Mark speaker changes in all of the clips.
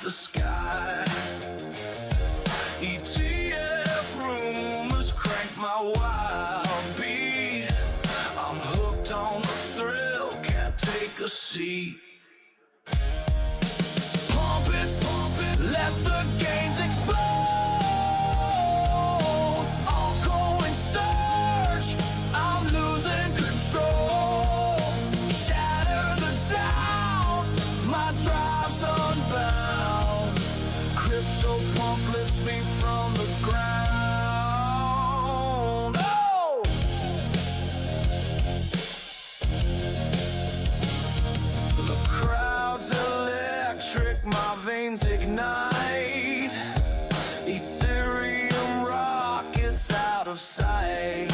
Speaker 1: the sky. ETF rumors crank my wild beat. I'm hooked on the thrill, can't take a seat. Pump it, let the gains explode. All going surge, I'm losing control. Shatter the doubt, my drive's unbound. Crypto pump lifts me from the ground. Oh! The crowd's electric, my veins ignite. Ethereum rockets out of sight.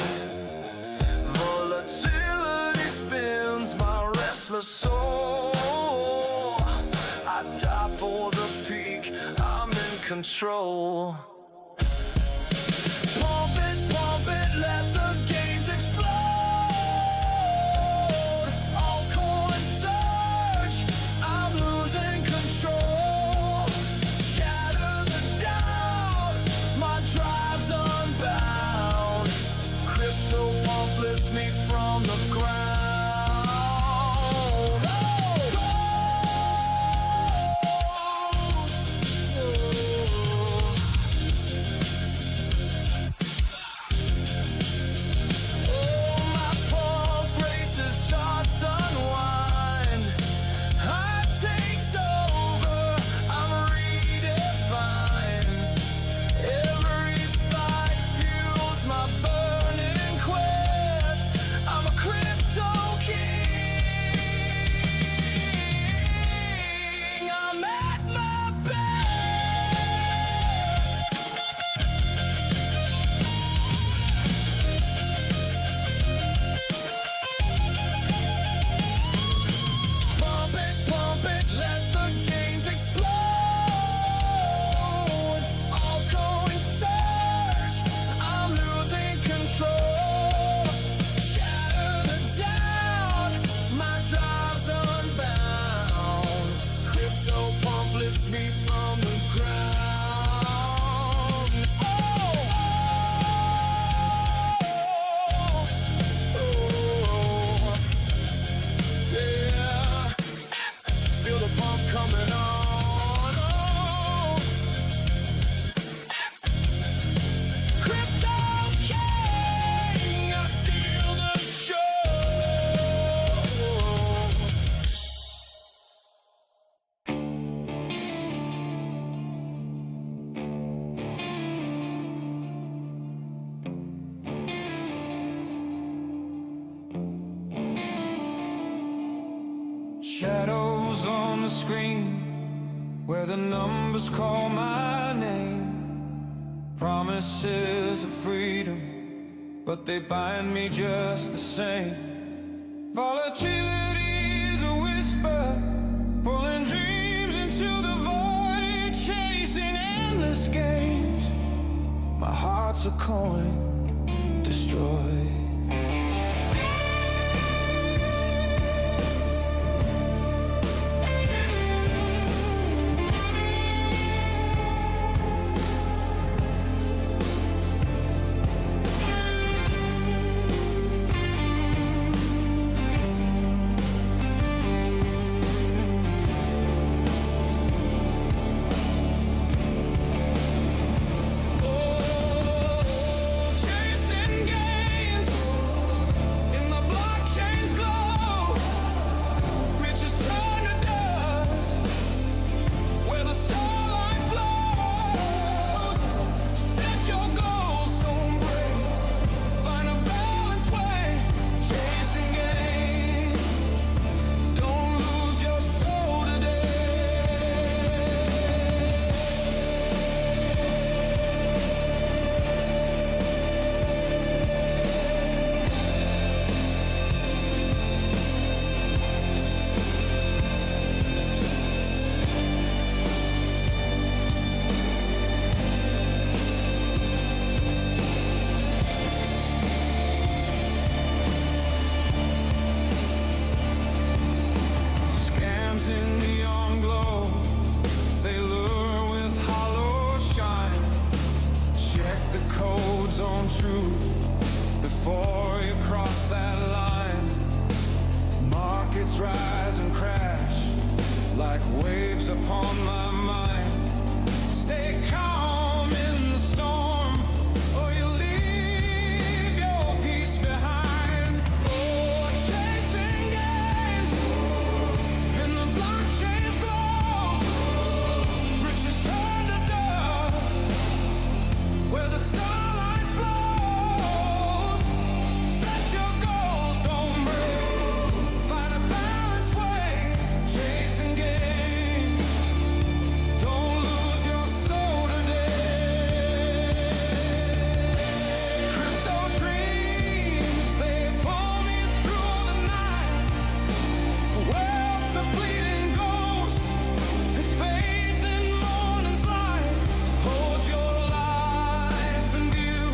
Speaker 1: Volatility spins my restless soul. I die for the peak, I'm in control. Pump it, let the gains explode. All coin surge, I'm losing control. Shatter the doubt, my drive's unbound. Crypto pump lifts me from the ground.
Speaker 2: Shadows on the screen where the numbers call my name. Promises of freedom, but they bind me just the same. Volatility's a whisper, pulling dreams into the void, chasing endless games. My heart's a coin destroyed.
Speaker 1: Chasing gains.
Speaker 2: truth before you cross that line. Markets rise and crash like waves upon my mind. Stay calm in the storm, or you leave your peace behind. Oh, chasing gains in the blockchain's glow. Riches turn to dust where the starlight flows. Set your goals, don't break. Find a balanced way, chasing gains. Don't lose your soul today. Crypto dreams, they pull me through the night. Wealth's a fleeting ghost, it fades in morning's light. Hold your life in view,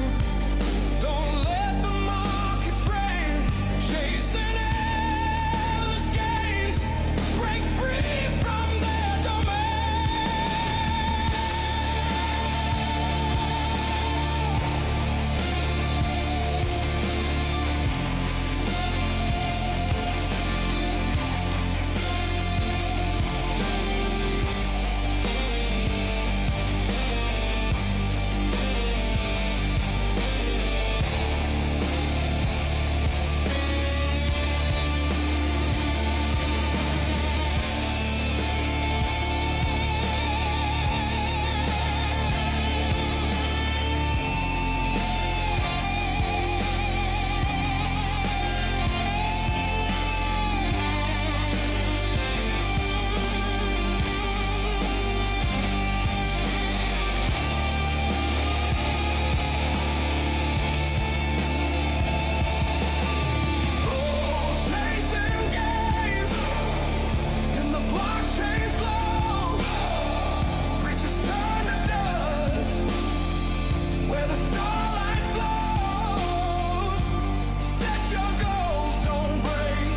Speaker 2: don't let the markets reign. Chasing endless gains, break free from their domain. Chasing gains in the blockchain's glow. Riches turn to dust where the starlight flows. Set your goals, don't break.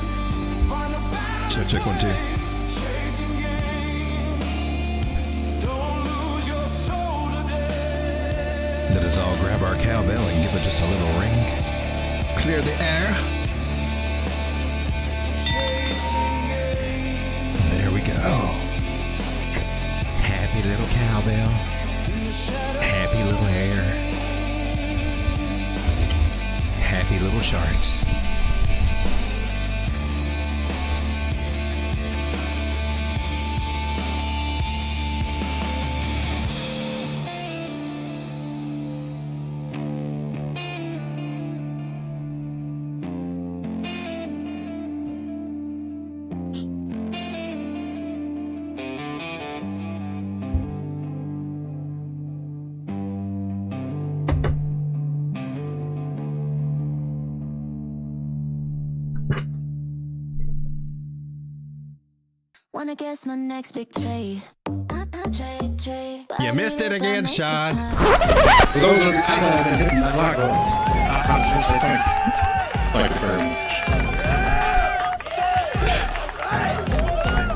Speaker 2: Find a balance.
Speaker 3: Check 1 2.
Speaker 2: Chasing gains. Don't lose your soul today.
Speaker 3: Let us all grab our cowbell and give it just a little ring. Clear the air. There we go. Happy little cowbell. Happy little hair. Happy little sharks.
Speaker 4: Wanna guess my next big trade?
Speaker 3: You missed it again, Sean.
Speaker 5: For those of you that haven't been hitting that like button, I sincerely thank you very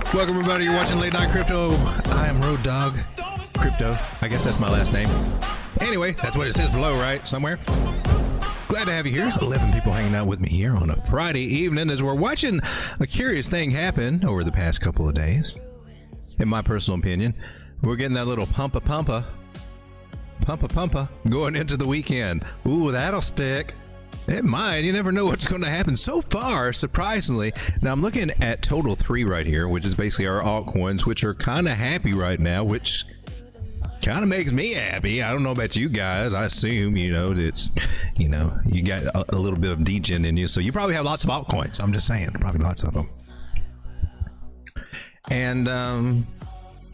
Speaker 5: much.
Speaker 3: Welcome, everybody. You're watching Late Night Crypto. I am Road Dog Crypto. I guess that's my last name. Anyway, that's what it says below, right? Somewhere. Glad to have you here. 11 people hanging out with me here on a Friday evening as we're watching a curious thing happen over the past couple of days. In my personal opinion, we're getting that little pumpa going into the weekend. Ooh, that'll stick. It might. You never know what's going to happen. So far, surprisingly, now I'm looking at Total 3 right here, which is basically our altcoins, which are kind of happy right now, which kind of makes me happy. I don't know about you guys. I assume, it's, you got a little bit of degen in you, so you probably have lots of altcoins. I'm just saying, probably lots of them. And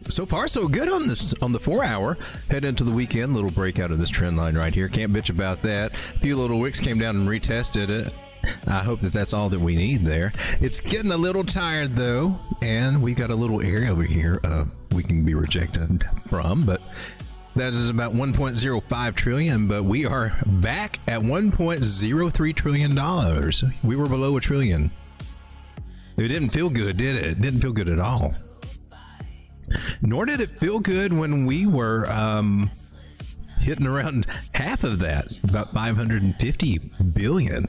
Speaker 3: so far so good on the 4 hour. Head into the weekend, little breakout of this trend line right here. Can't bitch about that. A few little wicks came down and retested it. I hope that that's all that we need there. It's getting a little tired though, and we got a little area over here we can be rejected from, but that is about 1.05 trillion, but we are back at 1.03 trillion dollars. We were below a trillion. It didn't feel good, did it? It didn't feel good at all. Nor did it feel good when we were hitting around half of that, about 550 billion.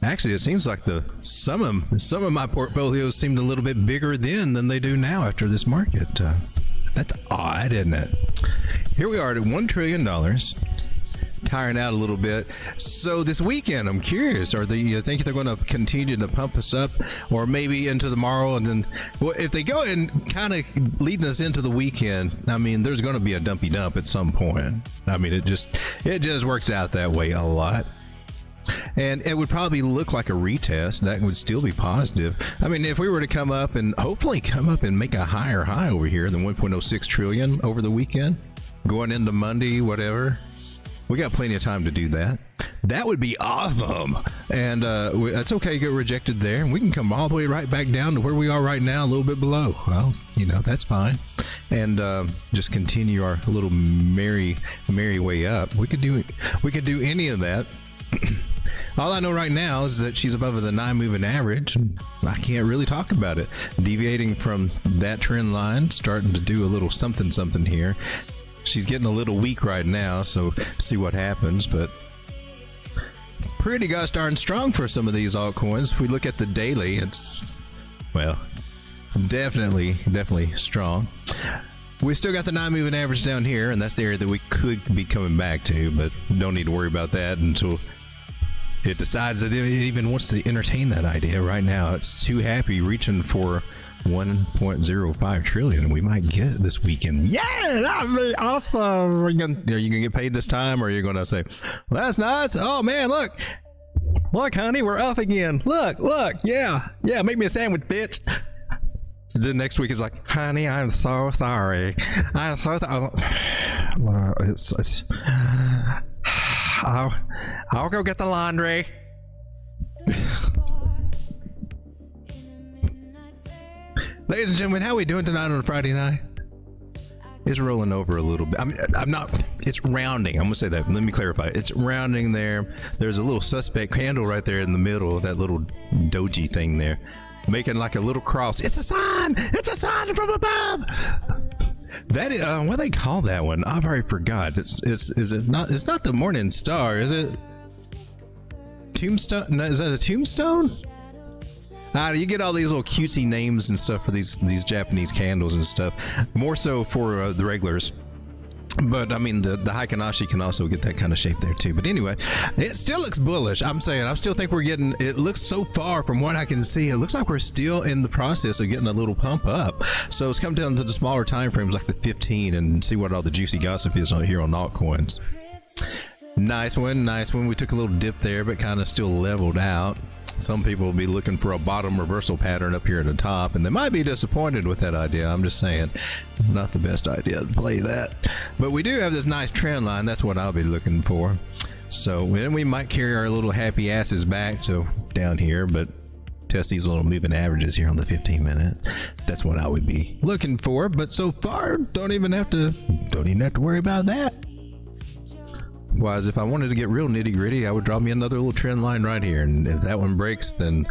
Speaker 3: Actually, it seems like some of my portfolios seemed a little bit bigger then than they do now after this market. That's odd, isn't it? Here we are at $1 trillion, tiring out a little bit. So this weekend, I'm curious, you think they're going to continue to pump us up, or maybe into tomorrow? And then, well, if they go and kind of leading us into the weekend, I mean, there's going to be a dumpy dump at some point. I mean, it just works out that way a lot. And it would probably look like a retest. That would still be positive. I mean, if we were to come up and hopefully come up and make a higher high over here than 1.06 trillion over the weekend, going into Monday, whatever, we got plenty of time to do that. That would be awesome. And it's okay to get rejected there. And we can come all the way right back down to where we are right now, a little bit below. Well, that's fine. And just continue our little merry way up. We could do any of that. All I know right now is that she's above the 9 moving average. I can't really talk about it. Deviating from that trend line, starting to do a little something here. She's getting a little weak right now, so see what happens. But pretty gosh darn strong for some of these altcoins. If we look at the daily, it's, well, definitely strong. We still got the 9 moving average down here, and that's the area that we could be coming back to, but don't need to worry about that until it decides that it even wants to entertain that idea. Right now, it's too happy reaching for 1.05 trillion. We might get it this weekend. Yeah, that'd be awesome. Are you gonna get paid this time, or are you gonna say, well, that's nice? Oh man, look, honey, we're up again. Look, yeah, make me a sandwich, bitch. Then next week is like, honey, I'm so sorry. I'm so sorry. Well, it's I'll go get the laundry. Ladies and gentlemen, how are we doing tonight on a Friday night? It's rolling over a little bit. I mean, it's rounding. I'm gonna say that. Let me clarify. It's rounding there. There's a little suspect candle right there in the middle, that little doji thing there, making like a little cross. It's a sign from above. That is, what do they call that one? I've already forgot. It's not the morning star, is it? Tombstone? No, is that a tombstone? You get all these little cutesy names and stuff for these Japanese candles and stuff. More so for the regulars. But I mean, the Haikanashi can also get that kind of shape there too. But anyway, it still looks bullish. I still think we're getting, it looks so far from what I can see, it looks like we're still in the process of getting a little pump up. So let's come down to the smaller time frames like the 15 and see what all the juicy gossip is on here on altcoins. Nice one. We took a little dip there, but kind of still leveled out. Some people will be looking for a bottom reversal pattern up here at the top, and they might be disappointed with that idea. I'm just saying, not the best idea to play that. But we do have this nice trend line. That's what I'll be looking for. So then we might carry our little happy asses back to down here, but test these little moving averages here on the 15-minute. That's what I would be looking for. But so far, don't even have to worry about that. Whereas if I wanted to get real nitty gritty, I would draw me another little trend line right here, and if that one breaks, then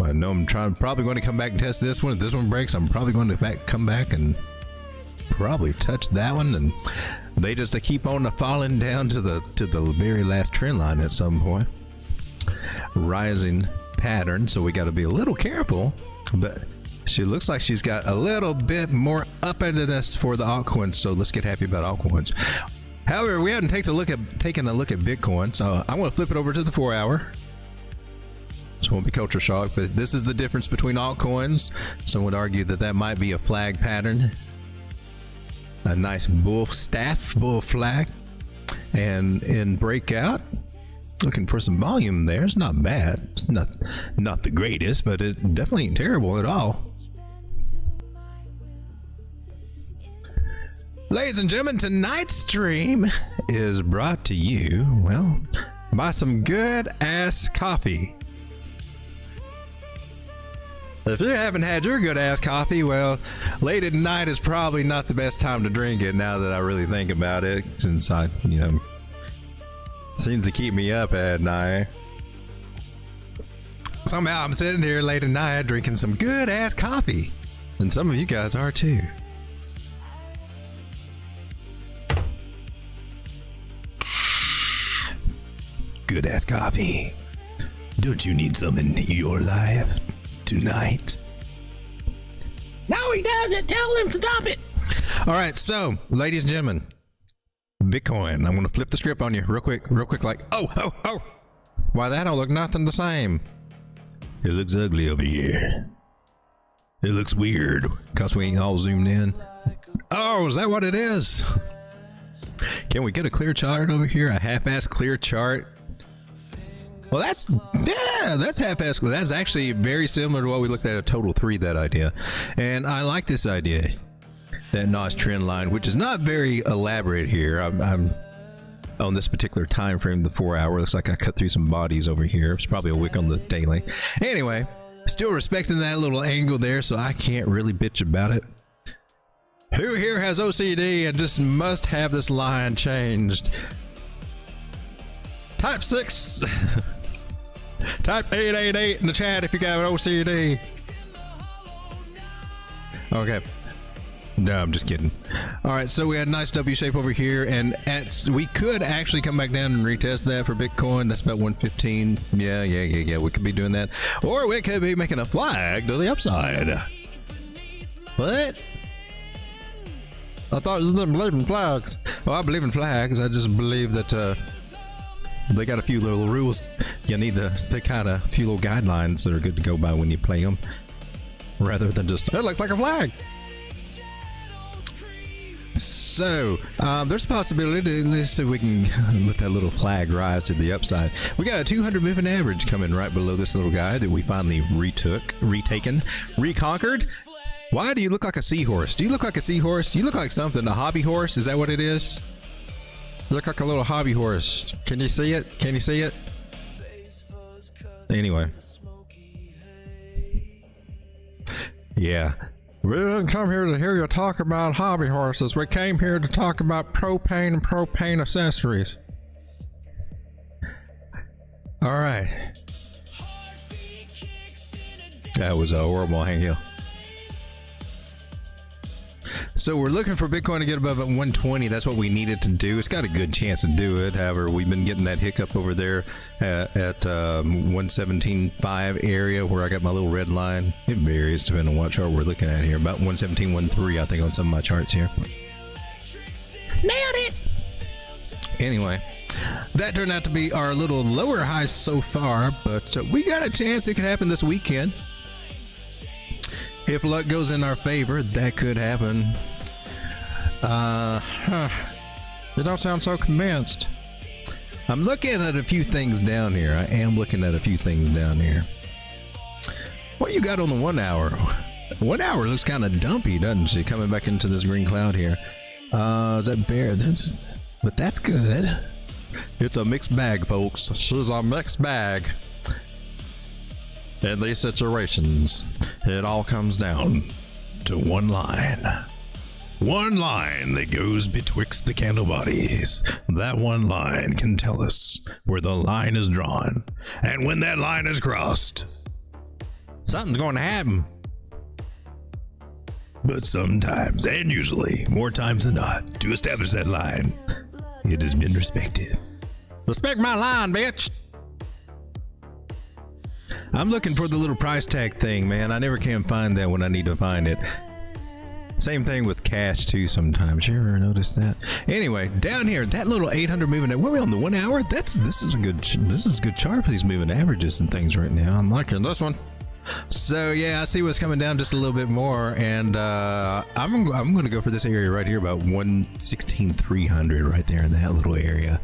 Speaker 3: I know I'm probably going to come back and test this one. If this one breaks, I'm probably going to come back and probably touch that one, and they just keep on falling down to the very last trend line at some point. Rising pattern, so we got to be a little careful, but she looks like she's got a little bit more up into this for the altcoins, so let's get happy about altcoins. However, we haven't taken a look at Bitcoin, so I want to flip it over to the 4-hour. This won't be culture shock, but this is the difference between altcoins. Some would argue that might be a flag pattern, a nice bull flag, and in breakout, looking for some volume there. It's not bad. It's not the greatest, but it definitely ain't terrible at all. Ladies and gentlemen, tonight's stream is brought to you, well, by some good-ass coffee. If you haven't had your good-ass coffee, well, late at night is probably not the best time to drink it now that I really think about it, since I, seems to keep me up at night. Somehow I'm sitting here late at night drinking some good-ass coffee, and some of you guys are too. good ass coffee. Don't you need some in your life tonight?
Speaker 6: No, he doesn't. Tell him to stop it.
Speaker 3: All right, so, ladies and gentlemen, Bitcoin. I'm going to flip the script on you real quick, like, oh. Why, that don't look nothing the same. It looks ugly over here. It looks weird because we ain't all zoomed in. Oh, is that what it is? Can we get a clear chart over here? A half-assed clear chart? Well, that's half-assed. That's actually very similar to what we looked at a total 3, that idea. And I like this idea, that notch trend line, which is not very elaborate here. I'm on this particular time frame, the 4 hour. Looks like I cut through some bodies over here. It's probably a wick on the daily. Anyway, still respecting that little angle there, so I can't really bitch about it. Who here has OCD and just must have this line changed? Type 6. Type 888 in the chat if you got OCD. Okay. No, I'm just kidding. All right, so we had a nice W shape over here, and we could actually come back down and retest that for Bitcoin. That's about 115. Yeah. We could be doing that, or we could be making a flag to the upside. What? I thought you didn't believe in flags. Well, I believe in flags. I just believe that they got a few little rules. You need to kind of a few little guidelines that are good to go by when you play them, rather than just, it looks like a flag. So, there's a possibility. Let's see if we can let that little flag rise to the upside. We got a 200 moving average coming right below this little guy that we finally reconquered. Why do you look like a seahorse? Do you look like a seahorse? You look like something. A hobby horse? Is that what it is? You look like a little hobby horse. Can you see it? Can you see it? Anyway. Yeah. We didn't come here to hear you talk about hobby horses. We came here to talk about propane and propane accessories. All right. That was a horrible hang. So we're looking for Bitcoin to get above at 120. That's what we needed to do. It's got a good chance to do it. However, we've been getting that hiccup over there at 117.5 area where I got my little red line. It varies depending on what chart we're looking at here. About 117.13, I think, on some of my charts here.
Speaker 6: Nailed it.
Speaker 3: Anyway, that turned out to be our little lower high so far, but we got a chance it could happen this weekend. If luck goes in our favor, that could happen. You don't sound so convinced. I'm looking at a few things down here. I am looking at a few things down here. What you got on the 1 hour? 1 hour looks kind of dumpy, doesn't she? Coming back into this green cloud here. Is that bear? But that's good. It's a mixed bag, folks. She's a mixed bag. In these situations, it all comes down to one line. One line that goes betwixt the candle bodies. That one line can tell us where the line is drawn. And when that line is crossed, something's going to happen. But sometimes, and usually, more times than not, to establish that line, it has been respected. Respect my line, bitch! I'm looking for the little price tag thing, man. I never can find that when I need to find it. Same thing with cash too sometimes. You ever notice that? Anyway, down here, that little 800 moving average. Where are we on the 1 hour? This is a good chart for these moving averages and things right now. I'm liking this one. So yeah, I see what's coming down just a little bit more, and I'm going to go for this area right here, about 116,300 right there in that little area.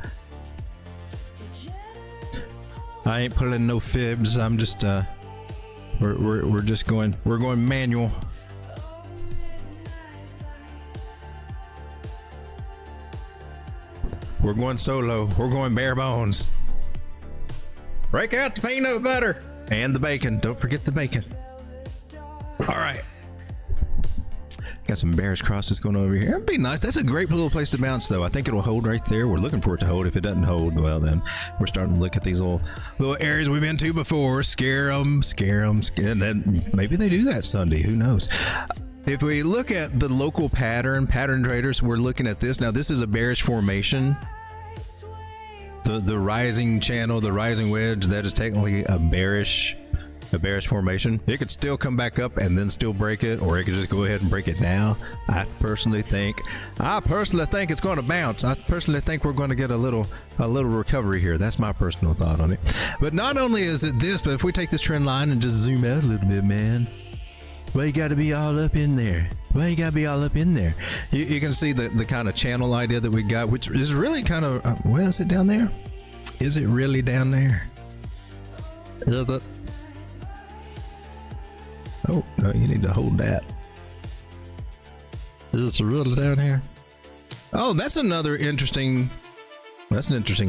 Speaker 3: I ain't pulling no fibs. I'm just we're just going manual. We're going solo. We're going bare bones. Break out the peanut butter and the bacon. Don't forget the bacon. All right. Got some bearish crosses going over here. It'd be nice. That's a great little place to bounce, though. I think it'll hold right there. We're looking for it to hold. If it doesn't hold, well, then we're starting to look at these little areas we've been to before. Scare them, and then maybe they do that Sunday. Who knows? If we look at the local pattern traders, we're looking at this. Now, this is a bearish formation. the rising channel, the rising wedge, that is technically a bearish formation. It could still come back up and then still break it, or it could just go ahead and break it now. I personally think it's going to bounce. I personally think we're going to get a little recovery here. That's my personal thought on it. But not only is it this, but if we take this trend line and just zoom out a little bit, man, well, you got to be all up in there. You can see the kind of channel idea that we got, which is really kind of, well, is it down there? Is it really down there? Is it? Oh, no, you need to hold that. Is this really down here? Oh, that's an interesting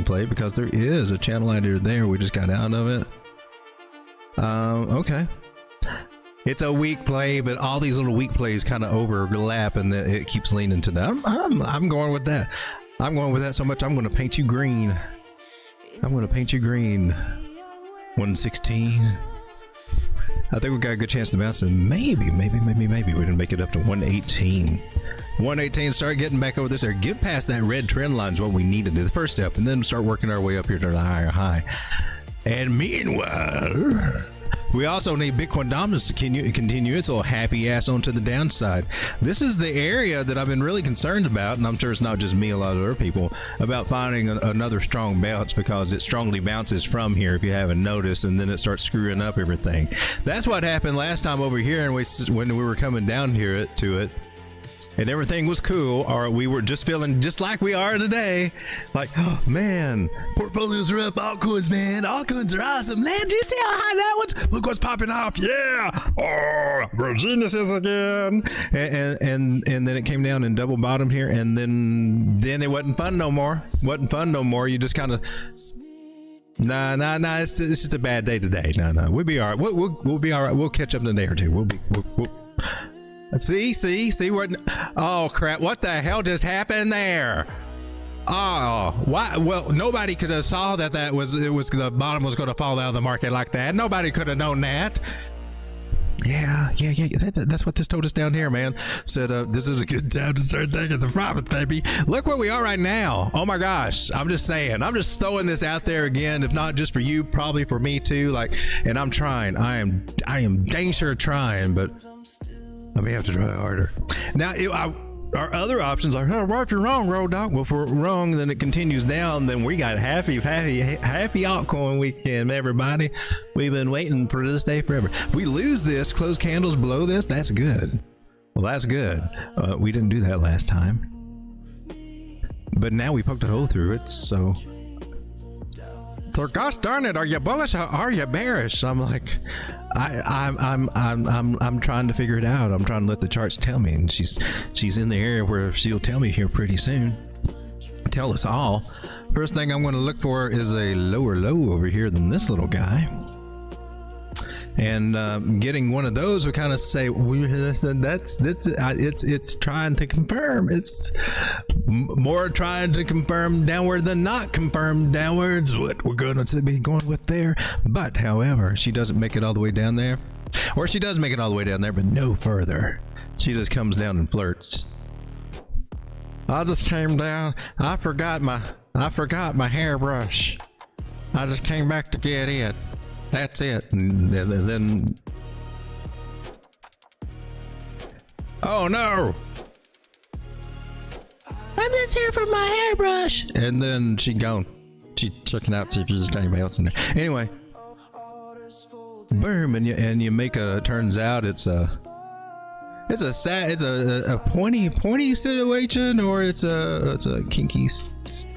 Speaker 3: play, because there is a channel idea there. We just got out of it. Okay. It's a weak play, but all these little weak plays kind of overlap, and it keeps leaning to that. I'm going with that. I'm going with that so much, I'm going to paint you green. 116. I think we've got a good chance to bounce, and maybe we can make it up to 118. 118, start getting back over this there. Get past that red trend line is what we need to do, the first step, and then start working our way up here to the higher high. And meanwhile, we also need Bitcoin dominance to continue its little happy ass onto the downside. This is the area that I've been really concerned about, and I'm sure it's not just me, a lot of other people, about finding another strong bounce, because it strongly bounces from here, if you haven't noticed, and then it starts screwing up everything. That's what happened last time over here, and when we were coming down here to it, and everything was cool, or we were just feeling just like we are today. Like, oh man, portfolios are up, altcoins, man. Altcoins are awesome. Man, do you see how high that was? Look what's popping off. Yeah. Oh, we're geniuses again. And then it came down and double bottomed here, and then it wasn't fun no more. You just kind of, nah. It's just a bad day today. No. We'll be all right. We'll be all right. We'll catch up in a day or two. We'll See what? Oh crap! What the hell just happened there? Oh, why? Well, nobody could have saw that the bottom was going to fall out of the market like that. Nobody could have known that. Yeah. That's what this told us down here, man. Said this is a good time to start taking the profits, baby. Look where we are right now. Oh my gosh! I'm just saying. I'm just throwing this out there again. If not just for you, probably for me too. Like, and I'm trying. I am dang sure trying, but I may have to try harder. Now, our other options are, oh, well, if you're wrong, Road Dog. Well, if we're wrong, then it continues down. Then we got happy altcoin weekend, everybody. We've been waiting for this day forever. We lose this, close candles below this. That's good. Well, that's good. We didn't do that last time, but now we poked a hole through it. So gosh darn it, are you bullish or are you bearish? I'm like, I'm trying to figure it out. I'm trying to let the charts tell me, and she's in the area where she'll tell me here pretty soon. Tell us all. First thing I'm going to look for is a lower low over here than this little guy. And getting one of those would kind of say, it's trying to confirm. It's more trying to confirm downward than not confirm downwards. What we're going to be going with there. But however, she doesn't make it all the way down there, or she does make it all the way down there, but no further. She just comes down and flirts. I just came down. I forgot my hairbrush. I just came back to get it. That's it. And then oh no, I'm just here for my hairbrush. And then she's checking out, see if there's anybody else in there. Anyway, boom, and you make a, turns out it's a pointy situation, or it's a kinky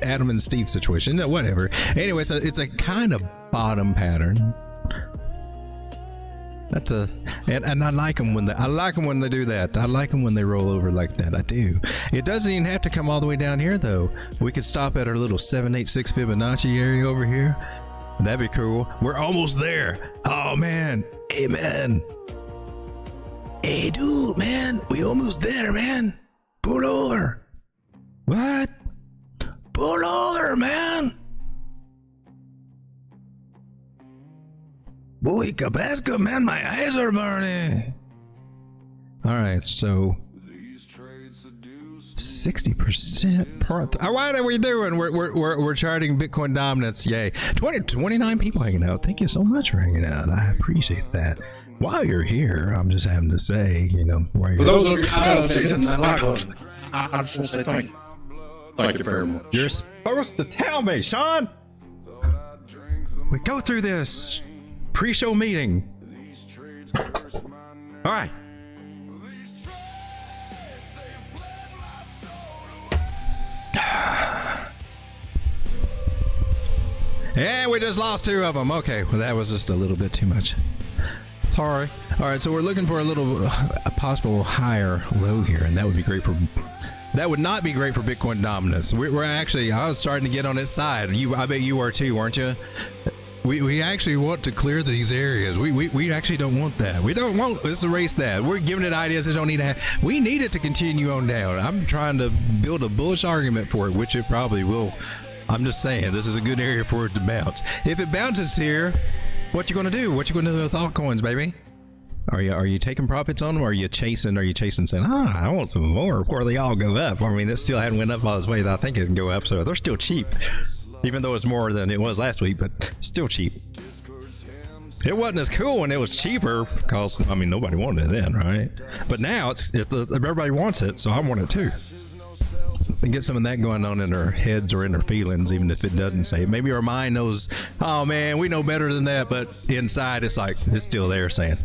Speaker 3: Adam and Steve situation. No, whatever. Anyway, it's a kind of bottom pattern. And I like them when they do that. I like them when they roll over like that. I do. It doesn't even have to come all the way down here though. We could stop at our little 786 Fibonacci area over here. That'd be cool. We're almost there. Oh man. Amen. Hey dude, man, we almost there, man. Pull over. What? Pull over, man. Boy, Kabasca, man, my eyes are burning. All right, so 60% per. What are we doing? We're charting Bitcoin dominance. Yay! 29 people hanging out. Thank you so much for hanging out. I appreciate that. While you're here, I'm just having to say, you know, while you're
Speaker 5: For those of you outside of Texas and like us, I just want to say thank you. Thank you very much.
Speaker 3: You're supposed to tell me, Sean. We go through this pre-show meeting. All right. And we just lost 2 of them. Okay, well that was just a little bit too much. Sorry. All right, so we're looking for a possible higher low here, and that would be great for. That would not be great for Bitcoin dominance. We're actually. I was starting to get on its side. I bet you were too, weren't you? We actually want to clear these areas. We actually don't want that. We don't want. Let's erase that. We're giving it ideas that don't need to have. We need it to continue on down. I'm trying to build a bullish argument for it, which it probably will. I'm just saying this is a good area for it to bounce. If it bounces here, what you gonna do? What you gonna do with altcoins, baby? Are you taking profits on them, or are you chasing? Saying, I want some more before they all go up? I mean, it still hadn't went up all this way. I think it can go up, so they're still cheap, even though it's more than it was last week, but still cheap. It wasn't as cool when it was cheaper because I mean nobody wanted it then, right? But now it's everybody wants it, so I want it too. And get some of that going on in our heads or in our feelings, even if it doesn't say it. Maybe our mind knows, oh man, we know better than that, but inside it's like it's still there saying,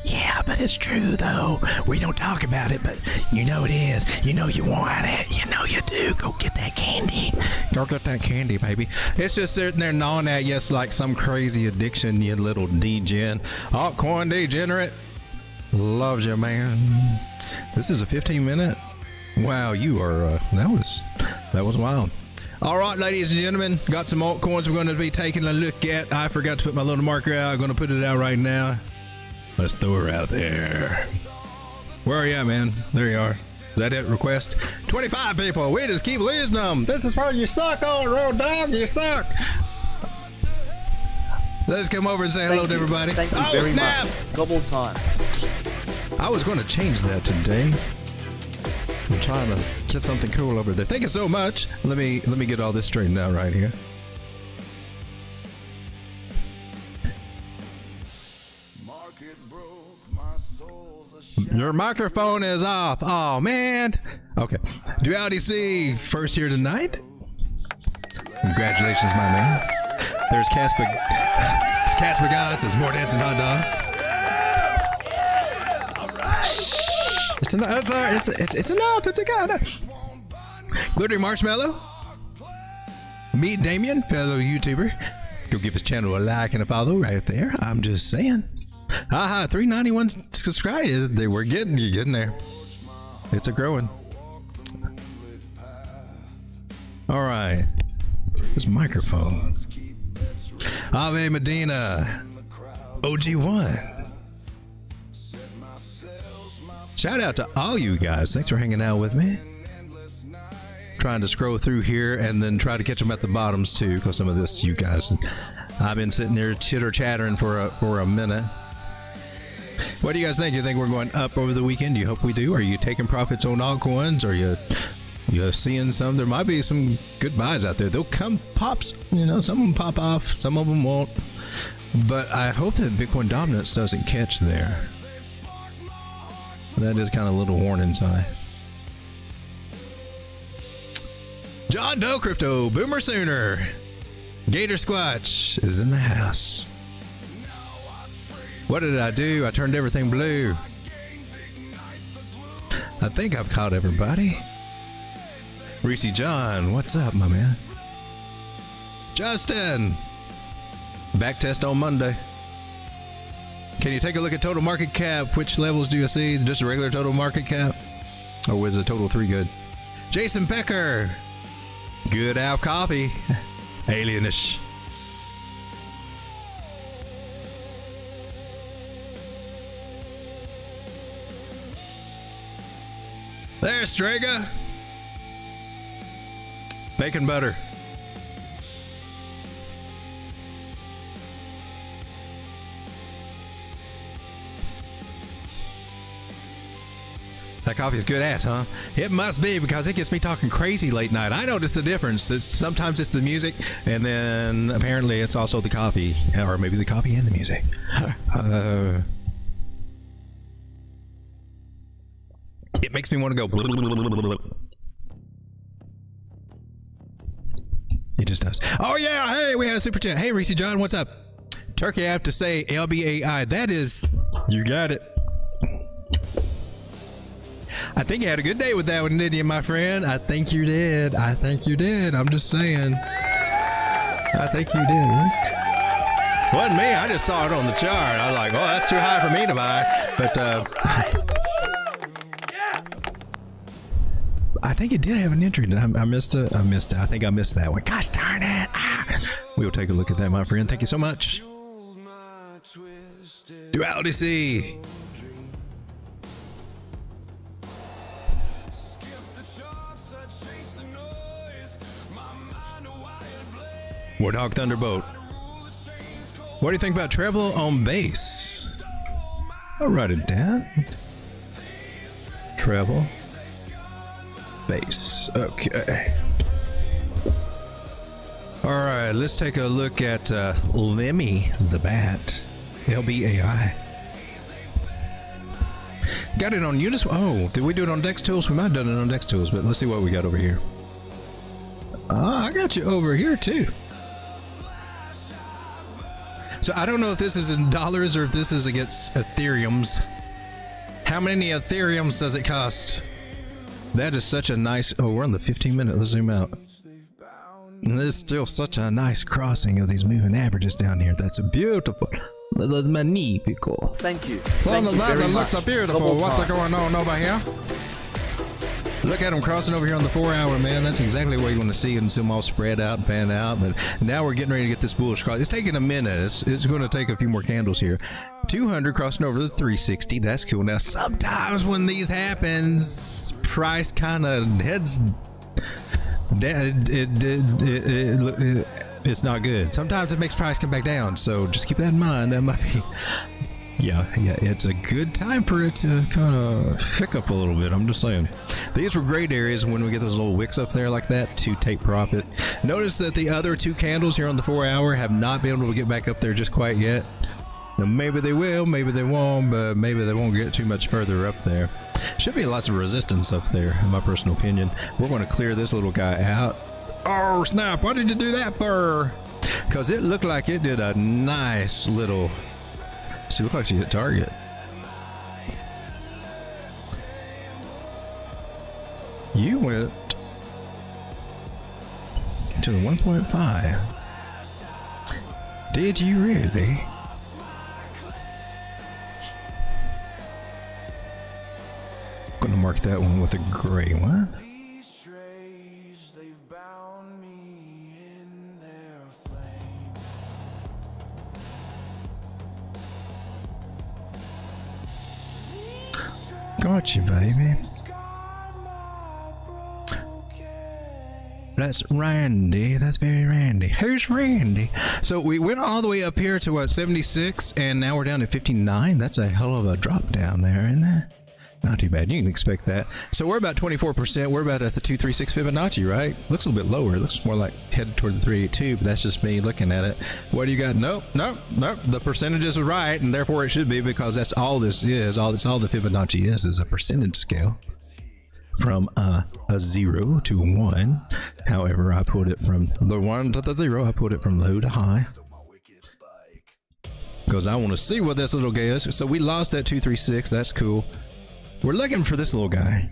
Speaker 3: yeah, but it's true though. We don't talk about it, but you know it is. You know you want it. You know you do. Go get that candy. Go get that candy, baby. It's just sitting there gnawing at you. It's like some crazy addiction, you little degen. Altcoin degenerate. Loves you, man. This is a 15-minute. Wow, you are, that was wild. All right, ladies and gentlemen, got some altcoins we're going to be taking a look at. I forgot to put my little marker out. I'm going to put it out right now. Let's throw her out there. Where are you at, man? There you are. Is that it? Request? 25 people. We just keep losing them. This is where you suck on road dog. You suck. Let's come over and say hello to everybody.
Speaker 7: Thank you very
Speaker 3: snap!
Speaker 7: much. Double time.
Speaker 3: I was going to change that today. I'm trying to get something cool over there. Thank you so much. Let me get all this straightened out right here. Your microphone is off. Oh man. Okay. Duality C, first here tonight. Congratulations, my man. There's Casper. It's Casper guy. It says more dancing hot dog. It's enough. It's a god. Glittery Marshmallow. Meet Damien, fellow YouTuber. Go give his channel a like and a follow right there. I'm just saying. Haha, 391 subscribers. We're getting you getting there. It's a growing. All right. This microphone. Ave Medina. OG1. Shout out to all you guys. Thanks for hanging out with me. Trying to scroll through here and then try to catch them at the bottoms too, because some of this you guys. I've been sitting there chitter chattering for a minute. What do you guys think? You think we're going up over the weekend? Do you hope we do? Are you taking profits on altcoins? Are you seeing some? There might be some good buys out there. They'll come pops. You know, some of them pop off, some of them won't. But I hope that Bitcoin dominance doesn't catch there. That is kind of a little warning sign. John Doe Crypto, Boomer Sooner, Gator Squatch is in the house. What did I do? I turned everything blue. I think I've caught everybody. Reese John, what's up, my man? Justin, back test on Monday. Can you take a look at total market cap? Which levels do you see? Just a regular total market cap? Or was the total 3 good? Jason Becker. Good Al Coffee. Alienish. There's Strega. Bacon butter. That coffee is good ass, huh? It must be, because it gets me talking crazy late night. I notice the difference. Sometimes it's the music, and then apparently it's also the coffee, or maybe the coffee and the music. It makes me want to go. It just does. Oh yeah, hey, we had a super chat. Hey, Reese John, what's up? Turkey, I have to say LBAI. That is, you got it. I think you had a good day with that one, didn't you, my friend? I think you did. I think you did. I'm just saying. I think you did. Wasn't me. I just saw it on the chart. I was like, oh, that's too high for me to buy. But I think it did have an entry. I missed it. I think I missed that one. Gosh darn it. We'll take a look at that, my friend. Thank you so much. Duality C. Warthog Thunderbolt. What do you think about treble on bass? I'll write it down. Treble. Bass. Okay. Alright, let's take a look at Lemmy the Bat. LBAI. Got it on Uniswap. Oh, did we do it on Dex Tools? We might have done it on Dex Tools, but let's see what we got over here. I got you over here too. So I don't know if this is in dollars or if this is against Ethereums. How many Ethereums does it cost? That is such a nice... Oh, we're on the 15-minute. Let's zoom out. And there's still such a nice crossing of these moving averages down here. That's a beautiful... Magnifico.
Speaker 7: Thank you.
Speaker 3: Well,
Speaker 7: Thank you
Speaker 3: that
Speaker 7: very
Speaker 3: looks
Speaker 7: much.
Speaker 3: beautiful.
Speaker 7: Double
Speaker 3: What's
Speaker 7: time.
Speaker 3: going on over here? Look at them crossing over here on the 4-hour, man. That's exactly where you want to see them. See them all spread out and pan out. But now we're getting ready to get this bullish cross. It's taking a minute. It's going to take a few more candles here. 200 crossing over the 360. That's cool. Now, sometimes when these happens, price kind of heads... It's not good. Sometimes it makes price come back down. So just keep that in mind. That might be... Yeah, it's a good time for it to kind of hiccup a little bit. I'm just saying. These were great areas when we get those little wicks up there like that to take profit. Notice that the other two candles here on the 4-hour have not been able to get back up there just quite yet. Now, maybe they will, maybe they won't, but maybe they won't get too much further up there. Should be lots of resistance up there, in my personal opinion. We're going to clear this little guy out. Oh, snap. What did you do that for? Because it looked like it did a nice little... She looked like she hit target. You went to the 1.5. Did you really? I'm gonna mark that one with a gray one. Got you, baby. That's Randy. That's very Randy. Who's Randy? So we went all the way up here to what, 76, and now we're down to 59. That's a hell of a drop down there, isn't it? Not too bad. You can expect that. So we're about 24%. We're about at the 236 Fibonacci, right? Looks a little bit lower. It looks more like headed toward the 382, but that's just me looking at it. What do you got? Nope. The percentages are right, and therefore it should be, because that's all this is. That's all the Fibonacci is a percentage scale from a 0 to 1. However, I put it from the 1 to the 0. I put it from low to high, because I want to see what this little guy is. So we lost that 236. That's cool. We're looking for this little guy.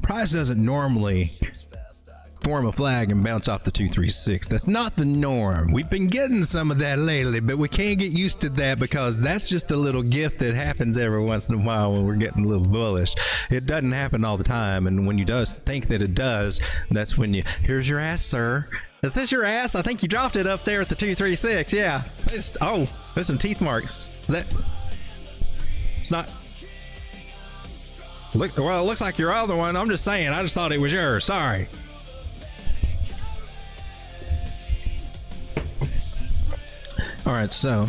Speaker 3: Price doesn't normally form a flag and bounce off the 236. That's not the norm. We've been getting some of that lately, but we can't get used to that, because that's just a little gift that happens every once in a while when we're getting a little bullish. It doesn't happen all the time, and when you does think that it does, that's when you, here's your ass, sir. Is this your ass? I think you dropped it up there at the 236. Yeah. Oh, there's some teeth marks. Is that... It's not. Look, well, it looks like your other one. I'm just saying. I just thought it was yours. Sorry. All right, so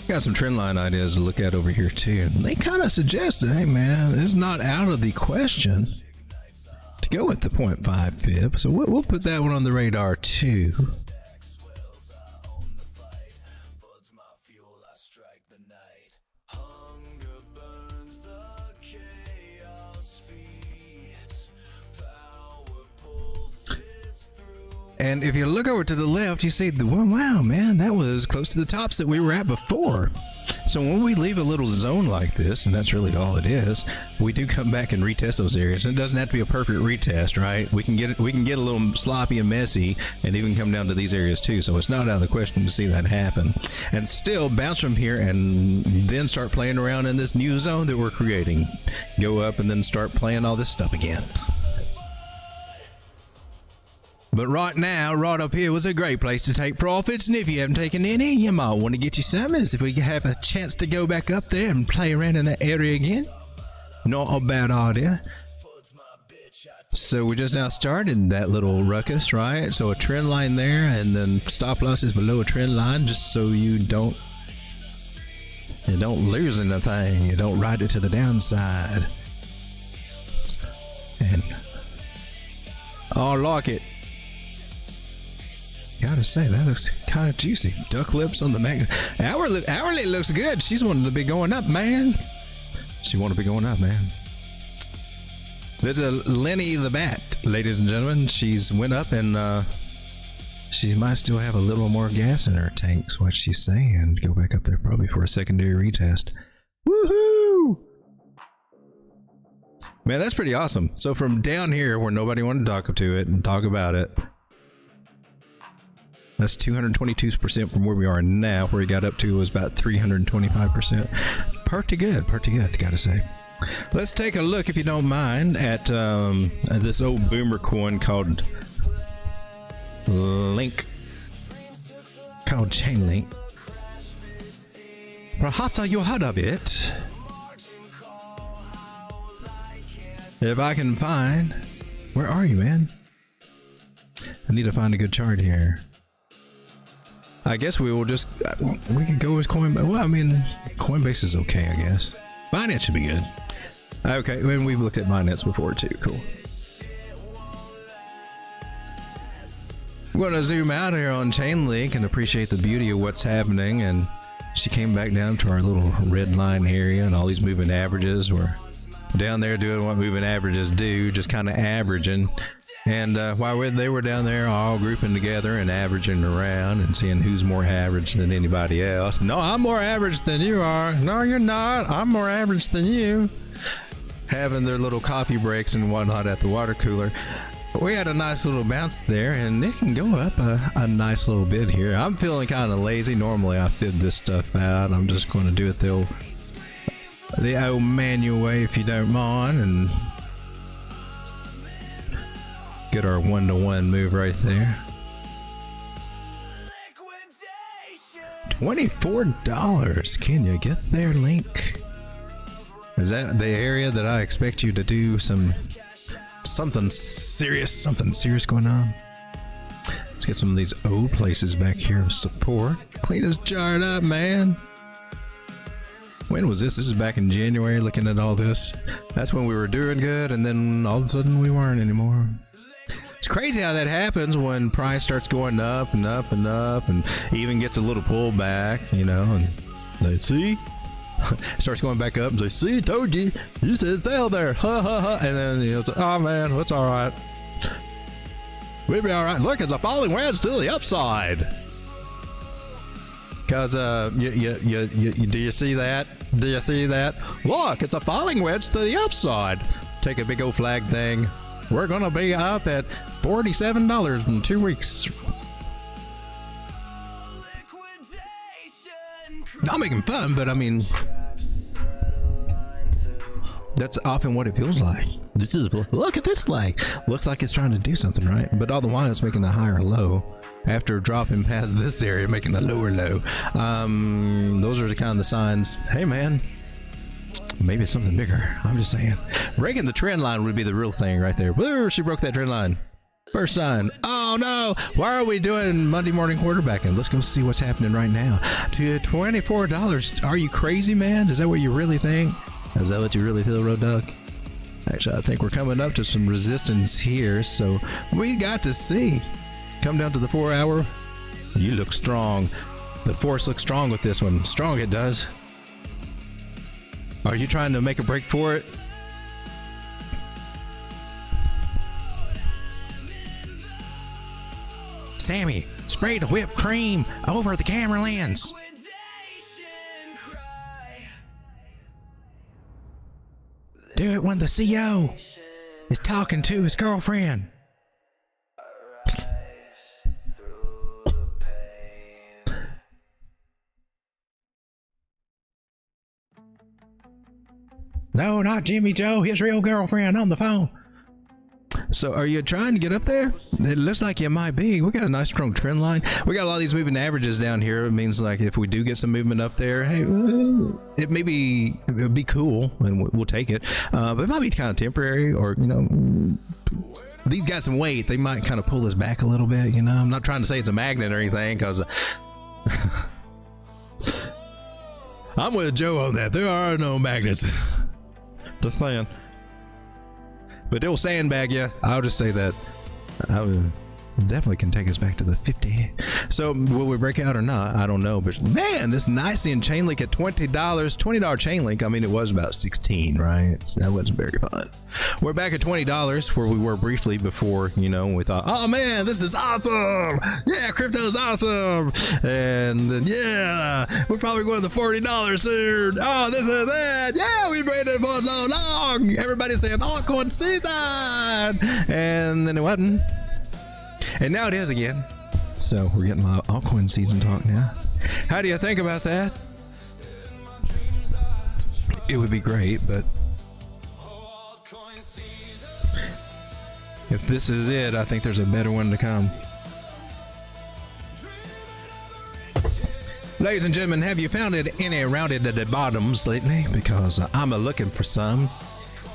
Speaker 3: Got some trend line ideas to look at over here too. They kind of suggested, hey man, it's not out of the question to go with the 0.5 fib. So we'll put that one on the radar too. And if you look over to the left, you see, well, wow, man, that was close to the tops that we were at before. So when we leave a little zone like this, and that's really all it is, we do come back and retest those areas. And it doesn't have to be a perfect retest, right? We can get a little sloppy and messy, and even come down to these areas too. So it's not out of the question to see that happen. And still bounce from here and then start playing around in this new zone that we're creating. Go up and then start playing all this stuff again. But right now, right up here was a great place to take profits, and if you haven't taken any, you might want to get you some, as if we have a chance to go back up there and play around in that area again. Not a bad idea. So we just now started that little ruckus, right? So a trend line there, and then stop losses below a trend line, just so you don't lose anything. You don't ride it to the downside. And I like it. Gotta say, that looks kind of juicy. Duck lips on the magnet. Hourly looks good. She's wanting to be going up, man. She want to be going up, man. There's a Lenny the Bat, ladies and gentlemen. She's went up, and she might still have a little more gas in her tanks. What she's saying. Go back up there probably for a secondary retest. Woohoo! Man, that's pretty awesome. So from down here, where nobody wanted to talk to it and talk about it, that's 222% from where we are now. Where we got up to was about 325%. Pretty good, gotta say. Let's take a look, if you don't mind, at this old boomer coin called Link, called Chainlink. Perhaps you heard of it. If I can find, where are you, man? I need to find a good chart here. I guess we will just, we can go with Coinbase. Well, I mean, Coinbase is okay, I guess. Binance should be good. Okay, and we've looked at Binance before too. Cool. I'm going to zoom out here on Chainlink and appreciate the beauty of what's happening. And she came back down to our little red line area, and all these moving averages were down there doing what moving averages do, just kind of averaging. And while they were down there all grouping together and averaging around and seeing who's more average than anybody else. No, I'm more average than you are. No, you're not. I'm more average than you. Having their little coffee breaks and whatnot at the water cooler. We had a nice little bounce there, and it can go up a nice little bit here. I'm feeling kind of lazy. Normally I fid this stuff out. I'm just going to do it the old manual way, if you don't mind, and get our 1-to-1 move right there. $24. Can you get there, Link? Is that the area that I expect you to do something serious going on? Let's get some of these O places back here of support. Clean this chart up, man. When was this? This is back in January, looking at all this. That's when we were doing good, and then all of a sudden we weren't anymore. It's crazy how that happens when price starts going up and up and up, and even gets a little pullback, you know, and they see, starts going back up and say, see, told you, you said sell there, ha ha ha, and then, you know, it's like, oh man, it's all right. We'll be all right. Look, it's a falling wedge to the upside. Cause do you see that? Do you see that? Look, it's a falling wedge to the upside. Take a big old flag thing. We're gonna be up at $47 in 2 weeks. Not making fun, but I mean, that's often what it feels like. This is, look at this flag. Looks like it's trying to do something, right? But all the while it's making a higher low. After dropping past this area, making a lower low. Those are the kind of the signs. Hey man, maybe it's something bigger. I'm just saying. Breaking the trend line would be the real thing right there. Woo, she broke that trend line. First sign. Oh no! Why are we doing Monday morning quarterbacking? Let's go see what's happening right now. To $24. Are you crazy, man? Is that what you really think? Is that what you really feel, Road Dog? Actually, I think we're coming up to some resistance here, so we got to see. Come down to the 4 hour. You look strong. The force looks strong with this one. Strong it does. Are you trying to make a break for it? Sammy, spray the whipped cream over the camera lens. Do it when the CO is talking to his girlfriend. No, not Jimmy Joe, his real girlfriend on the phone. So are you trying to get up there? It looks like you might be. We got a nice strong trend line. We got a lot of these moving averages down here. It means like if we do get some movement up there, hey, it would be cool and we'll take it. But it might be kind of temporary, or, you know, these got some weight. They might kind of pull this back a little bit, you know. I'm not trying to say it's a magnet or anything, because I'm with Joe on that. There are no magnets. The plan. But it'll sandbag you. I'll just say that. I would definitely can take us back to the 50. So will we break out or not? I don't know. But man, this Nicene chain link at $20 chain link. I mean, it was about 16, right? So that wasn't very fun. We're back at $20 where we were briefly before, you know, we thought, oh man, this is awesome. Yeah, crypto's awesome. And then, yeah, we're probably going to the $40 soon. Oh, this is it. Yeah, we've waited for so long. Everybody's saying altcoin season. And then it wasn't. And now it is again. So we're getting a lot of altcoin season talk now. How do you think about that? It would be great, but if this is it, I think there's a better one to come. Ladies and gentlemen, have you found any rounded at the bottoms lately? Because I'm looking for some.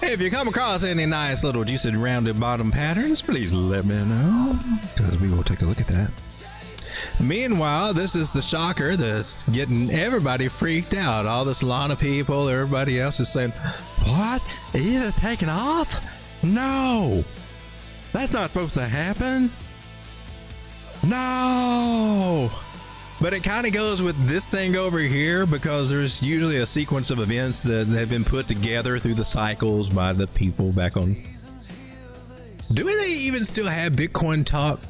Speaker 3: If you come across any nice little juicy rounded bottom patterns, please let me know, because we will take a look at that. Meanwhile, this is the shocker that's getting everybody freaked out. All the Solana people, everybody else is saying, what? Is it taking off? No! That's not supposed to happen. No! But it kind of goes with this thing over here, because there's usually a sequence of events that have been put together through the cycles by the people back on. Do they even still have Bitcoin Talk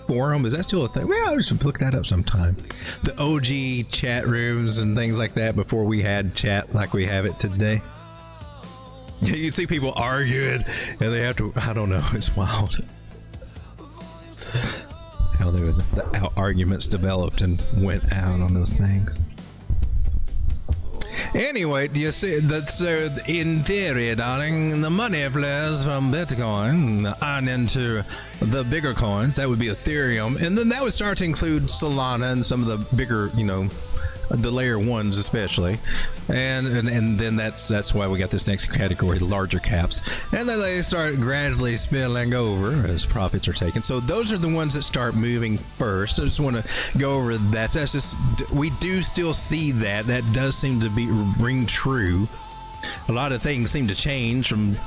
Speaker 3: forum? Is that still a thing? Well, we should look that up sometime. The OG chat rooms and things like that before we had chat like we have it today. You see people arguing and they have to, I don't know, it's wild. How arguments developed and went out on those things. Anyway, do you see that? So in theory, darling, the money flows from Bitcoin on into the bigger coins. That would be Ethereum, and then that would start to include Solana and some of the bigger, you know, the layer ones especially, and then that's why we got this next category, the larger caps, and then they start gradually spilling over as profits are taken. So those are the ones that start moving first. I just want to go over that. That's just, we do still see that does seem to be ring true. A lot of things seem to change from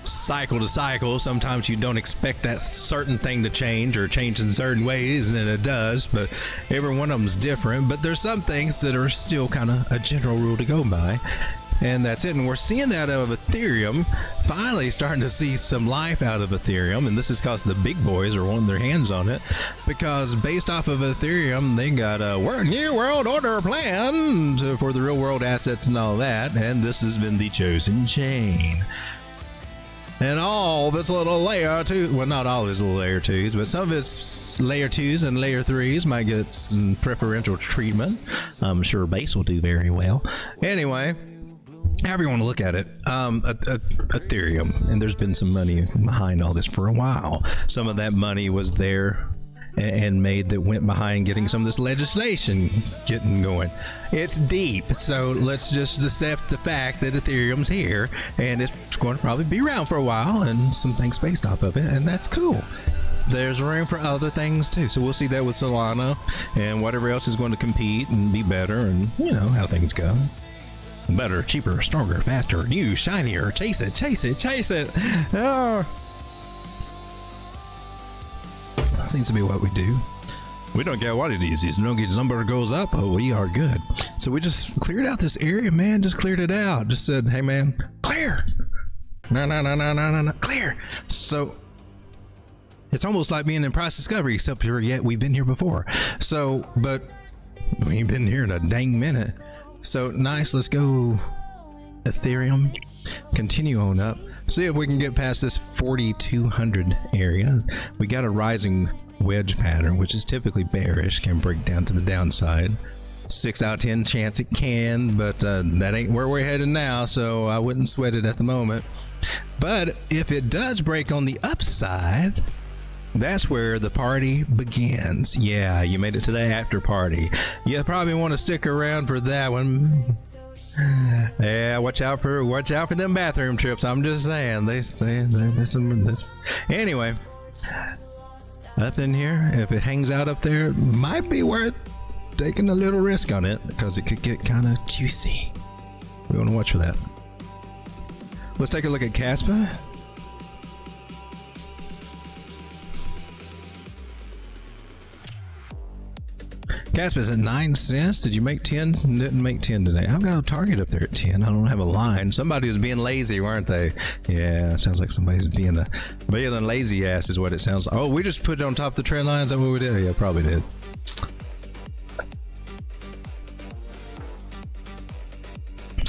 Speaker 3: cycle to cycle. Sometimes you don't expect that certain thing to change, or change in certain ways, and then it does, but every one of them's different. But there's some things that are still kind of a general rule to go by, and that's it. And we're seeing that out of Ethereum, finally starting to see some life out of Ethereum, and this is because the big boys are wanting their hands on it, because based off of Ethereum, they got a new world order plan for the real world assets and all that, and this has been the chosen chain. And all of its little layer 2, well, not all of its little layer 2s, but some of its layer 2s and layer 3s might get some preferential treatment. I'm sure base will do very well. Anyway, however you want to look at it, Ethereum, and there's been some money behind all this for a while. Some of that money was there and made that went behind getting some of this legislation getting going. It's deep, so let's just accept the fact that Ethereum's here and it's going to probably be around for a while and some things based off of it, and that's cool. There's room for other things too, so we'll see that with Solana and whatever else is going to compete and be better, and you know how things go. Better, cheaper, stronger, faster, new, shinier. Chase it, chase it, chase it. Oh. Seems to be what we do. We don't care what it is. As long as the number goes up, oh, we are good. So we just cleared out this area, man. Just cleared it out. Just said, hey, man, clear. No, clear. So it's almost like being in price discovery, except for yet we've been here before. So, but we ain't been here in a dang minute. So nice. Let's go Ethereum. Continue on up. See if we can get past this 4,200 area. We got a rising wedge pattern, which is typically bearish, can break down to the downside. 6 out of 10 chance it can, but that ain't where we're headed now, so I wouldn't sweat it at the moment. But if it does break on the upside, that's where the party begins. Yeah, you made it to the after party. You probably want to stick around for that one. Yeah, watch out for them bathroom trips. I'm just saying, anyway, up in here, if it hangs out up there, it might be worth taking a little risk on it because it could get kind of juicy. We want to watch for that. Let's take a look at Caspa. Caspa's at 9 cents. Did you make 10? Didn't make 10 today. I've got a target up there at 10. I don't have a line. Somebody was being lazy, weren't they? Yeah, it sounds like somebody's being a lazy ass is what it sounds like. Oh, we just put it on top of the trend line. Is that what we did? Yeah, probably did.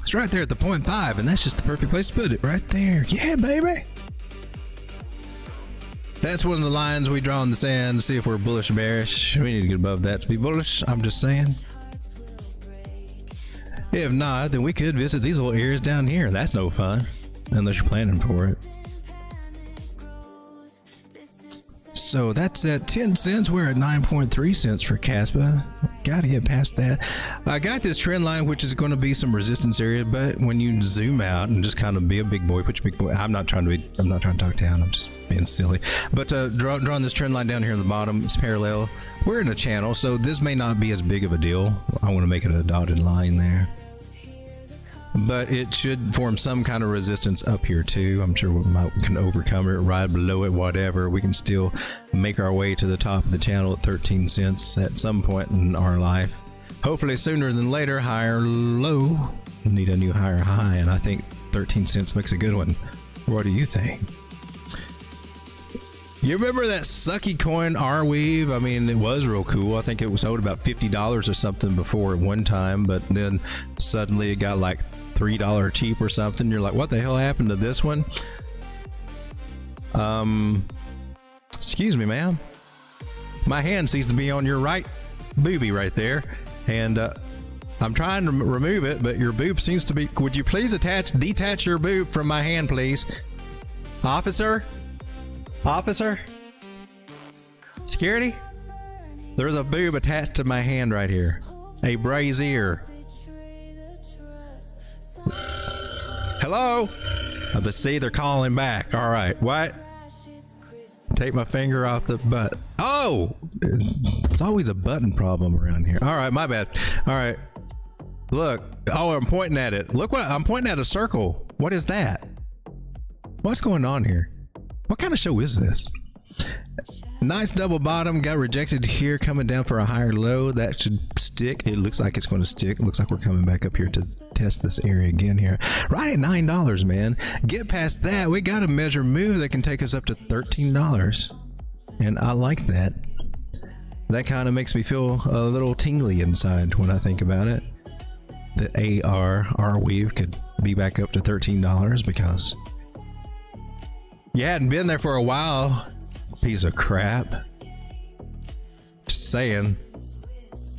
Speaker 3: It's right there at the 0.5, and that's just the perfect place to put it. Right there. Yeah, baby. That's one of the lines we draw in the sand to see if we're bullish or bearish. We need to get above that to be bullish. I'm just saying. If not, then we could visit these little areas down here. That's no fun unless you're planning for it. So that's at 10 cents. We're at 9.3 cents for Caspa. Gotta get past that. I got this trend line, which is going to be some resistance area, but when you zoom out and just kind of be a big boy, put your big boy. I'm not trying to talk down. I'm just being silly. But drawing this trend line down here in the bottom, it's parallel. We're in a channel, so this may not be as big of a deal. I want to make it a dotted line there. But it should form some kind of resistance up here too. I'm sure we can overcome it, right below it, whatever. We can still make our way to the top of the channel at 13 cents at some point in our life. Hopefully sooner than later. Higher low, need a new higher high, and I think 13 cents makes a good one. What do you think? You remember that sucky coin Arweave? I mean, it was real cool. I think it was sold about $50 or something before at one time, but then suddenly it got like $3 cheap or something. You're like, what the hell happened to this one? Excuse me, ma'am. My hand seems to be on your right boobie right there, and I'm trying to remove it, but your boob seems to be. Would you please detach your boob from my hand, please, officer? Officer? Security? There's a boob attached to my hand right here. A brazier. Hello? But see, they're calling back. All right. What? Take my finger off the butt. Oh! It's always a button problem around here. All right, my bad. All right. Look. Oh, I'm pointing at it. Look what I'm pointing at, a circle. What is that? What's going on here? What kind of show is this? Nice double bottom, got rejected here, coming down for a higher low. That should stick. It looks like it's going to stick. It looks like we're coming back up here to test this area again here. Right at $9, man. Get past that. We got a measure move that can take us up to $13. And I like that. That kind of makes me feel a little tingly inside when I think about it. The AR weave could be back up to $13 because you hadn't been there for a while, piece of crap. Just saying.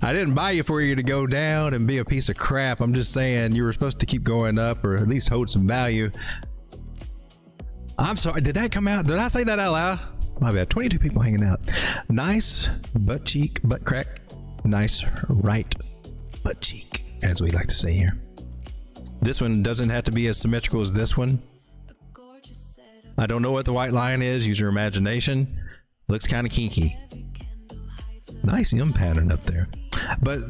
Speaker 3: I didn't buy you for you to go down and be a piece of crap. I'm just saying you were supposed to keep going up or at least hold some value. I'm sorry, did that come out? Did I say that out loud? My bad. 22 people hanging out. Nice butt cheek, butt crack. Nice right butt cheek, as we like to say here. This one doesn't have to be as symmetrical as this one. I don't know what the white line is. Use your imagination. Looks kind of kinky. Nice M pattern up there. But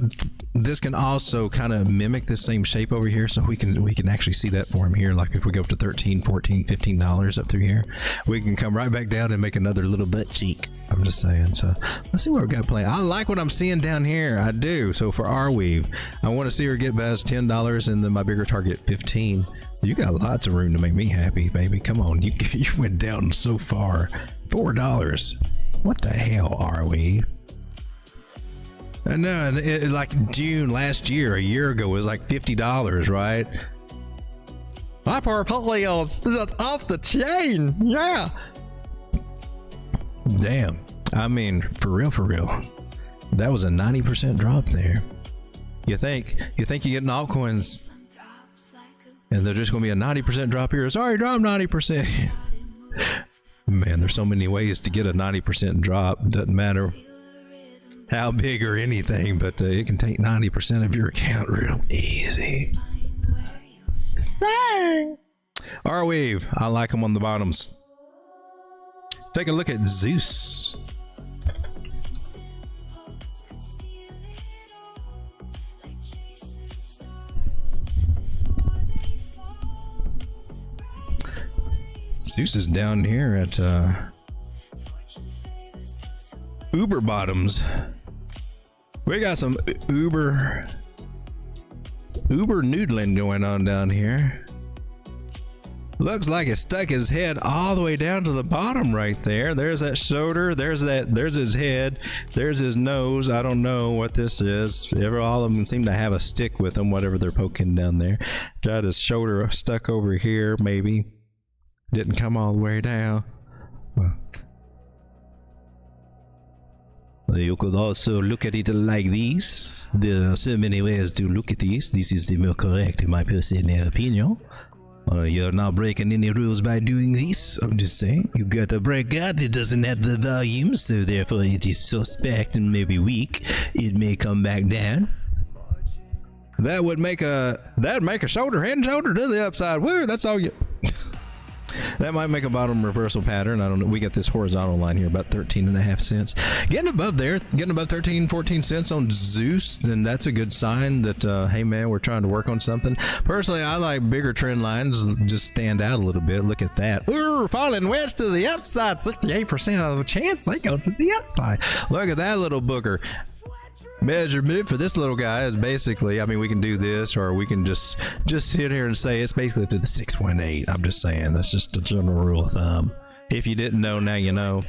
Speaker 3: this can also kind of mimic the same shape over here, so we can actually see that for him here. Like if we go up to $13, $14, $15 up through here, we can come right back down and make another little butt cheek. I'm just saying. So let's see what we got playing. I like what I'm seeing down here. I do. So for Arweave, I want to see her get past $10 and then my bigger target 15. You got lots of room to make me happy, baby. Come on, you went down so far. $4. What the hell, Arweave? No, like June last year, a year ago, it was like $50, right? My portfolio's just off the chain, yeah. Damn, I mean, for real, that was a 90% drop there. You think you're getting altcoins, and they're just gonna be a 90% drop here? Sorry, drop 90%. Man, there's so many ways to get a 90% drop. Doesn't matter how big or anything, but it can take 90% of your account real easy. Dang! Arweave, I like them on the bottoms. Take a look at Zeus. Zeus is down here at Uber bottoms. We got some Uber noodling going on down here. Looks like it stuck his head all the way down to the bottom right there. There's that shoulder, there's his head, there's his nose. I don't know what this is. All of them seem to have a stick with them, whatever they're poking down there. Got his shoulder stuck over here, maybe. Didn't come all the way down. Well, you could also look at it like this. There are so many ways to look at this. This is the more correct, in my personal opinion. You're not breaking any rules by doing this. I'm just saying, you got a breakout. It doesn't have the volume, so therefore it is suspect and maybe weak. It may come back down. That would make a shoulder, head and shoulder to the upside. Woo, that's all you. That might make a bottom reversal pattern. I don't know. We got this horizontal line here about 13.5 cents. Getting above there, getting above 13, 14 cents on Zeus, then that's a good sign that, hey man, we're trying to work on something. Personally, I like bigger trend lines, just stand out a little bit. Look at that. We're falling wedge to the upside. 68% of the chance they go to the upside. Look at that little booger. Measure move for this little guy is basically, I mean, we can do this, or we can just sit here and say it's basically to the 618. I'm just saying, that's just a general rule of thumb. If you didn't know, now you know.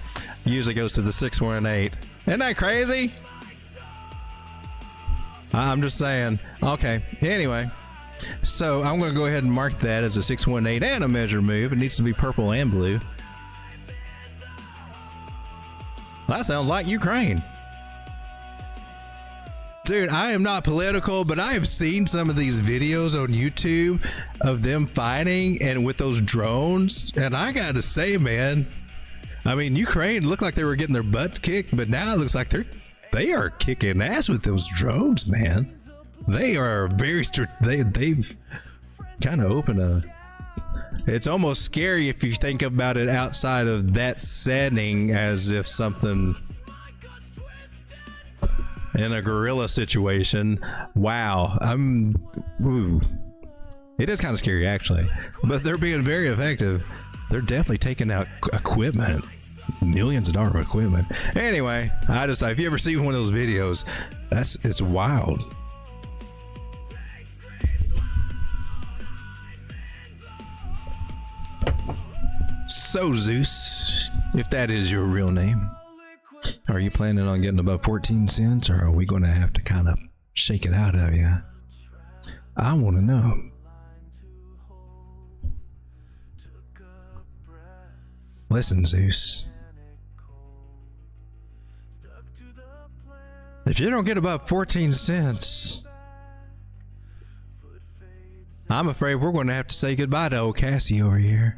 Speaker 3: Usually goes to the 618. Isn't that crazy? I'm just saying. Okay, anyway. So I'm going to go ahead and mark that as a 618 and a measure move. It needs to be purple and blue. That sounds like Ukraine. Dude, I am not political, but I have seen some of these videos on YouTube of them fighting and with those drones. And I gotta say, man, I mean, Ukraine looked like they were getting their butts kicked, but now it looks like they are kicking ass with those drones, man. They are very they've kind of opened a. It's almost scary if you think about it outside of that setting, as if something in a guerrilla situation. Wow. It is kind of scary actually, but they're being very effective. They're definitely taking out equipment, millions of dollars of equipment. Anyway, if you ever see one of those videos, it's wild. So Zeus, if that is your real name, are you planning on getting above 14 cents, or are we going to have to kind of shake it out of you? I want to know. Listen, Zeus. If you don't get above 14 cents, I'm afraid we're going to have to say goodbye to old Cassie over here.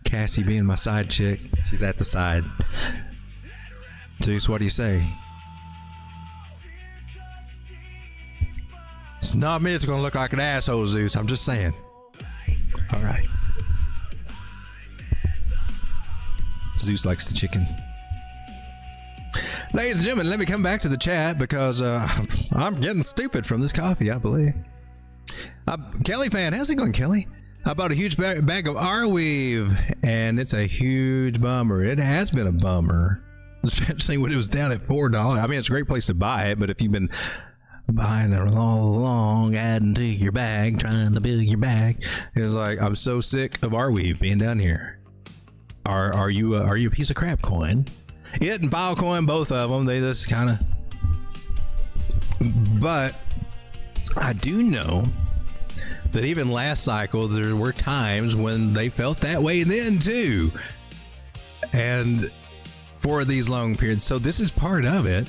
Speaker 3: Cassie being my side chick. She's at the side. Zeus, what do you say? It's not me. It's going to look like an asshole, Zeus. I'm just saying. All right. Zeus likes the chicken. Ladies and gentlemen, let me come back to the chat because I'm getting stupid from this coffee, I believe. Kelly fan, how's it going, Kelly? I bought a huge bag of Arweave, and it's a huge bummer. It has been a bummer, especially when it was down at $4. I mean, it's a great place to buy it, but if you've been buying it all along, adding to your bag, trying to build your bag, it's like, I'm so sick of Arweave being down here. Are you a piece of crap coin? It and Filecoin, both of them, they just kind of. But I do know that even last cycle, there were times when they felt that way then too. And for these long periods. So this is part of it.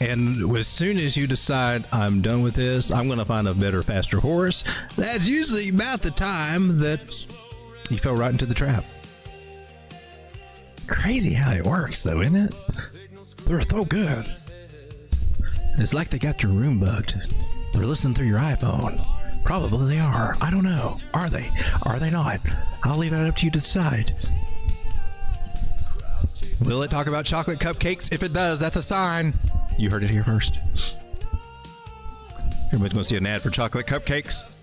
Speaker 3: And as soon as you decide, I'm done with this, I'm going to find a better, faster horse, that's usually about the time that you fell right into the trap. Crazy how it works, though, isn't it? They're so good. It's like they got your room bugged. They're listening through your iPhone. Probably they are. I don't know. Are they? Are they not? I'll leave that up to you to decide. Will it talk about chocolate cupcakes? If it does, that's a sign. You heard it here first. Everybody's going to see an ad for chocolate cupcakes.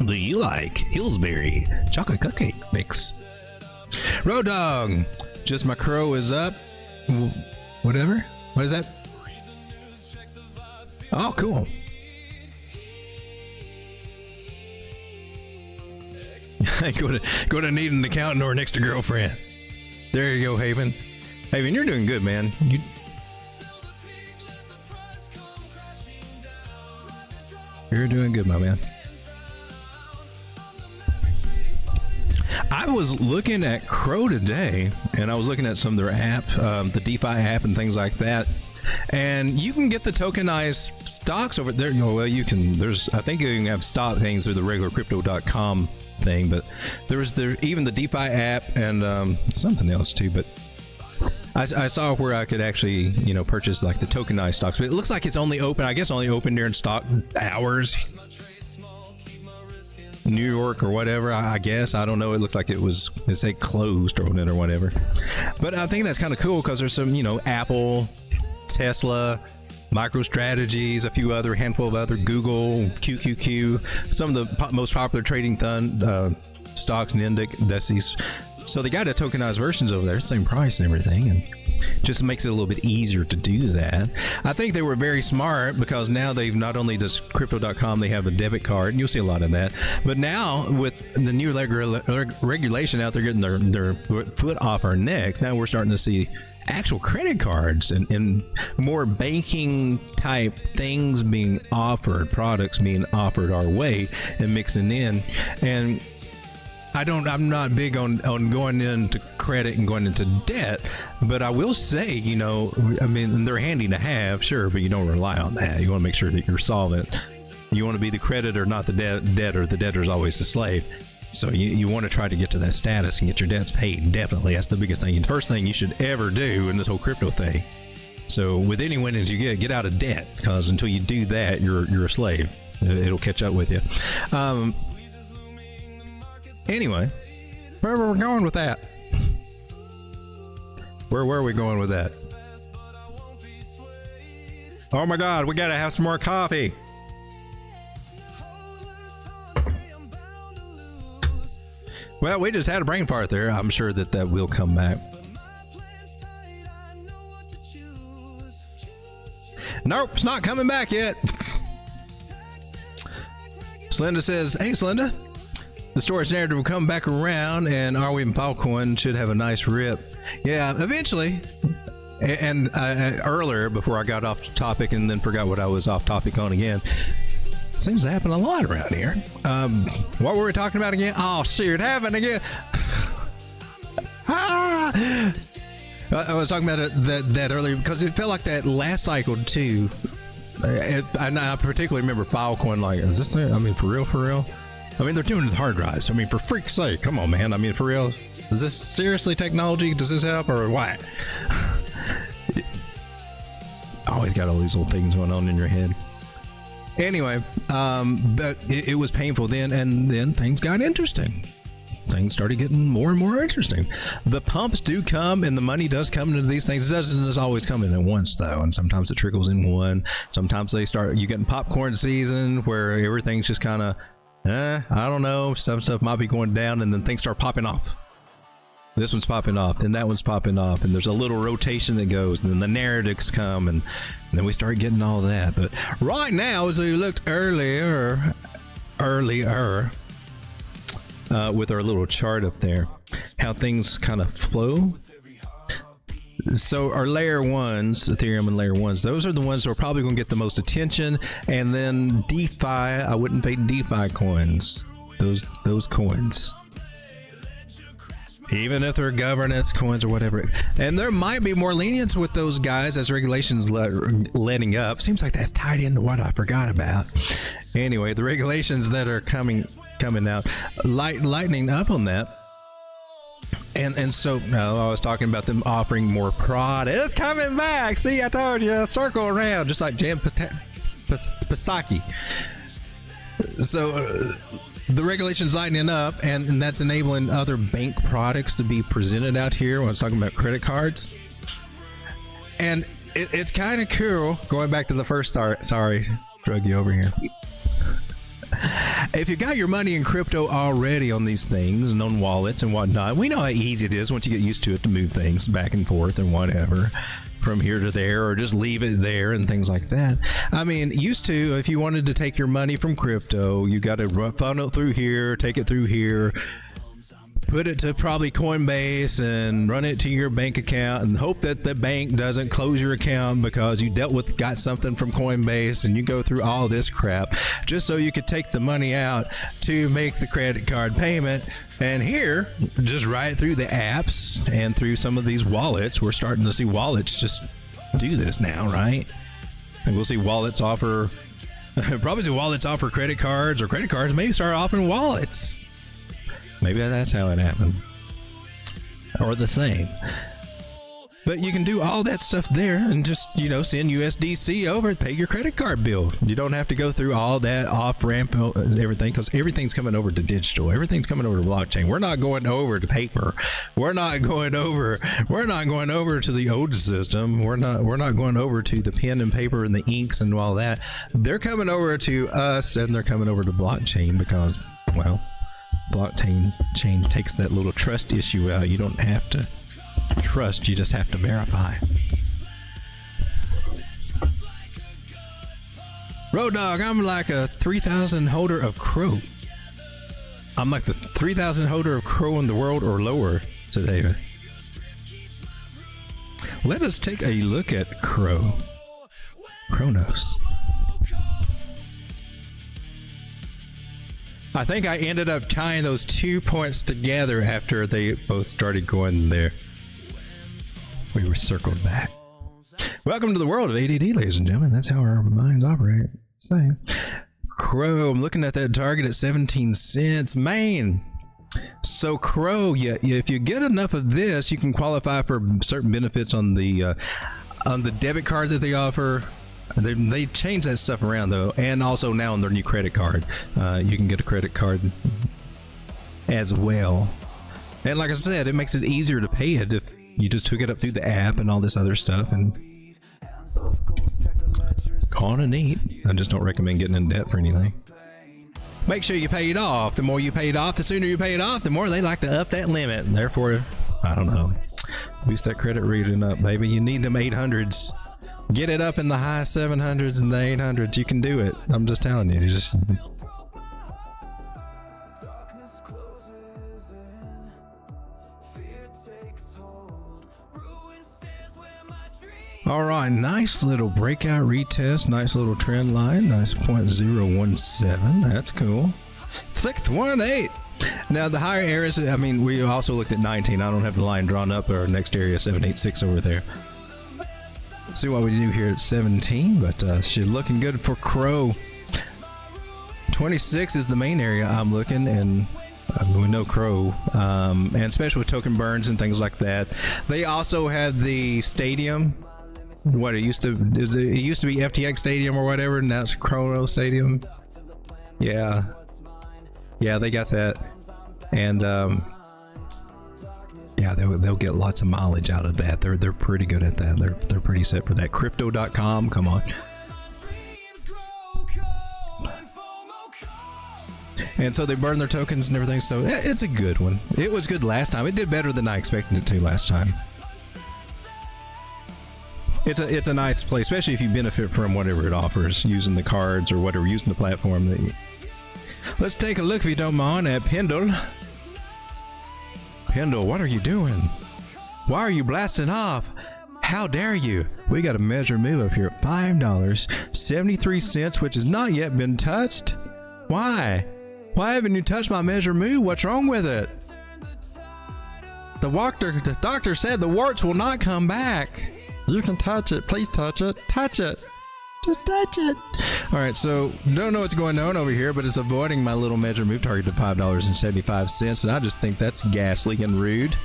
Speaker 3: Do you like Hillsbury chocolate cupcake mix? Road Dog, just my crow is up. Whatever. What is that? Oh, cool. go to need an accountant or an extra girlfriend. There you go, Haven. Haven, you're doing good, man. You're doing good, my man. I was looking at Crow today, and I was looking at some of their app, the DeFi app and things like that. And you can get the tokenized stocks over there. Well, you can. I think you can have stock things through the regular crypto.com thing, but there's even the DeFi app and something else too. But I saw where I could actually, purchase like the tokenized stocks. But it looks like it's only open. I guess only open during stock hours. New York or whatever, I guess. I don't know. It looks like it said closed or whatever. But I think that's kind of cool because there's some, Apple, Tesla, MicroStrategies, a few other handful of other, Google, QQQ, some of the most popular trading stocks and indices. So they got the tokenized versions over there, same price and everything, and just makes it a little bit easier to do that. I think they were very smart because now they've not only does crypto.com, they have a debit card, and you'll see a lot of that. But now with the new regulation out there getting their foot off our necks, now we're starting to see actual credit cards and more banking type things being offered, products being offered our way and mixing in. And I'm not big on going into credit and going into debt, but I will say, they're handy to have, sure, but you don't rely on that. You want to make sure that you're solvent. You want to be the creditor, not the debtor. The debtor is always the slave. So you want to try to get to that status and get your debts paid. Definitely. That's the biggest thing. The first thing you should ever do in this whole crypto thing. So with any winnings you get out of debt, because until you do that, you're a slave. It'll catch up with you. Anyway, where were we going with that? Where were we going with that? Oh my God, we gotta have some more coffee. Well, we just had a brain fart there. I'm sure that will come back. Nope, it's not coming back yet. Slinda says, hey Slinda, the storage narrative will come back around and Arweave and Filecoin should have a nice rip. Yeah, eventually. And earlier, before I got off topic and then forgot what I was off topic on again, seems to happen a lot around here. What were we talking about again? Oh, shit, it happened again. I was talking about that earlier because it felt like that last cycle too. And I particularly remember Filecoin, like, is this thing? I mean, for real? I mean, they're doing it with hard drives. I mean, for freak's sake, come on, man. I mean, for real, is this seriously technology? Does this help or what? Always got all these little things going on in your head. Anyway, but it was painful then, and then things got interesting. Things started getting more and more interesting. The pumps do come, and the money does come into these things. It doesn't just always come in at once, though, and sometimes it trickles in one. Sometimes you getting popcorn season where everything's just kind of, I don't know, some stuff might be going down, and then things start popping off. This one's popping off, then that one's popping off, and there's a little rotation that goes, and then the narratives come, and then we start getting all that. But right now, as we looked earlier, with our little chart up there, how things kind of flow. So our layer ones, Ethereum and layer ones, those are the ones that are probably going to get the most attention. And then DeFi, I wouldn't pay DeFi coins, those coins, even if they're governance coins or whatever. And there might be more lenience with those guys as regulations letting up. Seems like that's tied into what I forgot about. Anyway, the regulations that are coming out, lightening up on that. And so, no, I was talking about them offering more product. It's coming back. See, I told you, circle around, just like Jan Psaki. So, the regulations lightening up, and that's enabling other bank products to be presented out here when I was talking about credit cards. And it's kind of cool, going back to the first start. Sorry, drug you over here. If you got your money in crypto already on these things and on wallets and whatnot, we know how easy it is once you get used to it to move things back and forth and whatever from here to there, or just leave it there and things like that. I mean, used to, if you wanted to take your money from crypto, you got to funnel it through here, take it through here, put it to probably Coinbase and run it to your bank account and hope that the bank doesn't close your account because you got something from Coinbase, and you go through all this crap just so you could take the money out to make the credit card payment. And here, just right through the apps and through some of these wallets, we're starting to see wallets just do this now, right? And we'll see wallets offer, probably see wallets offer credit cards, or credit cards maybe start offering wallets. Maybe that's how it happens, or the same. But you can do all that stuff there and just, send USDC over and pay your credit card bill. You don't have to go through all that off-ramp everything, because everything's coming over to digital. Everything's coming over to blockchain. We're not going over to paper. We're not going over to the old system. We're not going over to the pen and paper and the inks and all that. They're coming over to us, and they're coming over to blockchain because, well, blockchain takes that little trust issue out. You don't have to trust, you just have to verify. Road Dog, I'm like a 3,000 holder of Crow. I'm like the 3,000 holder of Crow in the world, or lower today. Let us take a look at Kronos. I think I ended up tying those 2 points together after they both started going there. We were circled back. Welcome to the world of ADD, ladies and gentlemen. That's how our minds operate. Same. Crow, I'm looking at that target at 17 cents. Man. So Crow, yeah, if you get enough of this, you can qualify for certain benefits on the debit card that they offer. They changed that stuff around though, and also now on their new credit card, you can get a credit card as well. And like I said, it makes it easier to pay it if you just hook it up through the app and all this other stuff. And kind of neat. I just don't recommend getting in debt for anything. Make sure you pay it off. The more you pay it off, the sooner you pay it off, the more they like to up that limit. And therefore, I don't know, boost that credit rating up, baby. You need them 800s. Get it up in the high 700s and the 800s. You can do it. I'm just telling you. Just all right, nice little breakout retest, nice little trend line, nice 0.017. That's cool. 618. Now the higher areas, I mean, we also looked at 19. I don't have the line drawn up, or next area 786 over there. Let's see what we do here at 17, but she's looking good for Crow. 26 is the main area I'm looking, and with no crow, and especially with token burns and things like that. They also had the stadium. What it used to be FTX Stadium or whatever, and now it's Chrono Stadium. Yeah, they got that, and yeah, they'll get lots of mileage out of that. They're pretty good at that. They're pretty set for that. Crypto.com, come on. And so they burn their tokens and everything, so it's a good one. It was good last time. It did better than I expected it to last time. It's a nice place, especially if you benefit from whatever it offers, using the cards or whatever, using the platform. Let's take a look, if you don't mind, at Pendle. Pendle, what are you doing? Why are you blasting off? How dare you? We got a measure move up here at $5.73, which has not yet been touched. Why? Why haven't you touched my measure move? What's wrong with it? The doctor said the warts will not come back. You can touch it. Please touch it. Touch it. Just touch it. All right, so don't know what's going on over here, but it's avoiding my little measure move target to $5.75, and I just think that's ghastly and rude.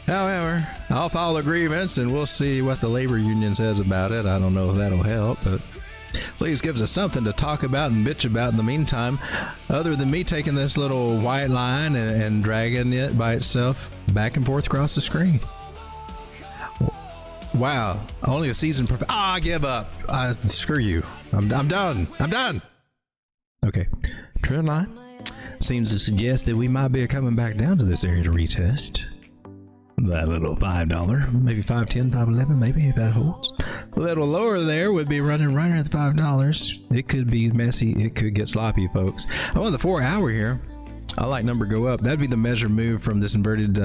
Speaker 3: However, I'll file a grievance, and we'll see what the labor union says about it. I don't know if that'll help, but at least gives us something to talk about and bitch about in the meantime, other than me taking this little white line and dragging it by itself back and forth across the screen. Wow, only a season I give up. Screw you. I'm done. I'm done. Okay, trend line seems to suggest that we might be coming back down to this area to retest that little $5, maybe $5.10, $5.11, maybe, if that holds. A little lower there would be running right at $5. It could be messy. It could get sloppy, folks. I want the 4 hour here. I like number go up. That'd be the measure move from this inverted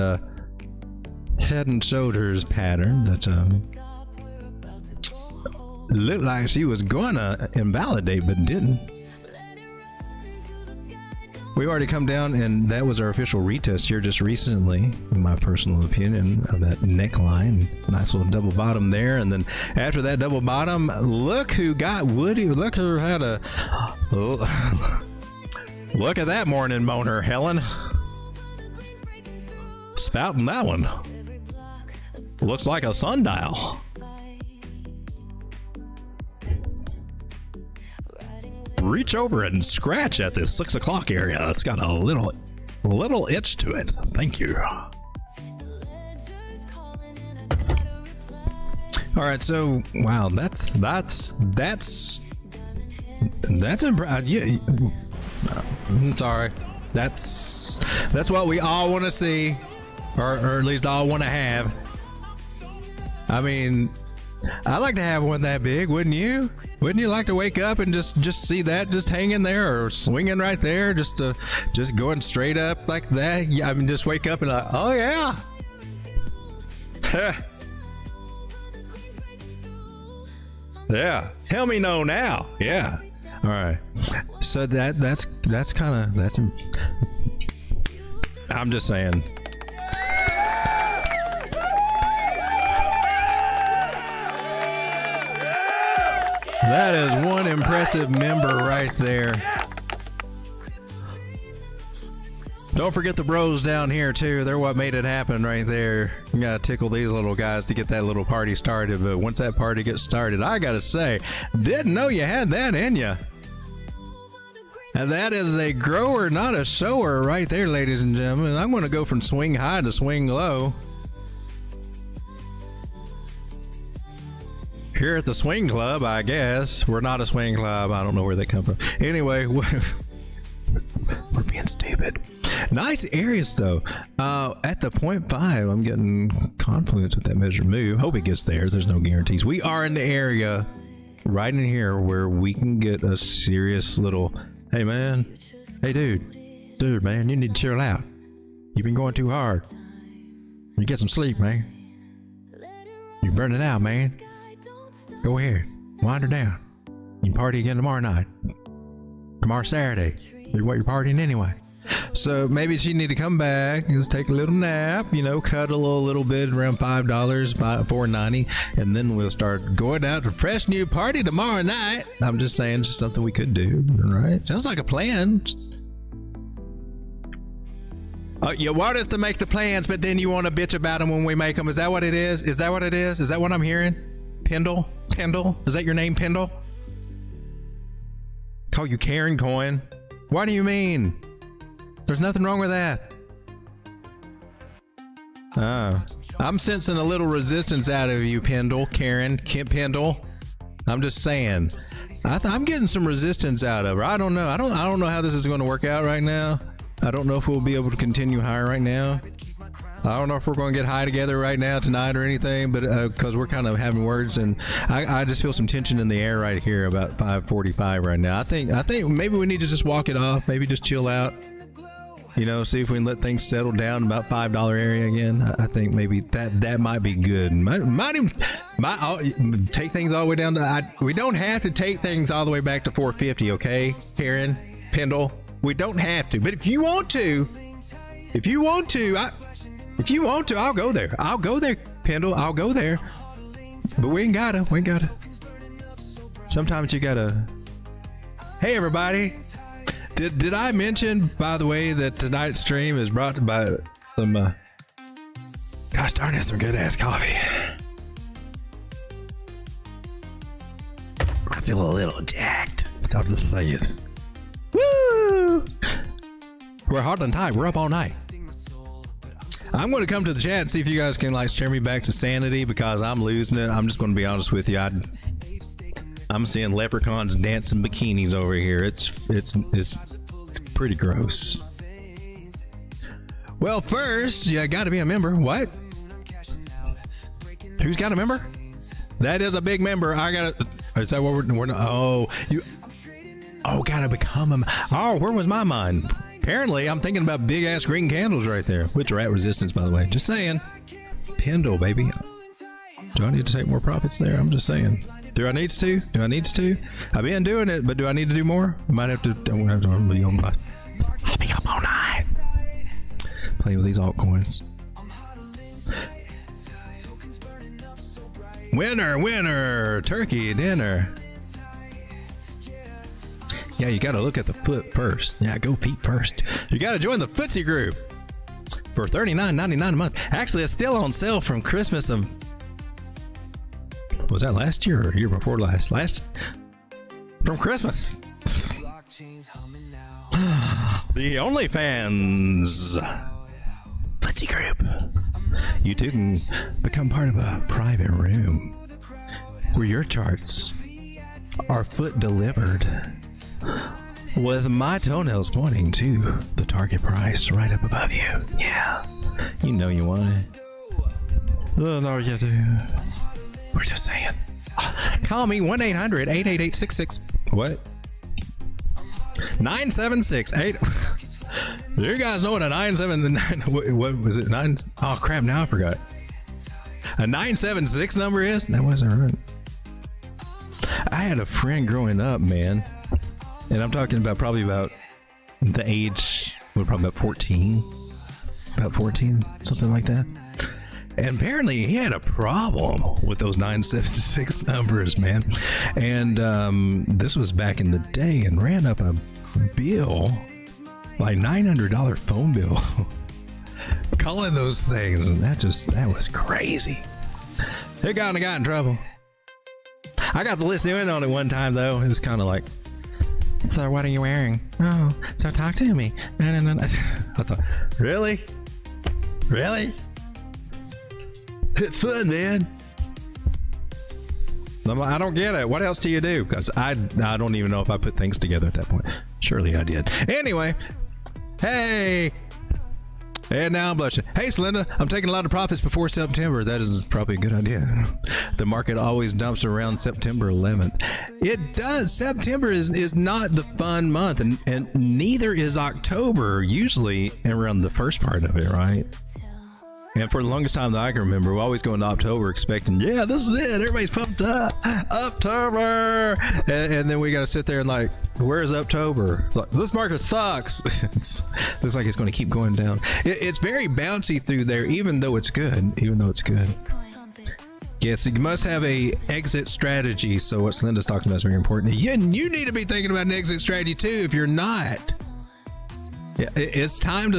Speaker 3: head and shoulders pattern that looked like she was gonna invalidate but didn't. We already come down, and that was our official retest here just recently, in my personal opinion, of that neckline. Nice little double bottom there, and then after that double bottom, look who got Woody. Look who had a look at that morning moaner, Helen, spouting that one. Looks like a sundial. Reach over and scratch at this 6 o'clock area. It's got a little itch to it. Thank you. All right, so wow, that's impressive. Yeah, sorry, that's what we all want to see, or at least all want to have. I mean, I'd like to have one that big, wouldn't you? Wouldn't you like to wake up and just see that just hanging there or swinging right there, just going straight up like that? Yeah, I mean, just wake up and like, oh yeah. Yeah, tell me no now. Yeah. All right. So that's kind of I'm just saying. That is one impressive member right there. Don't forget the bros down here too. They're what made it happen right there. You gotta tickle these little guys to get that little party started. But once that party gets started, I gotta say, didn't know you had that in you. And that is a grower, not a shower right there, ladies and gentlemen. I'm gonna go from swing high to swing low. Here at the swing club, I guess. We're not a swing club. I don't know where they come from. Anyway, we're being stupid. Nice areas though. At the 0.5, I'm getting confluence with that measure move. Hope it gets there. There's no guarantees. We are in the area right in here where we can get a serious little, hey man, hey dude, man, you need to chill out. You've been going too hard. You get some sleep, man. You're burning out, man. Go ahead, wind her down. You can party again tomorrow night. Tomorrow Saturday. You're partying anyway. So maybe she need to come back, just take a little nap, you know, cuddle a little bit around $5, $4.90, and then we'll start going out to a fresh new party tomorrow night. I'm just saying, just something we could do, right? Sounds like a plan. You want us to make the plans, but then you want to bitch about them when we make them. Is that what it is? Is that what it is? Is that what I'm hearing? Pendle? Pendle? Is that your name, Pendle? Call you Karen Coin? What do you mean? There's nothing wrong with that. Oh, I'm sensing a little resistance out of you, Pendle, Karen, Pendle. I'm just saying. I'm getting some resistance out of her. I don't know. I don't know how this is going to work out right now. I don't know if we'll be able to continue high right now. I don't know if we're going to get high together right now tonight or anything, but because we're kind of having words, and I just feel some tension in the air right here about 5:45 right now. I think maybe we need to just walk it off, maybe just chill out, you know, see if we can let things settle down about $5 area again. I think maybe that might be good. Might even take things all the way down to. We don't have to take things all the way back to 450, okay, Karen, Pendle. We don't have to, but if you want to, I'll go there. I'll go there, Pendle. I'll go there. But we ain't gotta. Sometimes you gotta. Hey, everybody. Did I mention, by the way, that tonight's stream is brought to by some, gosh darn it, some good ass coffee. I feel a little jacked. I'll just say it. Woo! We're hard and tight. We're up all night. I'm going to come to the chat and see if you guys can like steer me back to sanity, because I'm losing it. I'm just going to be honest with you. I'm seeing leprechauns dancing bikinis over here. It's pretty gross. Well, first you got to be a member. What? Who's got a member? That is a big member. I got to. Is that what we're not? Oh, you. Oh, gotta become them. Oh, where was my mind? Apparently, I'm thinking about big ass green candles right there, which are at resistance, by the way. Just saying. Pendle, baby. Do I need to take more profits there? I'm just saying. Do I need to? I've been doing it, but do I need to do more? I might have to. I won't have to be on my. I'll be up all night. Playing with these altcoins. Winner, turkey dinner. Yeah, you gotta look at the foot first. Yeah, go feet first. You gotta join the footsie group for $39.99 a month. Actually, it's still on sale from Christmas of. Was that last year or year before last? From Christmas. The OnlyFans footsie group. You too can become part of a private room where your charts are foot delivered, with my toenails pointing to the target price right up above you. Yeah, you know you want it. Oh, no, you do. We're just saying. Call me 1-800-888-66. What? 9768. You guys know what a 979. What was it? Oh crap! Now I forgot. A 976 number is. That wasn't right. I had a friend growing up, man. And I'm talking about probably about the age, probably about 14, something like that. And apparently he had a problem with those 976 numbers, man. And this was back in the day, and ran up a bill, like $900 phone bill, calling those things. And that was crazy. It got in trouble. I got to listen in on it one time, though. It was kind of like, so what are you wearing? Oh, so talk to me. No. I thought, really? It's fun, man. I don't get it. What else do you do? Because I don't even know if I put things together at that point. Surely I did. Anyway, hey. And now I'm blushing. Hey, Slinda, I'm taking a lot of profits before September. That is probably a good idea. The market always dumps around September 11th. It does. September is not the fun month, and neither is October, usually around the first part of it, right? And for the longest time that I can remember, we always go into October expecting, yeah, this is it. Everybody's pumped up. October. And then we got to sit there and like, Where's October? Look, this market sucks. Looks like it's going to keep going down. It's very bouncy through there, even though it's good. Yes, you must have a exit strategy. So what Linda's talking about is very important. You need to be thinking about an exit strategy too. If you're not, yeah, it's time.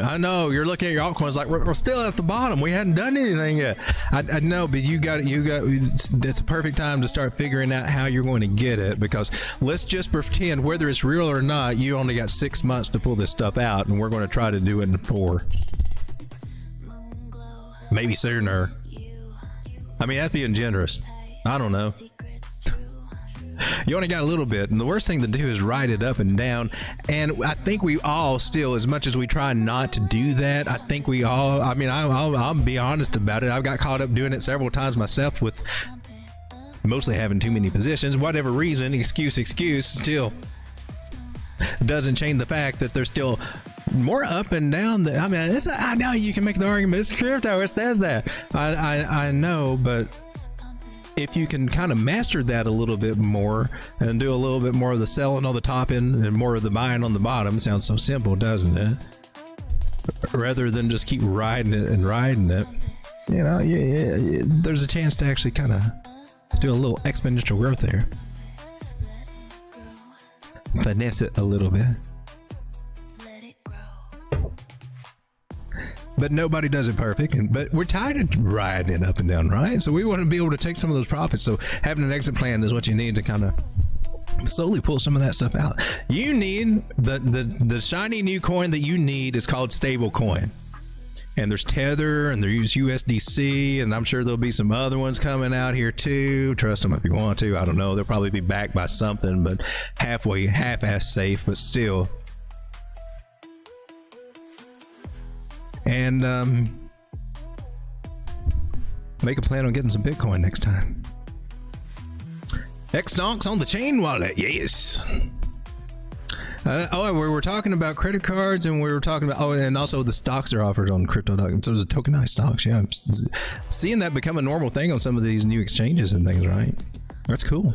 Speaker 3: I know you're looking at your altcoins like we're still at the bottom. We hadn't done anything yet. I know, but you got. It's a perfect time to start figuring out how you're going to get it, because let's just pretend, whether it's real or not, you only got 6 months to pull this stuff out, and we're going to try to do it in 4, maybe sooner. I mean, that's being generous. I don't know. You only got a little bit, and the worst thing to do is ride it up and down. And I think we all still, as much as we try not to do that, I think we all, I mean, I'll be honest about it. I've got caught up doing it several times myself, with mostly having too many positions. Whatever reason, excuse, still doesn't change the fact that there's still more up and down. I mean, I know you can make the argument, it's crypto, it says that. I know, but if you can kind of master that a little bit more and do a little bit more of the selling on the top end and more of the buying on the bottom, sounds so simple, doesn't it? Rather than just keep riding it, you know, there's a chance to actually kind of do a little exponential growth there. Finesse it a little bit. But nobody does it perfect, but we're tired of riding it up and down, right? So we want to be able to take some of those profits. So having an exit plan is what you need to kind of slowly pull some of that stuff out. You need the shiny new coin that you need is called stable coin. And there's Tether, and there's USDC, and I'm sure there'll be some other ones coming out here too. Trust them if you want to. I don't know. They'll probably be backed by something, but half-ass safe, but still. And make a plan on getting some Bitcoin next time. X-Donks on the chain wallet, yes. We were talking about credit cards, and we were talking about, and also the stocks are offered on Crypto.com. So the tokenized stocks, yeah. I'm seeing that become a normal thing on some of these new exchanges and things, right? That's cool.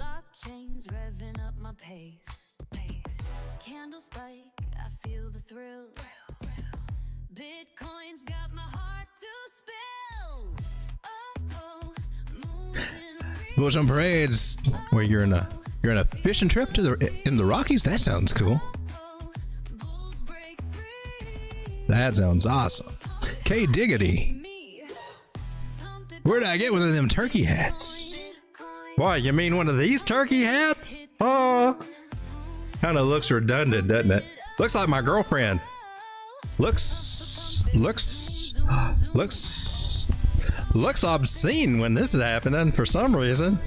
Speaker 4: Bitcoin's got my heart to spill.
Speaker 3: Bulls on Parades, where you're in a fishing trip in the Rockies. That sounds cool. That sounds awesome. K Diggity, where did I get one of them turkey hats? Boy, you mean one of these turkey hats? Oh, kind of looks redundant, doesn't it? Looks like my girlfriend. Looks obscene when this is happening for some reason.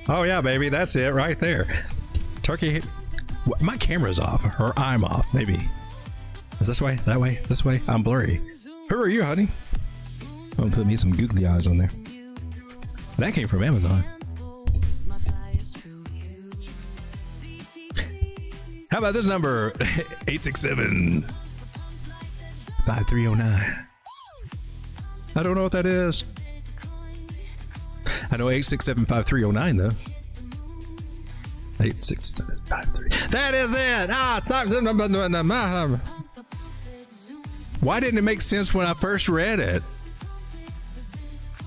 Speaker 3: Oh yeah, baby, that's it right there. Turkey. My camera's off, or I'm off. Maybe. Is this way? That way? This way? I'm blurry. Who are you, honey? I'm gonna put me some googly eyes on there. That came from Amazon. How about this number? 867-5309. I don't know what that is. I know 867-5309 though. 86753. That is it. Why didn't it make sense when I first read it?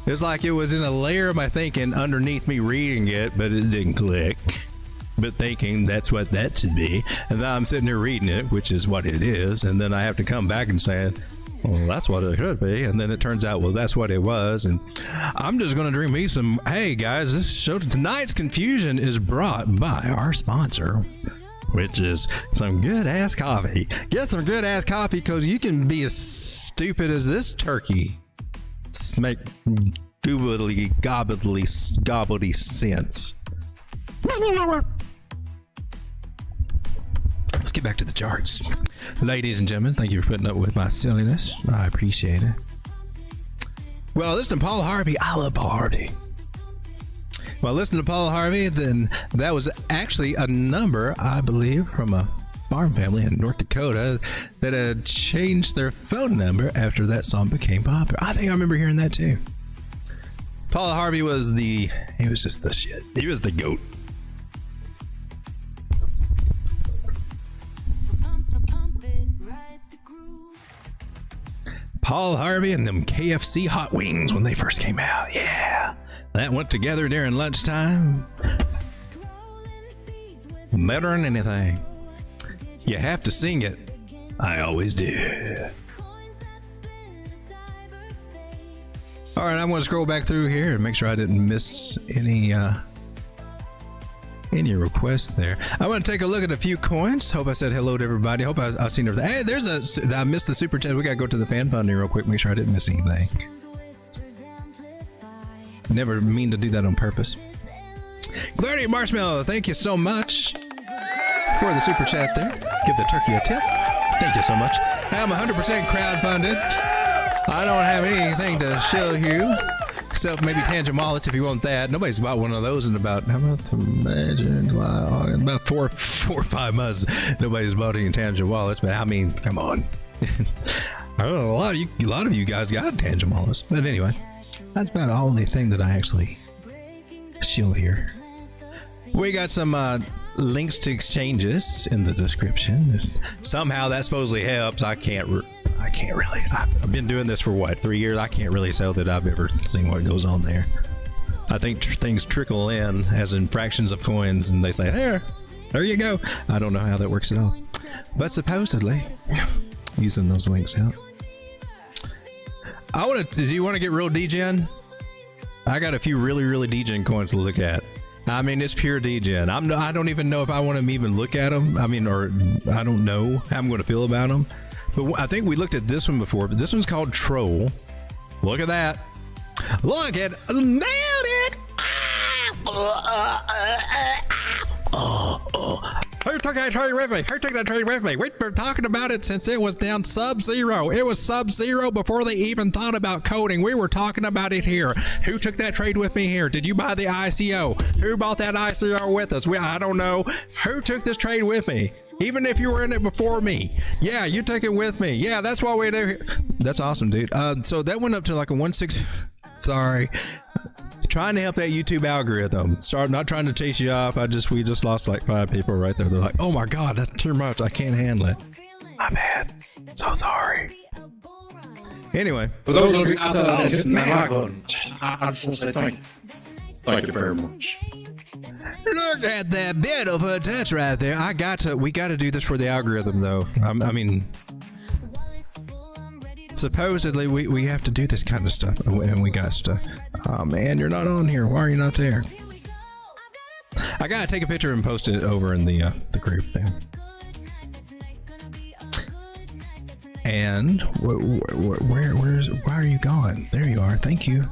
Speaker 3: It's like it was in a layer of my thinking underneath me reading it, but it didn't click. But thinking that's what that should be, and then I'm sitting there reading it, which is what it is, and then I have to come back and say, well, that's what it should be, and then it turns out, well, that's what it was. And I'm just going to drink me some. Hey guys, this show tonight's confusion is brought by our sponsor, which is some good ass coffee. Get some good ass coffee, because you can be as stupid as this turkey. Make gobbledy sense. Let's get back to the charts. Ladies and gentlemen, thank you for putting up with my silliness. I appreciate it. Well, listen to Paul Harvey. I love Paul Harvey. Well, listen to Paul Harvey, then that was actually a number, I believe, from a farm family in North Dakota that had changed their phone number after that song became popular. I think I remember hearing that too. Paul Harvey was just the shit. He was the GOAT. Paul Harvey and them KFC hot wings when they first came out. Yeah. That went together during lunchtime. Better than anything. You have to sing it. I always do. All right, I'm going to scroll back through here and make sure I didn't miss any requests there. I want to take a look at a few coins. Hope I said hello to everybody. Hope I've seen everything. Hey, I missed the super chat. We got to go to the fan funding real quick. Make sure I didn't miss anything. Never mean to do that on purpose. Clarity Marshmallow, thank you so much for the super chat there. Give the turkey a tip. Thank you so much. I'm 100% crowdfunded. I don't have anything to show you except maybe Tangem wallets if you want that. Nobody's bought one of those in about, how about imagine, about four or 5 months. Nobody's bought any Tangem wallets, but I mean, come on. I don't know, a lot of you guys got Tangem wallets, but anyway, that's about the only thing that I actually show here. We got some links to exchanges in the description. Somehow that supposedly helps. I can't really. I've been doing this for what, 3 years? I can't really say that I've ever seen what goes on there. I think things trickle in as in fractions of coins, and they say, there you go. I don't know how that works at all, but supposedly using those links out. Do you want to get real degen? I got a few really degen coins to look at. I mean, it's pure degen. I don't even know if I want to even look at them. I mean, or I don't know how I'm going to feel about them. But I think we looked at this one before, but this one's called Troll. Look at that. Look at nailed it. Who took that trade with me? Who took that trade with me? We've been talking about it since it was down sub-zero. It was sub-zero before they even thought about coding. We were talking about it here. Who took that trade with me here? Did you buy the ICO? Who bought that ICO with us? I don't know. Who took this trade with me? Even if you were in it before me. Yeah, you took it with me. Yeah, that's what we do here. That's awesome, dude. So that went up to like a 1.6. Sorry. Trying to help that YouTube algorithm. Sorry, I'm not trying to chase you off. We just lost like 5 people right there. They're like, oh my God, that's too much. I can't handle it. My bad. So sorry. Anyway.
Speaker 5: For those of you out there that hit my like button, I just want to say thank you. Thank you very much.
Speaker 3: Look at that beautiful touch right there. We got to do this for the algorithm though. I mean, supposedly we have to do this kind of stuff, and we got stuff. Oh man, you're not on here. Why are you not there? I gotta take a picture and post it over in the group there. And why are you gone? There you are. Thank you.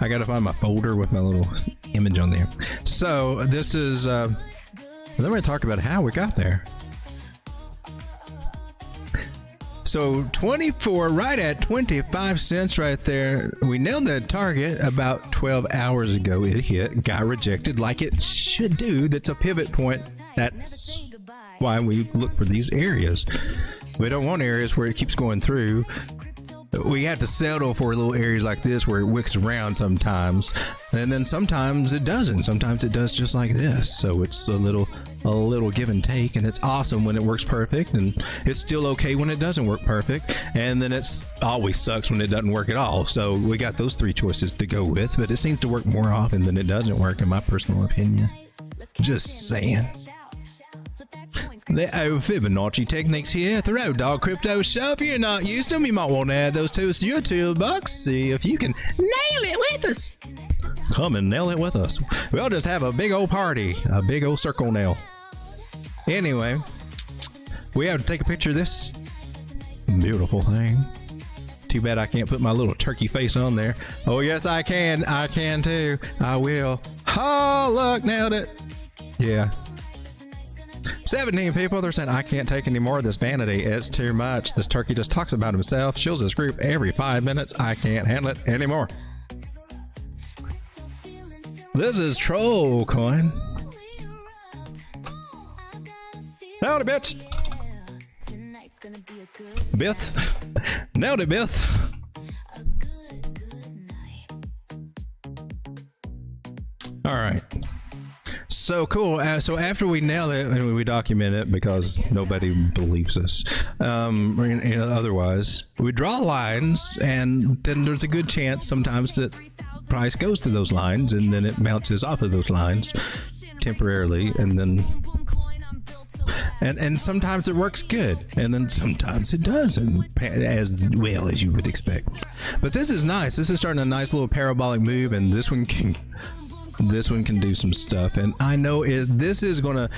Speaker 3: I gotta find my folder with my little image on there. So this is then we're gonna talk about how we got there. So 24, right at 25 cents right there. We nailed that target about 12 hours ago. It hit, got rejected like it should do. That's a pivot point. That's why we look for these areas. We don't want areas where it keeps going through. We have to settle for little areas like this where it wicks around sometimes, and then sometimes it doesn't. Sometimes it does just like this. So it's a little give and take, and it's awesome when it works perfect, and it's still okay when it doesn't work perfect, and then it's always sucks when it doesn't work at all. So we got those 3 choices to go with, but it seems to work more often than it doesn't work, in my personal opinion. Just saying. The old Fibonacci techniques here at the Road Dog Crypto Show. If you're not used to them, you might want to add those to your toolbox. See if you can nail it with us. Come and nail it with us. We'll just have a big old party, a big old circle nail. Anyway, we have to take a picture of this beautiful thing. Too bad I can't put my little turkey face on there. Oh yes, I can. I can too. I will. Oh, look, nailed it. Yeah. 17 people, they're saying, I can't take any more of this vanity. It's too much. This turkey just talks about himself, shills his group every 5 minutes. I can't handle it anymore. This is Troll Coin. Howdy, bitch. Bith. Nailed it, Bith. All right. So cool. So after we nail it and we document it because nobody believes us, otherwise, we draw lines, and then there's a good chance sometimes that price goes to those lines, and then it bounces off of those lines temporarily, and then and sometimes it works good, and then sometimes it doesn't as well as you would expect. But this is nice. This is starting a nice little parabolic move, and this one can do some stuff. And I know you're gonna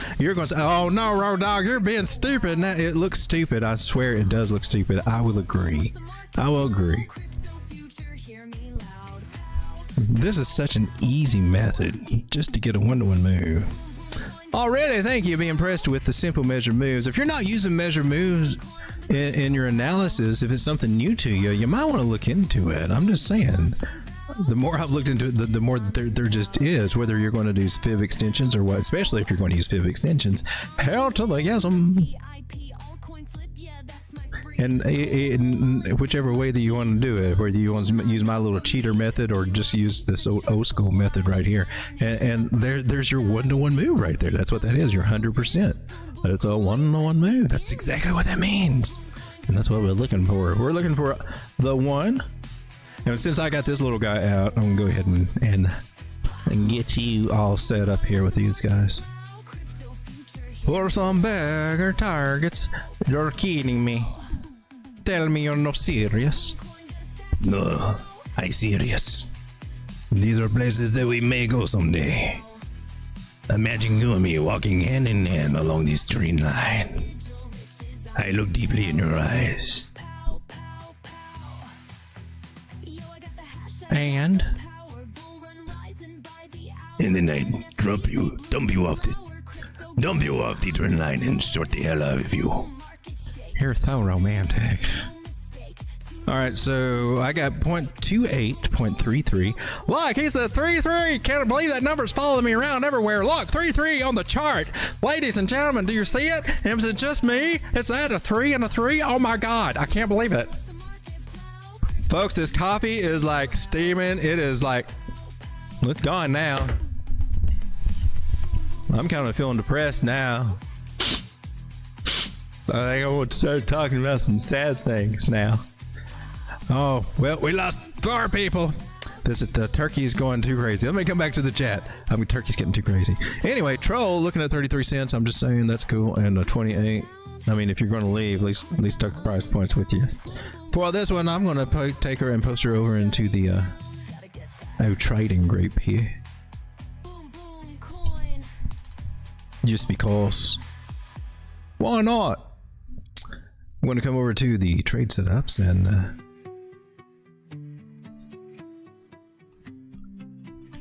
Speaker 3: say, oh no, Road Dog, you're being stupid. Now it looks stupid. I swear it does look stupid. I will agree. This is such an easy method just to get a one-to-one move. Already, thank you. Be impressed with the simple measure moves. If you're not using measure moves in your analysis, if it's something new to you, you might want to look into it. I'm just saying. The more I've looked into it, the more there just is. Whether you're going to use fib extensions or what, especially if you're going to use fib extensions, hell to the yes'm. And whichever way that you want to do it, whether you want to use my little cheater method or just use this old school method right here, and there's your one-to-one move right there. That's what that is. You're 100%. That's a one-to-one move. That's exactly what that means, and that's what we're looking for. We're looking for the one. And since I got this little guy out, I'm gonna go ahead and get you all set up here with these guys. For some bigger targets, you're kidding me. Tell me you're not serious. No, I'm serious. These are places that we may go someday. Imagine you and me walking hand in hand along this train line. I look deeply in your eyes. And then I dump you off the train line and sort the hell out of you. You're so romantic. All right, so I got 0.28, 0.33. Look, he said 33. Can't believe that number's following me around everywhere. Look, 33 on the chart. Ladies and gentlemen, do you see it? Is it just me? Is that a 3 and a 3? Oh my God, I can't believe it. Folks, this coffee is like steaming. It is like, it's gone now. I'm kind of feeling depressed now. I think I want to start talking about some sad things now. Oh, well, we lost 4 people. The turkey's going too crazy. Let me come back to the chat. I mean, turkey's getting too crazy. Anyway, Troll looking at 33 cents. I'm just saying that's cool. And 28. I mean, if you're going to leave, at least tuck the price points with you. For this one, I'm going to take her and post her over into the trading group here. Just because. Why not? I'm going to come over to the trade setups and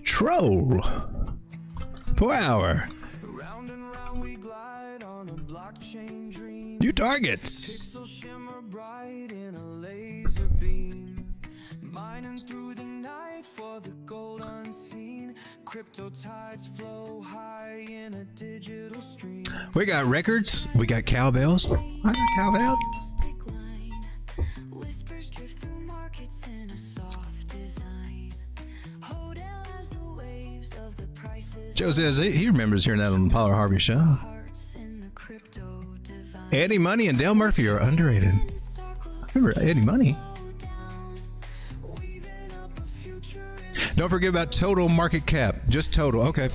Speaker 3: troll per hour. New targets. We got records. We got cowbells. I got cowbells. Joe says he remembers hearing that on the Pollard Harvey show. Eddie Money and Dale Murphy are underrated. I remember Eddie Money. Don't forget about total market cap. Just total. Okay.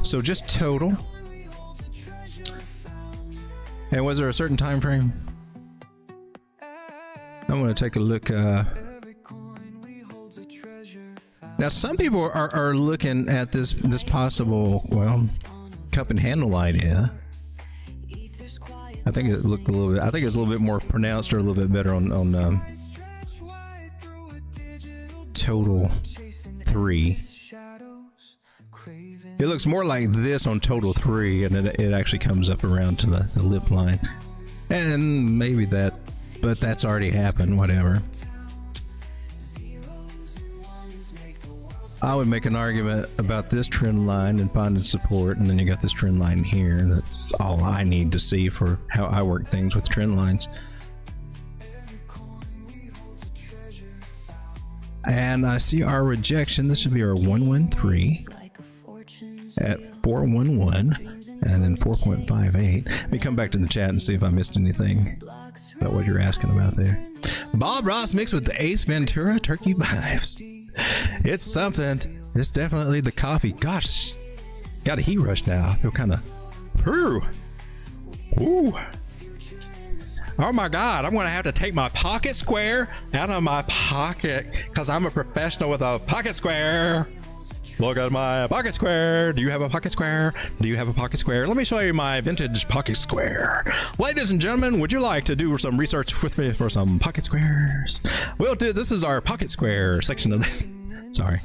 Speaker 3: So just total. And was there a certain time frame? I'm going to take a look. Now, some people are looking at this possible, well, cup and handle idea. I think it looked a little bit. I think it's a little bit more pronounced or a little bit better on total 3. It looks more like this on total 3, and it actually comes up around to the lip line, and maybe that, but that's already happened. Whatever. I would make an argument about this trend line and finding support, and then you got this trend line here. That's all I need to see for how I work things with trend lines. And I see our rejection. This should be our 113 at 411 and then 4.58. Let me come back to the chat and see if I missed anything about what you're asking about there. Bob Ross mixed with the Ace Ventura turkey vibes. It's something. It's definitely the coffee. Gosh, got a heat rush now. I feel kind of. Ooh. Oh my God, I'm gonna have to take my pocket square out of my pocket because I'm a professional with a pocket square. Look at my pocket square. Do you have a pocket square? Do you have a pocket square? Let me show you my vintage pocket square. Ladies and gentlemen, would you like to do some research with me for some pocket squares? We'll do, this is our pocket square section of the, sorry.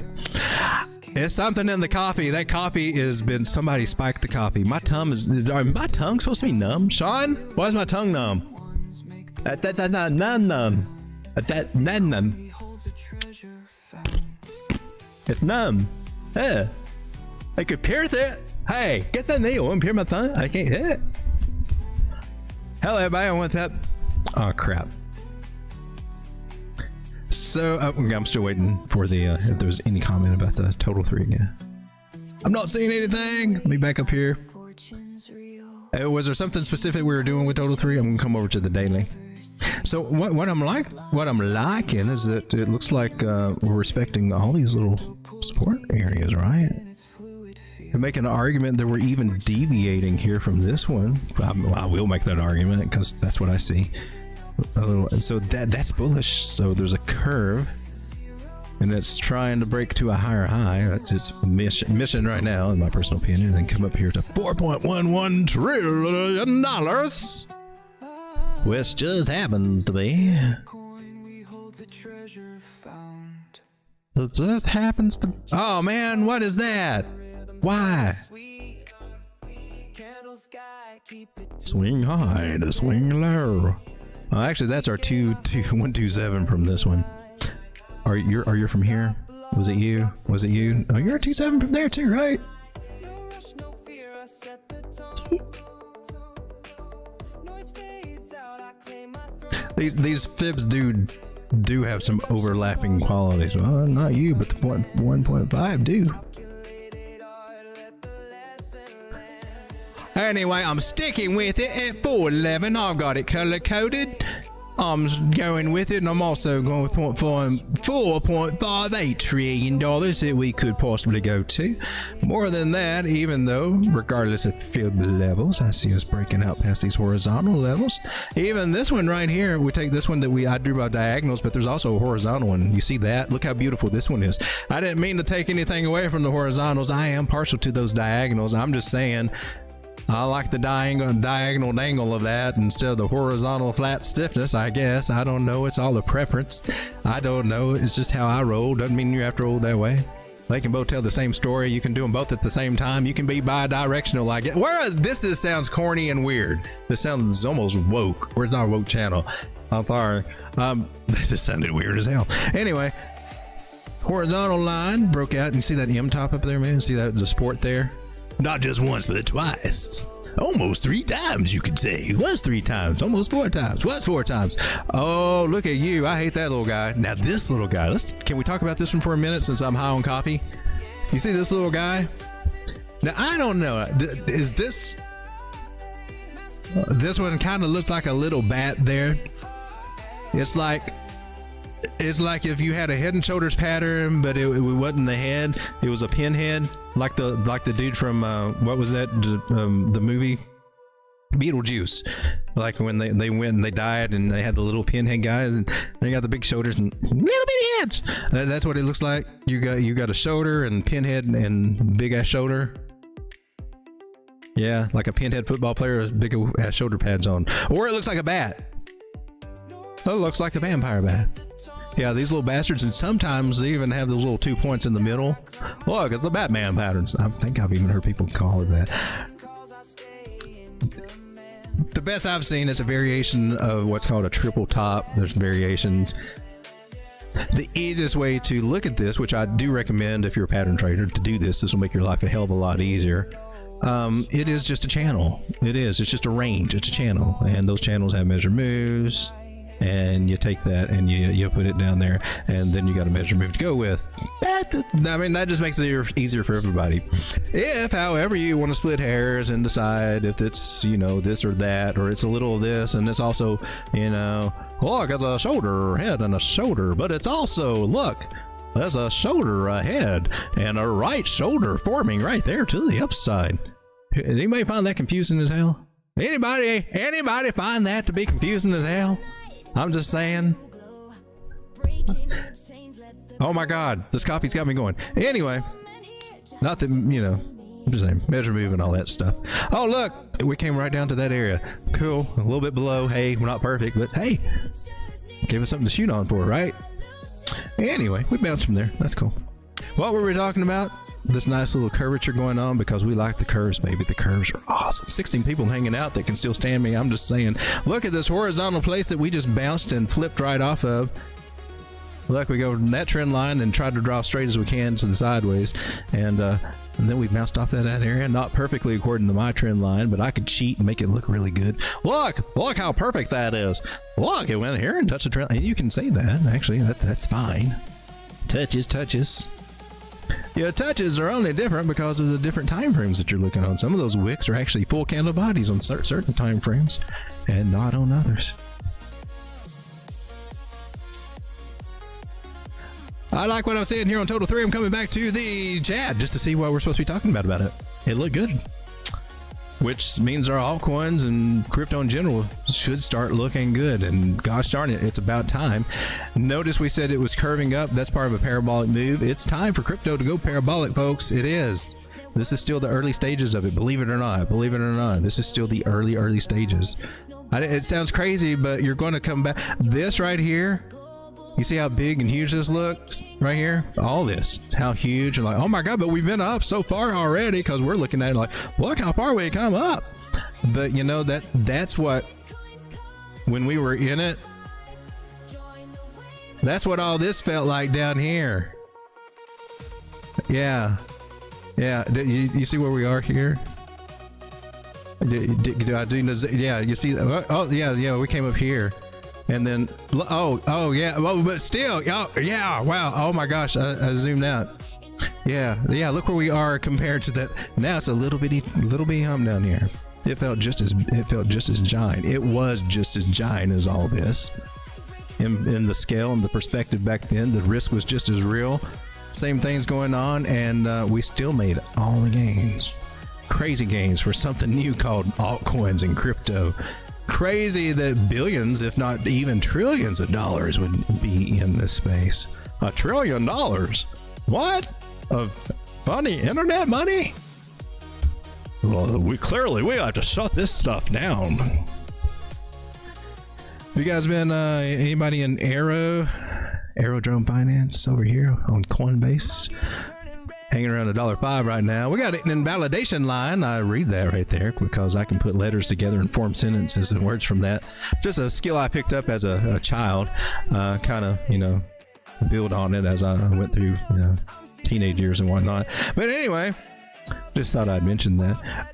Speaker 3: It's something in the coffee. That coffee has been, somebody spiked the coffee. My tongue is my tongue supposed to be numb? Sean, why is my tongue numb? That's not numb. That's numb. It's numb. Yeah. I could pierce it. Hey, get that needle and pierce my tongue. I can't hit it. Hello, everybody. I want that. Oh, crap. So, I'm still waiting for the, if there's any comment about the total 3 again. I'm not seeing anything. Let me back up here. Was there something specific we were doing with total 3? I'm gonna come over to the daily. So what I'm liking is that it looks like we're respecting all these little support areas, right? And making an argument that we're even deviating here from this one. I will make that argument because that's what I see. So that's bullish. So there's a curve, and it's trying to break to a higher high. That's its mission right now, in my personal opinion, and then come up here to $4.11 trillion. Which just happens to be. It just happens to. Oh man, what is that? Why? Swing high to swing low. Oh, actually, that's our 127 from this one. Are you from here? Was it you? Was it you? Oh, you're a 27 from there too, right? These fibs do have some overlapping qualities. Well, not you, but the 1.5 do. Anyway, I'm sticking with it at 411. I've got it color coded. I'm going with it, and I'm also going with $4.58 trillion that we could possibly go to. More than that, even though, regardless of fib levels, I see us breaking out past these horizontal levels. Even this one right here, we take this one that I drew by diagonals, but there's also a horizontal one. You see that? Look how beautiful this one is. I didn't mean to take anything away from the horizontals. I am partial to those diagonals. I'm just saying, I like the diagonal dangle of that instead of the horizontal flat stiffness, I guess. I don't know. It's all a preference. I don't know. It's just how I roll. Doesn't mean you have to roll that way. They can both tell the same story. You can do them both at the same time. You can be bi-directional like it. Whereas this sounds corny and weird. This sounds almost woke. Where's our woke channel? I'm sorry. This sounded weird as hell. Anyway, horizontal line broke out. And you see that M top up there, man? See that the support there? Not just once, but twice. Almost 3 times, you could say. Was 3 times. Almost 4 times. Was 4 times. Oh, look at you. I hate that little guy. Now, this little guy. Can we talk about this one for a minute since I'm high on coffee? You see this little guy? Now, I don't know. Is this... this one kind of looks like a little bat there. It's like if you had a Head and Shoulders pattern, but it wasn't the head. It was a pinhead. Like the dude from what was that the movie Beetlejuice, like when they went and they died and they had the little pinhead guys and they got the big shoulders and little bitty heads. That's what it looks like. You got a shoulder and pinhead and big ass shoulder. Yeah, like a pinhead football player with big ass shoulder pads on, or it looks like a bat. It looks like a vampire bat. Yeah, these little bastards, and sometimes they even have those little 2 points in the middle. Look, it's the Batman patterns. I think I've even heard people call it that. The best I've seen is a variation of what's called a triple top. There's variations. The easiest way to look at this, which I do recommend if you're a pattern trader to do this will make your life a hell of a lot easier. It is just a channel. It is. It's just a range. It's a channel. And those channels have measured moves. and you take that and you put it down there, and then you got a measure move to go with. I mean, that just makes it easier for everybody. If, however, you want to split hairs and decide if it's, you know, this or that, or it's a little of this, and it's also, you know, look, it's a shoulder, head, and a shoulder, but it's also, look, there's a shoulder, a head, and a right shoulder forming right there to the upside. Anybody find that confusing as hell? Anybody find that to be confusing as hell? I'm just saying. Oh my God, this coffee's got me going. Anyway, not that, you know, I'm just saying, measure move and all that stuff. Oh, look, we came right down to that area. Cool, a little bit below. Hey, we're not perfect, but hey, gave us something to shoot on for, right? Anyway, we bounced from there. That's cool. What were we talking about? This nice little curvature going on, because we like the curves, baby. The curves are awesome. 16 people hanging out that can still stand me. I'm just saying, look at this horizontal place that we just bounced and flipped right off of. Look, we go from that trend line and try to draw straight as we can to the sideways, and then we bounced off that area. Not perfectly according to my trend line, but I could cheat and make it look really good. Look how perfect that is. Look, it went here and touched the trend line. You can say that, actually. That's fine. Touches. Yeah, touches are only different because of the different time frames that you're looking on. Some of those wicks are actually full candle bodies on certain time frames, and not on others. I like what I'm seeing here on Total 3. I'm coming back to the chat just to see what we're supposed to be talking about it. It looked good. Which means our altcoins and crypto in general should start looking good. And gosh darn it, it's about time. Notice we said it was curving up. That's part of a parabolic move. It's time for crypto to go parabolic, folks. It is. This is still the early stages of it. Believe it or not. Believe it or not. This is still the early stages. It sounds crazy, but you're going to come back. This right here. You see how big and huge this looks right here? All this, how huge, and like, oh my God, but we've been up so far already, because we're looking at it like, look how far we come up. But you know, that's what, when we were in it, that's what all this felt like down here. Yeah. You see where we are here? Yeah, you see, oh yeah, we came up here. And then, oh yeah, well, but still, yeah, wow, oh my gosh, I zoomed out. Yeah, look where we are compared to that. Now it's a little bitty hump down here. It felt just as giant. It was just as giant as all this. In the scale and the perspective back then, the risk was just as real. Same things going on, and we still made all the gains. Crazy gains for something new called altcoins and crypto. Crazy that billions, if not even trillions of dollars would be in this space. $1 trillion? What? Of funny internet money? Well, we have to shut this stuff down. Have you guys been anybody in Aerodrome Finance over here on Coinbase? Hanging around $1.05 right now. We got an invalidation line. I read that right there because I can put letters together and form sentences and words from that. Just a skill I picked up as a child. Kind of, you know, build on it as I went through, you know, teenage years and whatnot. But anyway, just thought I'd mention that.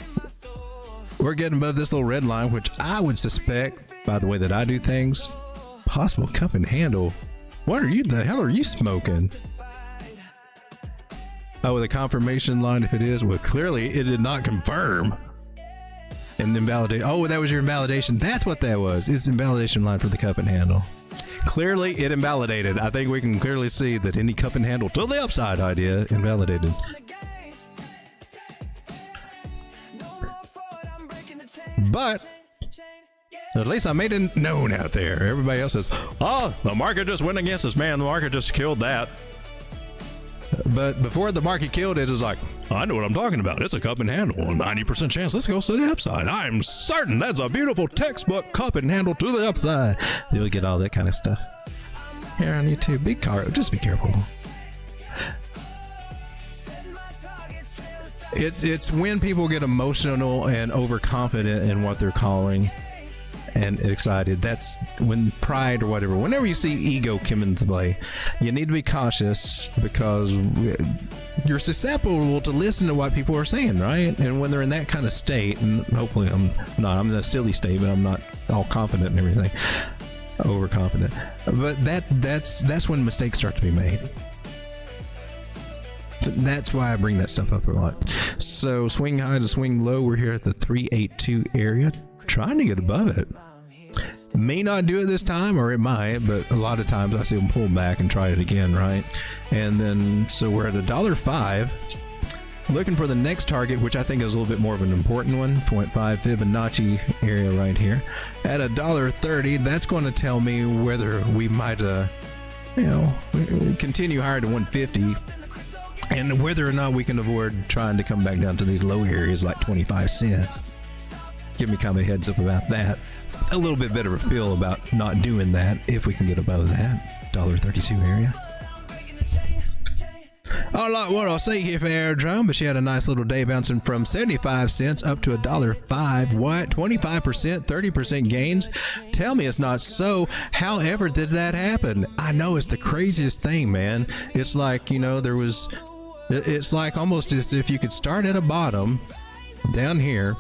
Speaker 3: We're getting above this little red line, which I would suspect, by the way that I do things, possible cup and handle. What the hell are you smoking? Oh, with a confirmation line, if it is, well, clearly it did not confirm and invalidate. Oh, that was your invalidation. That's what that was. It's invalidation line for the cup and handle. Clearly it invalidated. I think we can clearly see that any cup and handle to the upside idea invalidated. But at least I made it known out there. Everybody else says, oh, the market just went against us, man. The market just killed that. But before the market killed it, it was like, I know what I'm talking about. It's a cup and handle. 90% chance. Let's go to the upside. I'm certain that's a beautiful textbook cup and handle to the upside. You'll get all that kind of stuff here on YouTube. Just be careful. It's when people get emotional and overconfident in what they're calling and excited. That's when pride or whatever, whenever you see ego come into play, you need to be cautious because you're susceptible to listen to what people are saying, right? And when they're in that kind of state, and hopefully I'm in a silly state, but I'm not all confident and everything. overconfident. But that's when mistakes start to be made. That's why I bring that stuff up a lot. So swing high to swing low, we're here at the 382 area, trying to get above it. May not do it this time, or it might, but a lot of times I see them pull back and try it again, right? And then, so we're at $1.05, looking for the next target, which I think is a little bit more of an important one, 0.5 Fibonacci area right here. At $1.30, that's going to tell me whether we might, continue higher to 150, and whether or not we can avoid trying to come back down to these low areas like 25 cents. Give me kind of a heads up about that. A little bit better of a feel about not doing that if we can get above that $1.32 area. I like what I'll say here for Aerodrome, but she had a nice little day bouncing from 75 cents up to $1.05. What? 25%, 30% gains? Tell me it's not so. However did that happen? I know, it's the craziest thing, man. It's like, it's like almost as if you could start at a bottom down here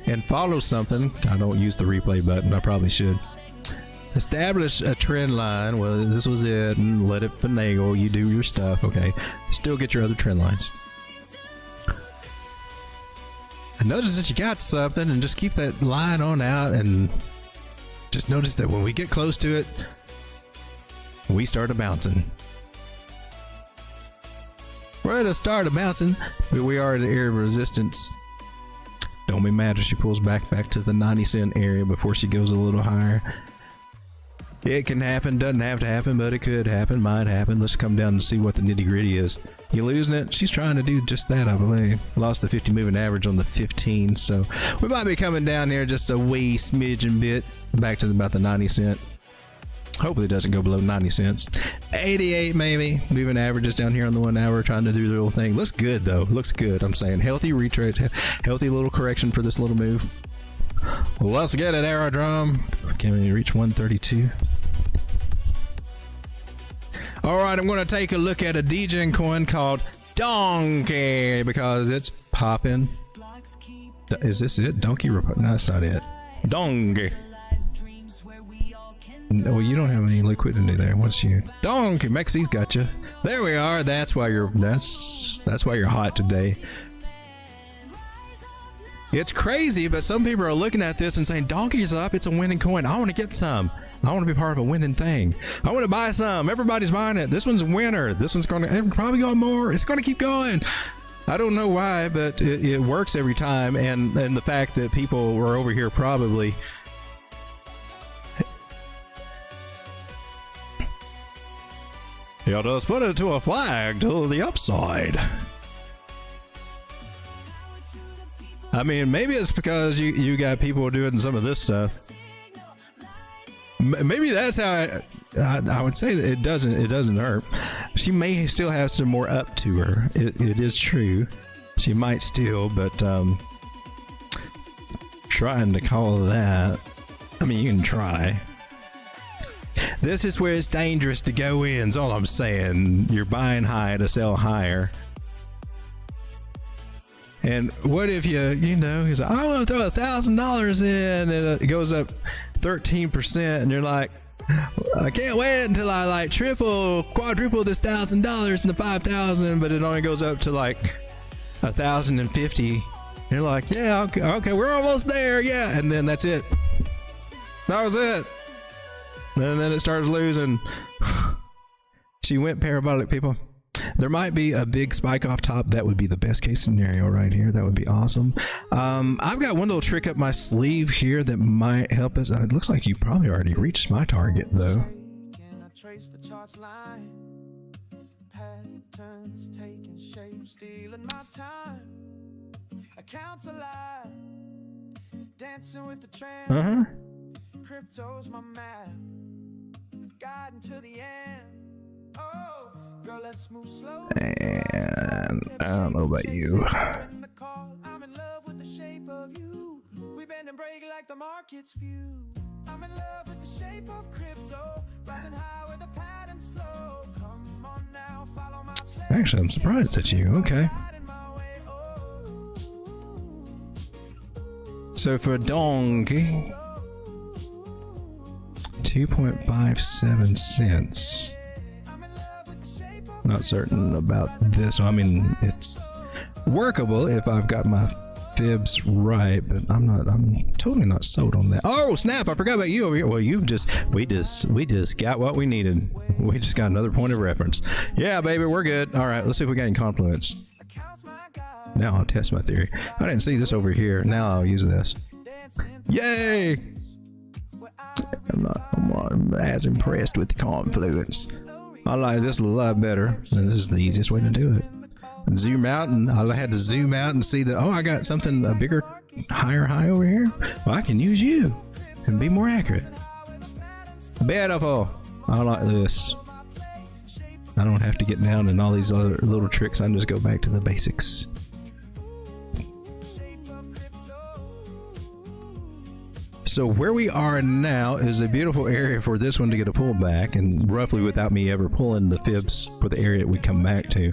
Speaker 3: and follow something. I don't use the replay button. I probably should. Establish a trend line. Well, this was it, and let it finagle. You do your stuff. Okay. Still get your other trend lines. And notice that you got something, and just keep that line on out, and just notice that when we get close to it, we start bouncing. We're at a start of bouncing, but we are at an area of resistance. Don't be mad if she pulls back to the 90-cent area before she goes a little higher. It can happen, doesn't have to happen, but it could happen, might happen. Let's come down and see what the nitty-gritty is. You losing it? She's trying to do just that, I believe. Lost the 50 moving average on the 15, so we might be coming down there just a wee smidgen bit, back to about the 90-cent. Hopefully it doesn't go below 90 cents. 88 maybe. Moving averages down here on the 1 hour, trying to do the little thing. Looks good though. Looks good. I'm saying healthy retrace, healthy little correction for this little move. Let's get it, Aerodrome. Can we reach 132? All right, I'm going to take a look at a Degen coin called Donkey because it's popping. Is this it? Donkey? No, that's not it. Donkey. No, you don't have any liquidity there. What's you? Donkey. Mexi's got you. There we are. That's why you're. That's why you're hot today. It's crazy, but some people are looking at this and saying, "Donkey's up. It's a winning coin. I want to get some. I want to be part of a winning thing. I want to buy some. Everybody's buying it. This one's a winner. This one's going to probably go more. It's going to keep going." I don't know why, but it works every time. And the fact that people were over here probably. He'll just put it to a flag to the upside. I mean, maybe it's because you got people doing some of this stuff. Maybe that's how I would say that it doesn't hurt. She may still have some more up to her. It is true. She might still, but trying to call that. I mean, you can try. This is where it's dangerous to go in, is all I'm saying. You're buying high to sell higher. And what if he's like, I want to throw $1,000 in, and it goes up 13%, and you're like, I can't wait until I like quadruple this $1,000 into 5,000, but it only goes up to like 1,050. You're like, yeah, okay, we're almost there, yeah, and then that's it. That was it. And then it starts losing. She went parabolic, people. There might be a big spike off top. That would be the best case scenario right here. That would be awesome. I've got one little trick up my sleeve here that might help us. It looks like you probably already reached my target though.
Speaker 2: Can I trace the charts line? Patterns taking shape, stealing my time. Accounts alive, dancing with the trend. Crypto's my map, guiding to the end. Oh, girl, let's move slow.
Speaker 3: And I don't know about you.
Speaker 2: I'm in love with the shape of you. We bend and break like the market's view. I'm in love with the shape of crypto, rising high where the patterns flow. Come on now, follow my plan.
Speaker 3: Actually, I'm surprised at you. Okay. So for Donkey, 2.57 cents. Not certain about this. I mean, it's workable if I've got my fibs right, but I'm totally not sold on that. Oh snap, I forgot about you over here. Well, we just got what we needed. We just got another point of reference. Yeah, baby, we're good. All right, let's see if we got any confluence. Now I'll test my theory. I didn't see this over here. Now I'll use this. Yay! I'm not as impressed with the confluence. I like this a lot better, and this is the easiest way to do it. Zoom out, and I had to zoom out and see that, oh, I got something, a bigger, higher high over here. Well, I can use you and be more accurate. Beautiful. I like this. I don't have to get down in all these other little tricks. I can just go back to the basics. So where we are now is a beautiful area for this one to get a pullback, and roughly without me ever pulling the fibs for the area we come back to,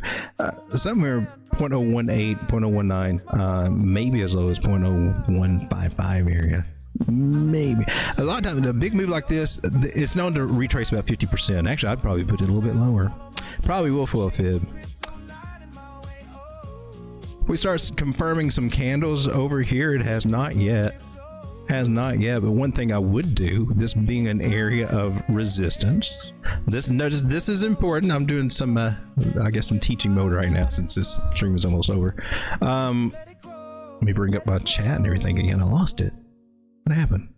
Speaker 3: somewhere 0.018, 0.019, maybe as low as 0.0155 area. Maybe. A lot of times, a big move like this, it's known to retrace about 50%. Actually, I'd probably put it a little bit lower. Probably will pull a fib. We start confirming some candles over here. It has not yet. But one thing I would do, this being an area of resistance, notice this is important. I'm doing some I guess some teaching mode right now since this stream is almost over. Let me bring up my chat and everything again. I lost it. What happened?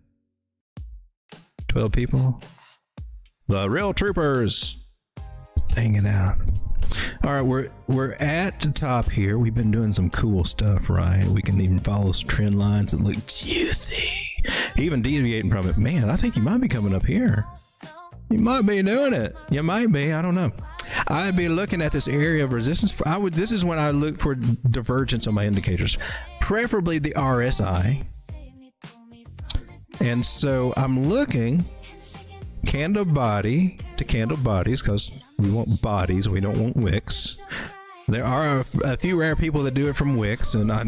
Speaker 3: 12 people. The real troopers. Dang it out. All right, we're at the top here. We've been doing some cool stuff, right? We can even follow trend lines that look juicy. Even deviating from it. Man, I think you might be coming up here. You might be doing it. You might be. I don't know. I'd be looking at this area of resistance. This is when I look for divergence on my indicators, preferably the RSI. And so I'm looking candle body to candle bodies, because we want bodies, we don't want wicks. There are a few rare people that do it from wicks, and I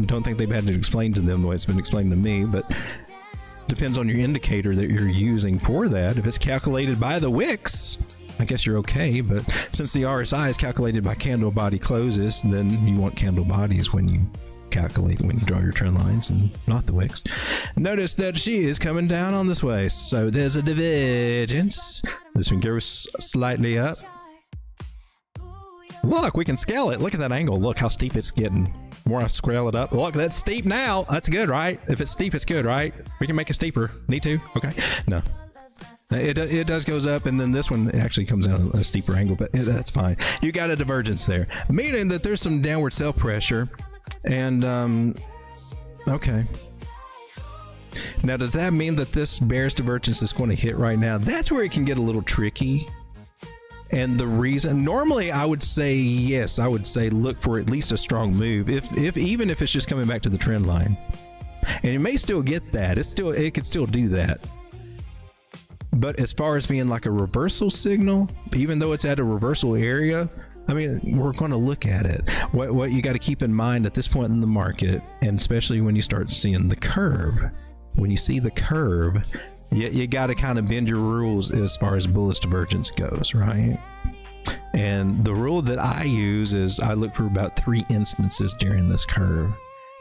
Speaker 3: don't think they've had to explain to them the way it's been explained to me, but depends on your indicator that you're using for that. If it's calculated by the wicks, I guess you're okay, but since the RSI is calculated by candle body closes, then you want candle bodies when you calculate, when you draw your trend lines, and not the wicks. Notice that she is coming down on this way, so there's a divergence. This one goes slightly up. Look, we can scale it. Look at that angle. Look how steep it's getting. The more I scale it up. Look, that's steep now. That's good, right? If it's steep, it's good, right? We can make it steeper. Need to? Okay. No. It does goes up, and then this one actually comes out a steeper angle, but that's fine. You got a divergence there, meaning that there's some downward sell pressure. And okay, now does that mean that this bearish divergence is going to hit right now? That's where it can get a little tricky. And the reason, normally I would say yes, I would say look for at least a strong move, even if it's just coming back to the trend line, and it may still get that. It could still do that. But as far as being like a reversal signal, even though it's at a reversal area, I mean, we're going to look at it. What you got to keep in mind at this point in the market, and especially when you start seeing the curve, when you see the curve, you got to kind of bend your rules as far as bullish divergence goes, right? And the rule that I use is I look for about 3 instances during this curve.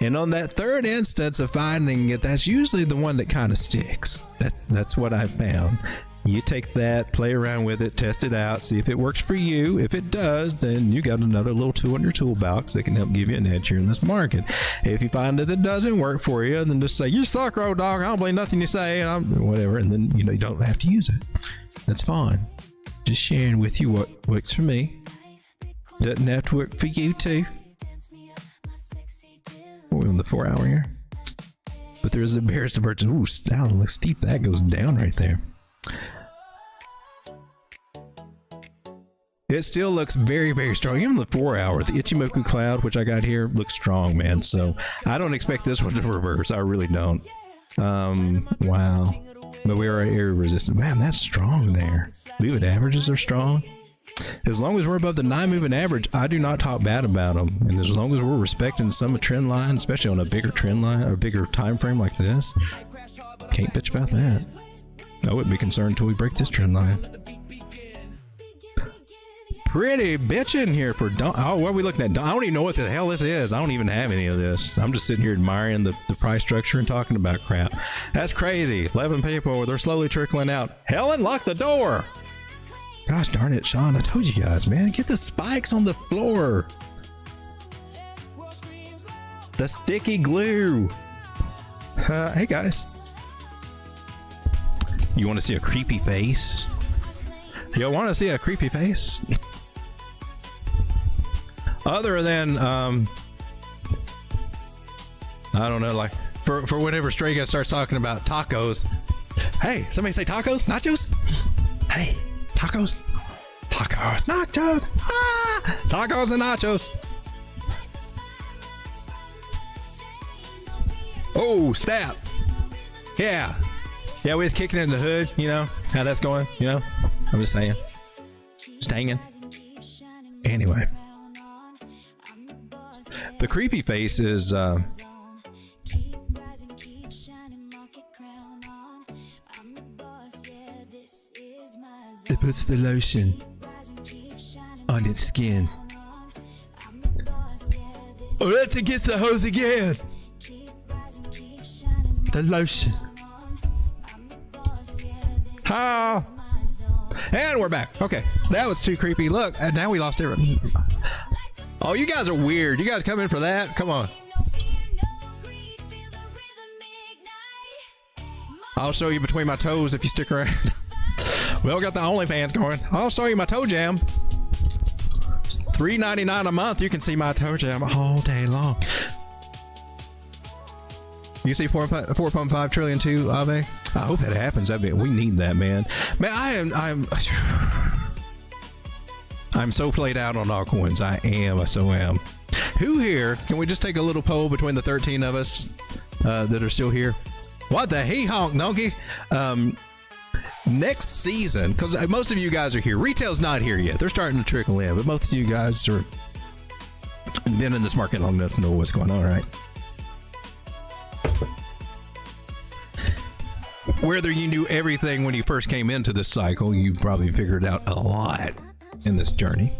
Speaker 3: And on that third instance of finding it, that's usually the one that kind of sticks. That's what I found. You take that, play around with it, test it out, see if it works for you. If it does, then you got another little tool in your toolbox that can help give you an edge here in this market. If you find that it doesn't work for you, then just say, you suck, road dog, I don't believe nothing you say, and whatever, and then you don't have to use it. That's fine. Just sharing with you what works for me. Doesn't have to work for you too. We're on the 4 hour here. But there's a bearish divergence. Ooh, look steep. That goes down right there. It still looks very, very strong. Even the 4 hour, the Ichimoku cloud, which I got here, looks strong, man. So I don't expect this one to reverse. I really don't. Wow. But we are area resistant. Man, that's strong there. Moving averages are strong. As long as we're above the 9 moving average, I do not talk bad about them. And as long as we're respecting some trend line, especially on a bigger trend line or bigger time frame like this, can't bitch about that. I wouldn't be concerned until we break this trend line. Pretty bitchin' here for oh, what are we looking at? I don't even know what the hell this is. I don't even have any of this. I'm just sitting here admiring the price structure and talking about crap. That's crazy. 11 people, they're slowly trickling out. Helen, lock the door. Gosh darn it, Sean. I told you guys, man. Get the spikes on the floor. The sticky glue. Hey, guys. You want to see a creepy face? You want to see a creepy face? Other than, I don't know, like, for whenever Stray Guy starts talking about tacos. Hey, somebody say tacos? Nachos? Hey, tacos? Tacos, nachos! Ah! Tacos and nachos! Oh, snap! Yeah. Yeah, we're just kicking it in the hood, you know? How that's going, you know? I'm just saying. Just hanging. Anyway. The creepy face is, it puts the lotion on its skin. Oh, let's against the hose again. The lotion. Ah. And we're back. Okay, that was too creepy. Look, and now we lost everything. Oh, you guys are weird. You guys come in for that? Come on. I'll show you between my toes if you stick around. We all got the OnlyFans going. I'll show you my toe jam. It's $3.99 a month. You can see my toe jam all day long. You see 4.5 trillion too, Ave? I hope that happens. I mean, we need that, man. Man, I'm so played out on altcoins. I so am. Who here? Can we just take a little poll between the 13 of us that are still here? What the hey honk donkey? Next season, because most of you guys are here. Retail's not here yet. They're starting to trickle in, but most of you guys are been in this market long enough to know what's going on, right? Whether you knew everything when you first came into this cycle, you probably figured out a lot in this journey.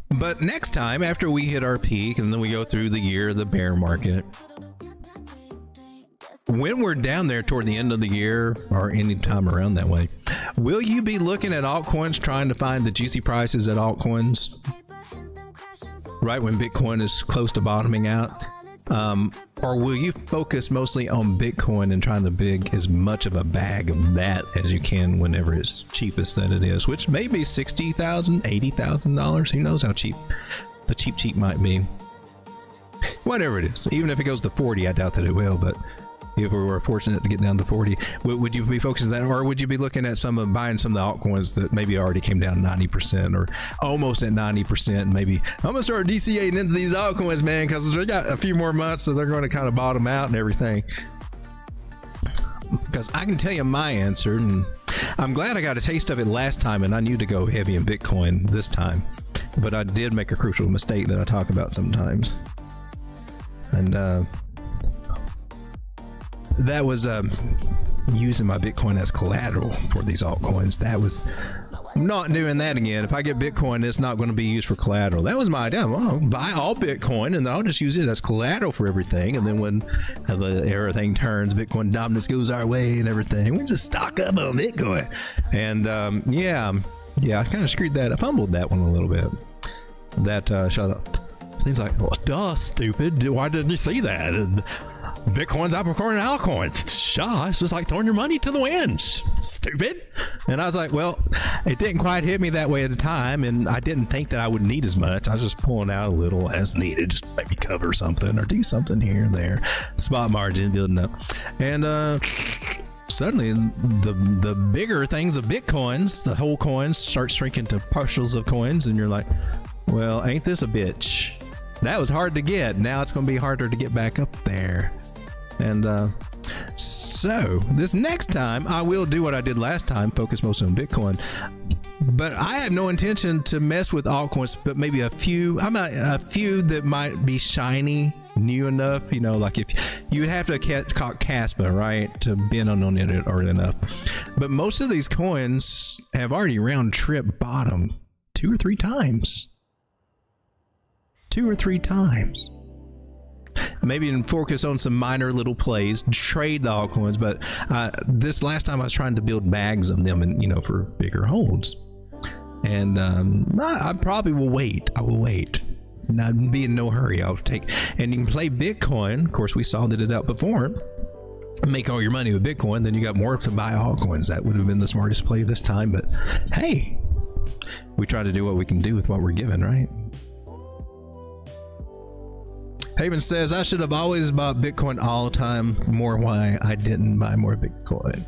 Speaker 3: But next time, after we hit our peak and then we go through the year, the bear market, when we're down there toward the end of the year or any time around that way, will you be looking at altcoins trying to find the juicy prices at altcoins right when Bitcoin is close to bottoming out? Or will you focus mostly on Bitcoin and trying to big as much of a bag of that as you can whenever it's cheapest that it is, which may be $60,000, $80,000. Who knows how cheap the cheap might be. Whatever it is, even if it goes to 40, I doubt that it will, but if we were fortunate to get down to 40, would you be focusing on that, or would you be looking at buying some of the altcoins that maybe already came down 90% or almost at 90%? Maybe I'm gonna start DCAing into these altcoins, man, because we got a few more months, so they're going to kind of bottom out and everything. Because I can tell you my answer, and I'm glad I got a taste of it last time, and I knew to go heavy in Bitcoin this time, but I did make a crucial mistake that I talk about sometimes, and that was using my Bitcoin as collateral for these altcoins. I'm not doing that again. If I get Bitcoin, it's not going to be used for collateral. That was my idea. I'll buy all Bitcoin and then I'll just use it as collateral for everything. And then when everything turns, Bitcoin dominance goes our way and everything, we just stock up on Bitcoin. And yeah, I kind of screwed that. I fumbled that one a little bit. That shut up. He's like, well, duh, stupid. Why didn't you see that? And Bitcoin's outperforming altcoins. Shaw, it's just like throwing your money to the wind. Stupid. And I was like, well, it didn't quite hit me that way at the time, and I didn't think that I would need as much. I was just pulling out a little as needed, just maybe cover something or do something here and there. Spot margin building up. And suddenly the bigger things of Bitcoins, the whole coins, start shrinking to partials of coins, and you're like, well, ain't this a bitch? That was hard to get. Now it's going to be harder to get back up there. And so this next time I will do what I did last time, focus mostly on Bitcoin, but I have no intention to mess with altcoins, but maybe a few that might be shiny new enough, you know, like if you would have to caught Caspa, right, to been on it early enough. But most of these coins have already round trip bottom 2 or 3 times. 2 or 3 times. Maybe even focus on some minor little plays, trade the altcoins. But this last time I was trying to build bags of them, and you know, for bigger holds. And I probably will wait. I will wait. Not be in no hurry. I'll take, and you can play Bitcoin. Of course, we saw that it out before. Make all your money with Bitcoin, then you got more to buy altcoins. That would have been the smartest play this time. But hey, we try to do what we can do with what we're given, right? Haven says, I should have always bought Bitcoin all the time. More why I didn't buy more Bitcoin.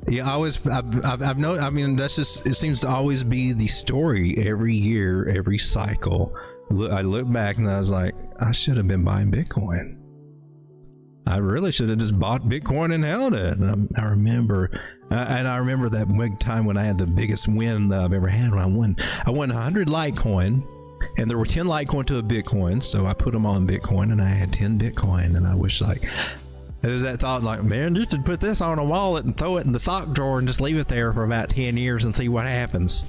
Speaker 3: Yeah, I've known, I mean, that's just, it seems to always be the story every year, every cycle. I look back and I was like, I should have been buying Bitcoin. I really should have just bought Bitcoin and held it. And I remember that big time when I had the biggest win that I've ever had. When I won 100 Litecoin. And there were 10 Litecoin to a Bitcoin, so I put them on Bitcoin, and I had 10 Bitcoin, and I wish, like, there's that thought, like, man, just to put this on a wallet and throw it in the sock drawer and just leave it there for about 10 years and see what happens.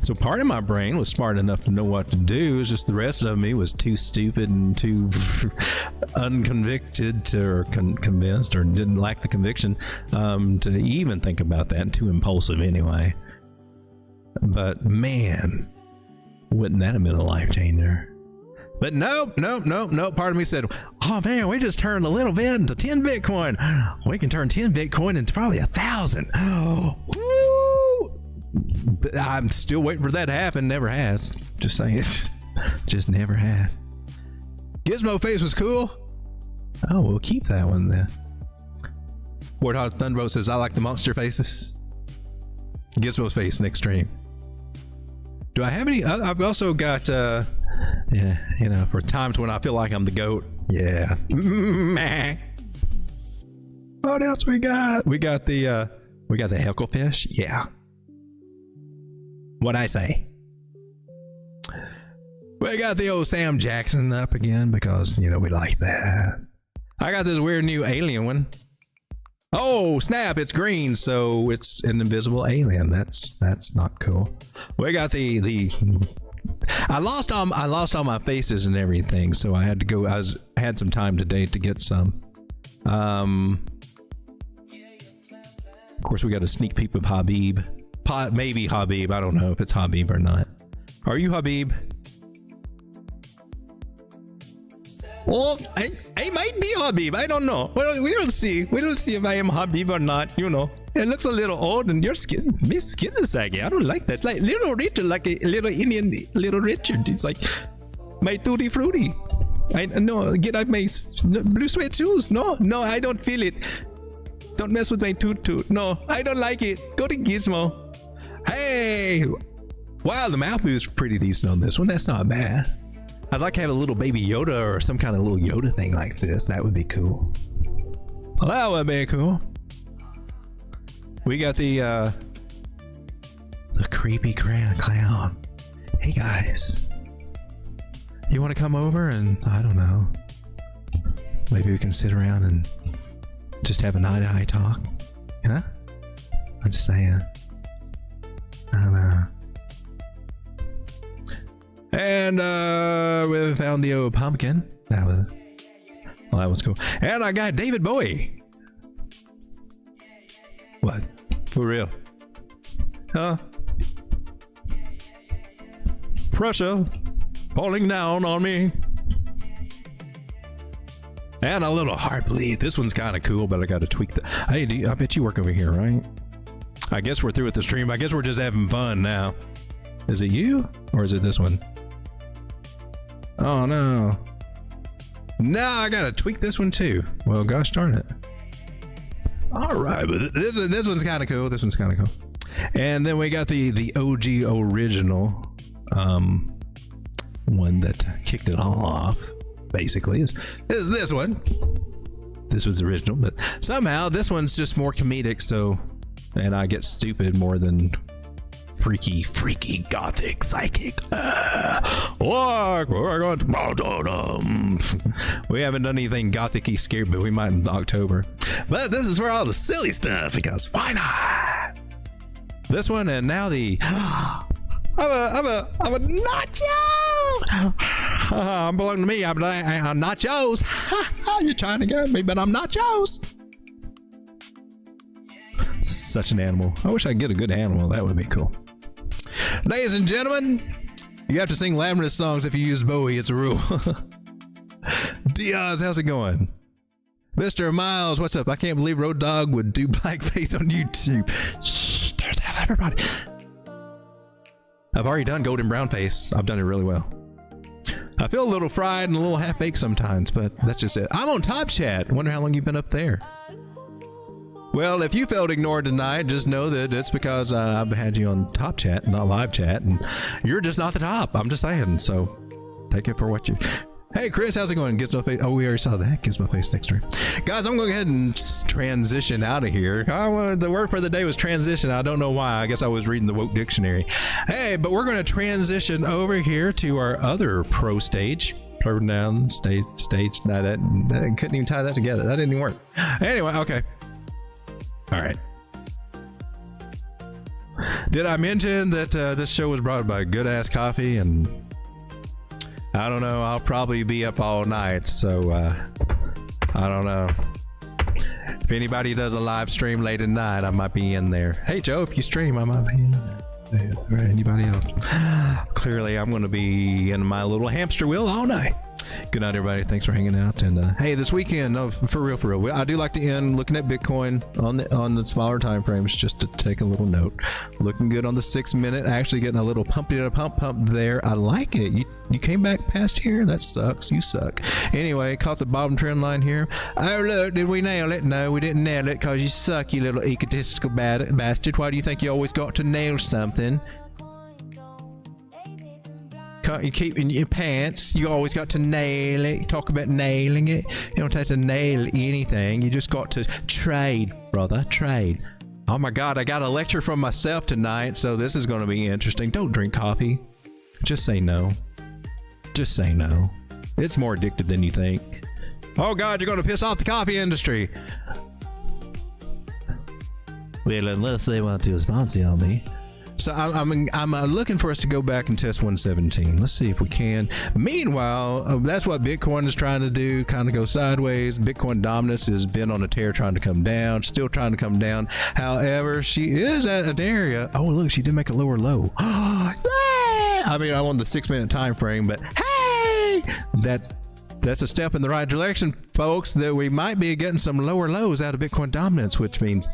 Speaker 3: So part of my brain was smart enough to know what to do. It's just the rest of me was too stupid and too unconvicted or convinced, or didn't lack the conviction to even think about that, and too impulsive anyway. But man, wouldn't that have been a life changer? But nope. Part of me said, oh man, we just turned a little bit into 10 Bitcoin. We can turn 10 Bitcoin into probably 1,000. Woo! But I'm still waiting for that to happen. Never has. Just saying, just never had. Gizmo face was cool. Oh, we'll keep that one then. Warthog Thunderbolt says, I like the monster faces. Gizmo's face next stream. Do I have any? I've also got, yeah, you know, for times when I feel like I'm the GOAT. Yeah. What else we got? We got the Hecklefish. Yeah. What'd I say? We got the old Sam Jackson up again because, you know, we like that. I got this weird new alien one. Oh snap! It's green, so it's an invisible alien. That's not cool. We got the. I lost all my faces and everything, so I had to go. I had some time today to get some. Of course, we got a sneak peek of Habib. Maybe Habib. I don't know if it's Habib or not. Are you Habib? Well, I might be Habib. I don't know. Well, we don't see. We don't see if I am Habib or not. You know, it looks a little old, and your skin is saggy. I don't like that. It's like little Richard, like a little Indian, little Richard. It's like my tutti frutti. I no get out my blue suede shoes. No, I don't feel it. Don't mess with my tutu. No, I don't like it. Go to Gizmo. Hey, wow, the mouth moves pretty decent on this one. That's not bad. I'd like to have a little baby Yoda or some kind of little Yoda thing like this. That would be cool. Well, that would be cool. We got the creepy clown. Hey guys, you want to come over and I don't know, maybe we can sit around and just have an eye-to-eye talk? Huh? I'm just saying. I don't know. And we found the old pumpkin. That was cool. And I got David Bowie. What? For real? Huh? Pressure falling down on me. And a little heart bleed. This one's kind of cool, but I got to tweak the. Hey, I bet you work over here, right? I guess we're through with the stream. I guess we're just having fun now. Is it you or is it this one? Oh no. No, I gotta tweak this one too. Well, gosh darn it. All right, but this one's kind of cool. This one's kind of cool. And then we got the OG original one that kicked it all off. Basically, is this one. This was the original, but somehow this one's just more comedic. So, and I get stupid more than freaky, gothic, psychic. Look, we're going to... We haven't done anything gothic-y scary, but we might in October. But this is for all the silly stuff, because why not? This one, and now the... I'm a nacho! I'm belong to me. I'm nachos. You're trying to get me, but I'm nachos. Such an animal. I wish I could get a good animal. That would be cool. Ladies and gentlemen, you have to sing Lamernus songs if you use Bowie. It's a rule. Diaz, how's it going? Mr. Miles, what's up? I can't believe Road Dogg would do blackface on YouTube. Shh, tell everybody. I've already done golden brown face. I've done it really well. I feel a little fried and a little half-baked sometimes, but that's just it. I'm on Top Chat. Wonder how long you've been up there. Well, if you felt ignored tonight, just know that it's because I've had you on Top Chat, not Live Chat, and you're just not the top. I'm just saying, so take it for what you... Hey, Chris, how's it going? Gizmo Face. Oh, we already saw that. Gizmo Face next turn. Guys, I'm going to go ahead and transition out of here. The word for the day was transition. I don't know why. I guess I was reading the woke dictionary. Hey, but we're going to transition over here to our other pro stage. Pronoun, stage. No, that couldn't even tie that together. That didn't even work. Anyway, okay. All right. Did I mention that this show was brought by Good Ass Coffee? And I don't know, I'll probably be up all night, so I don't know. If anybody does a live stream late at night, I might be in there. Hey Joe, if you stream, I might be in there. All right, anybody else? Clearly, I'm going to be in my little hamster wheel all night. Good night, everybody. Thanks for hanging out. And hey, this weekend, for real, I do like to end looking at Bitcoin on the smaller time frames, just to take a little note. Looking good on the 6 minute. Actually getting a little pump there. I like it. You came back past here. That sucks. You suck. Anyway, caught the bottom trend line here. Oh look, did we nail it? No, we didn't nail it because you suck, you little egotistical bastard. Why do you think you always got to nail something? You keep in your pants. You always got to nail it. You talk about nailing it. You don't have to nail anything. You just got to trade, brother. Trade. Oh my God, I got a lecture from myself tonight, so this is going to be interesting. Don't drink coffee. Just say no. Just say no. It's more addictive than you think. Oh God, you're going to piss off the coffee industry. Well, unless they want to sponsor on me. So I'm looking for us to go back and test 117. Let's see if we can. Meanwhile, that's what Bitcoin is trying to do, kind of go sideways. Bitcoin dominance has been on a tear trying to come down, still trying to come down. However, she is at an area. Oh, look, she did make a lower low. Yay! I mean, I'm on the 6 minute time frame, but hey, that's a step in the right direction, folks, that we might be getting some lower lows out of Bitcoin dominance, which means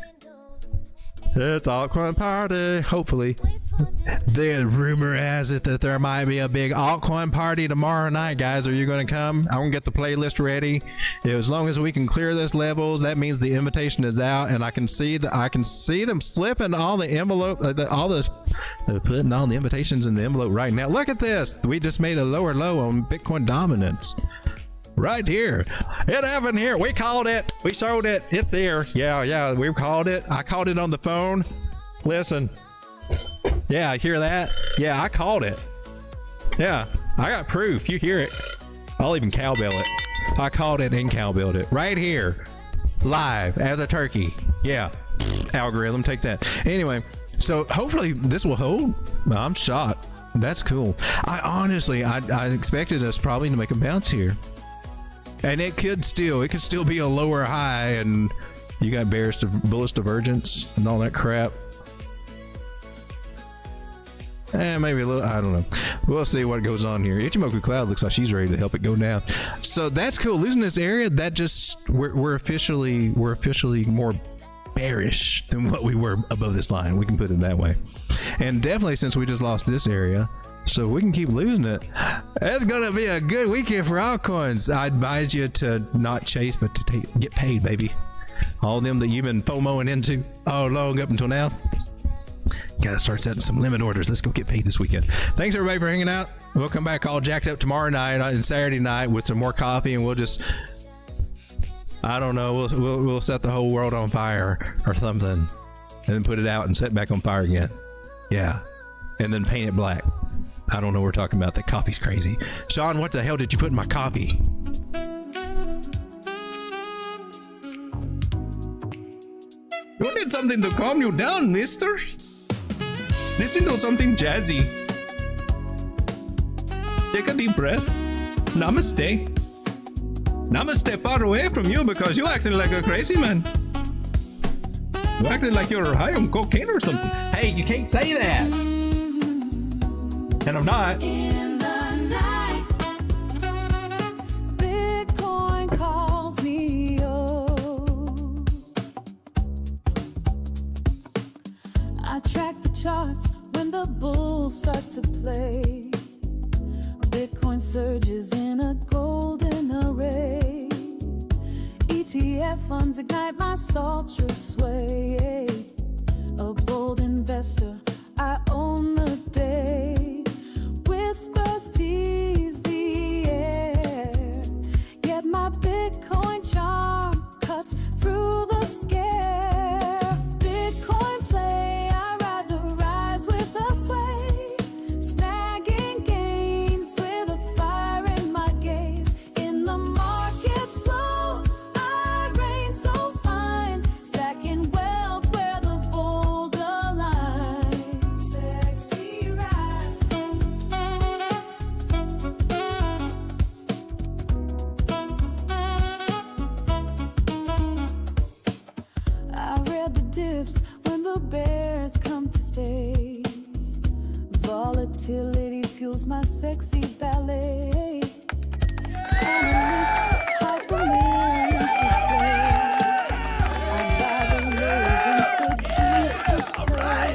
Speaker 3: it's altcoin party, hopefully. The rumor has it that there might be a big altcoin party tomorrow night, guys. Are you going to come? I'm going to get the playlist ready. As long as we can clear this levels, that means the invitation is out, and I can see them slipping all the envelope, they're putting all the invitations in the envelope right now. Look at this. We just made a lower low on Bitcoin dominance. Right here. It happened here. We called it. We showed it. It's here. Yeah, we called it. I called it on the phone. Listen. Yeah, I hear that. Yeah, I called it. Yeah, I got proof. You hear it. I'll even cowbell it. I called it and cowbelled it. Right here. Live as a turkey. Yeah. Algorithm, take that. Anyway, so hopefully this will hold. I'm shocked. That's cool. I expected us probably to make a bounce here. And it could still be a lower high, and you got bullish divergence and all that crap. Maybe a little, I don't know. We'll see what goes on here. Ichimoku Cloud looks like she's ready to help it go down. So that's cool. Losing this area, that just, we're officially more bearish than what we were above this line. We can put it that way. And definitely since we just lost this area, so we can keep losing it. It's gonna be a good weekend for altcoins. I advise you to not chase, but to get paid, baby. All them that you've been FOMOing into all long up until now. Gotta start setting some limit orders. Let's go get paid this weekend. Thanks everybody for hanging out. We'll come back all jacked up tomorrow night and Saturday night with some more coffee, and we'll just, I don't know, we'll set the whole world on fire or something, and then put it out and set it back on fire again. Yeah. and then paint it black. I don't know what we're talking about. That coffee's crazy. Sean, what the hell did you put in my coffee? You need something to calm you down, mister? Listen to something jazzy. Take a deep breath. Namaste. Namaste far away from you because you acting like a crazy man. You acting like you're high on cocaine or something. Hey, you can't say that. And I'm not.
Speaker 4: In the night, Bitcoin calls me up. I track the charts when the bulls start to play. Bitcoin surges in a golden array. ETF funds ignite my sultry sway. A bold investor, I own the day. Whispers tease the air, yet my Bitcoin charm cuts through the scare. Bitcoin play, I ride the rise with a sway, snagging gains with a fire in my gaze. In the market's glow, I reign so fine, stacking wealth where the bold align. Sexy rise. I read the dips when the bears come to stay. Volatility fuels my sexy ballet. Analysts hype the millions display. I buy the lows and seduce the prey.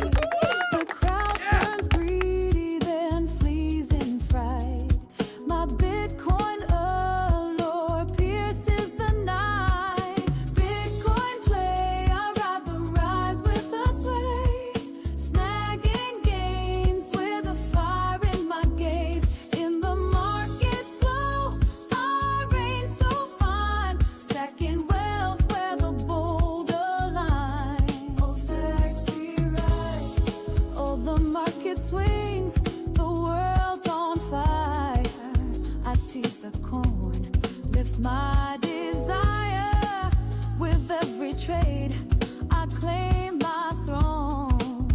Speaker 4: The crowd turns greedy, then flees in fright. My Bitcoin allure pierces the night. Bitcoin play, I ride the rise with a sway, snagging gains with a fire in my gaze. In the market's glow, I reign so fine, stacking wealth where the bold align. Oh, sexy ride. Oh, the market swings, the world's on fire. I tease the coin, lift my desire. With every trade, I claim my throne.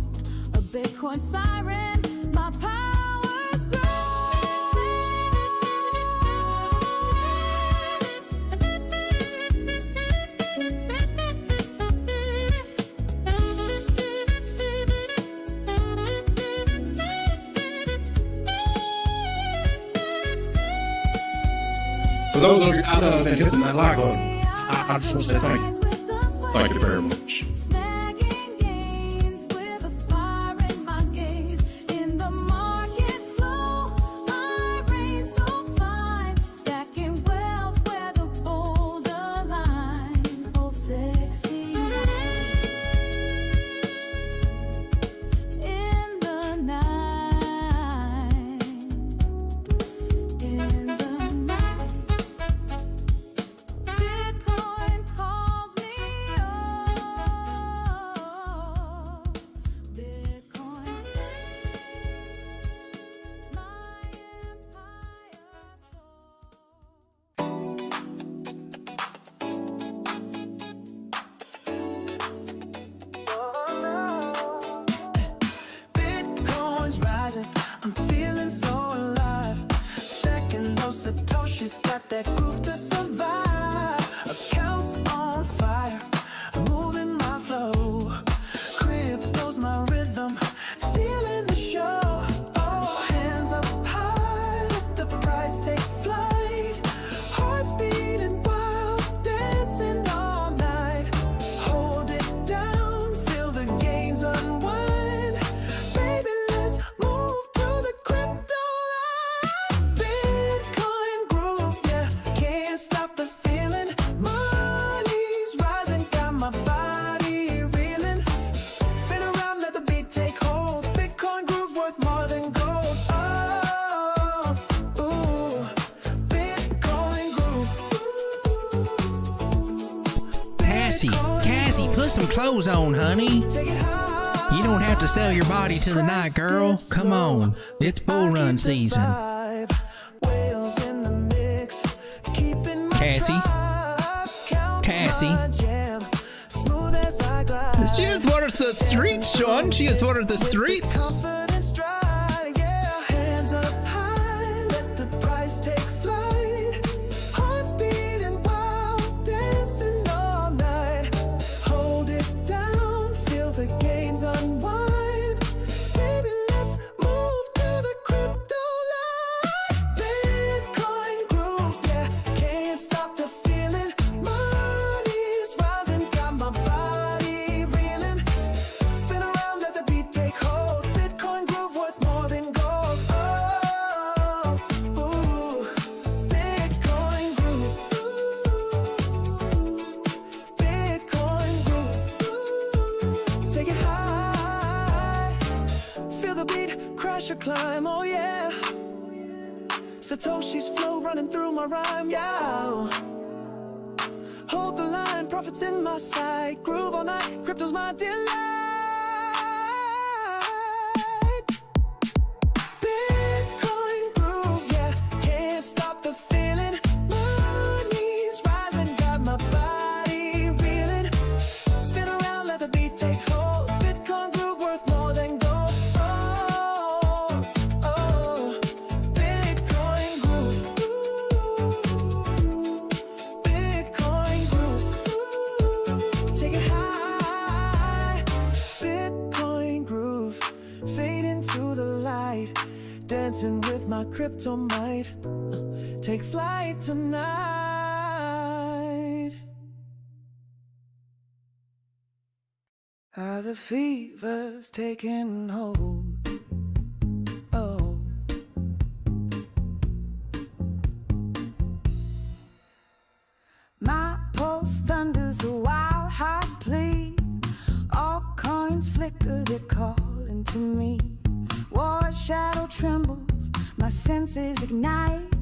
Speaker 4: A Bitcoin siren, my powers grow.
Speaker 5: For those of you out there that hitting that like button, I just want to say thank you. Thank you very much.
Speaker 4: Snagging gains with a fire in my gaze. In the market's glow, I reign so fine, stacking wealth where the bold align. Oh, sexy in the night. In the night, Bitcoin calls me up. Bitcoin, my empire
Speaker 2: Bitcoin's rising, I'm feeling so alive. Stacking those satoshis, got that groove to survive. Accounts on fire, moving my flow. Crypto's my rhythm, stealing the show. Oh, hands up high, let the price take flight. Hearts beating wild, dancing all night. Hold it down, feel the gains unwind. Baby, let's move to the crypto line. Bitcoin groove, yeah, can't stop the feeling. Money's rising, got my body reeling. Spin around, let the beat take hold. Bitcoin groove worth more than gold. Oh, ooh, Bitcoin groove.
Speaker 6: Cassie, put some clothes on, honey.
Speaker 2: Take it high.
Speaker 6: You
Speaker 3: don't have to sell your body to the night, girl. Come on, it's bull run season. Cassie. She has watered the streets, Sean. She has watered the streets.
Speaker 2: Climb, oh yeah. Satoshi's flow running through my rhyme, yeah. Hold the line, profits in my sight. Groove all night, crypto's my delight. Bitcoin groove, yeah. Can't stop the feeling. Money's rising, got my body reeling. Spin around, let the beat take hold. Bitcoin groove worth more than gold. Dancing with my crypto might. Take flight tonight. The fever's taking hold. Oh, my pulse thunders a wild heart plea. All coins flicker, they're calling to me. War shadow trembles, my senses ignite.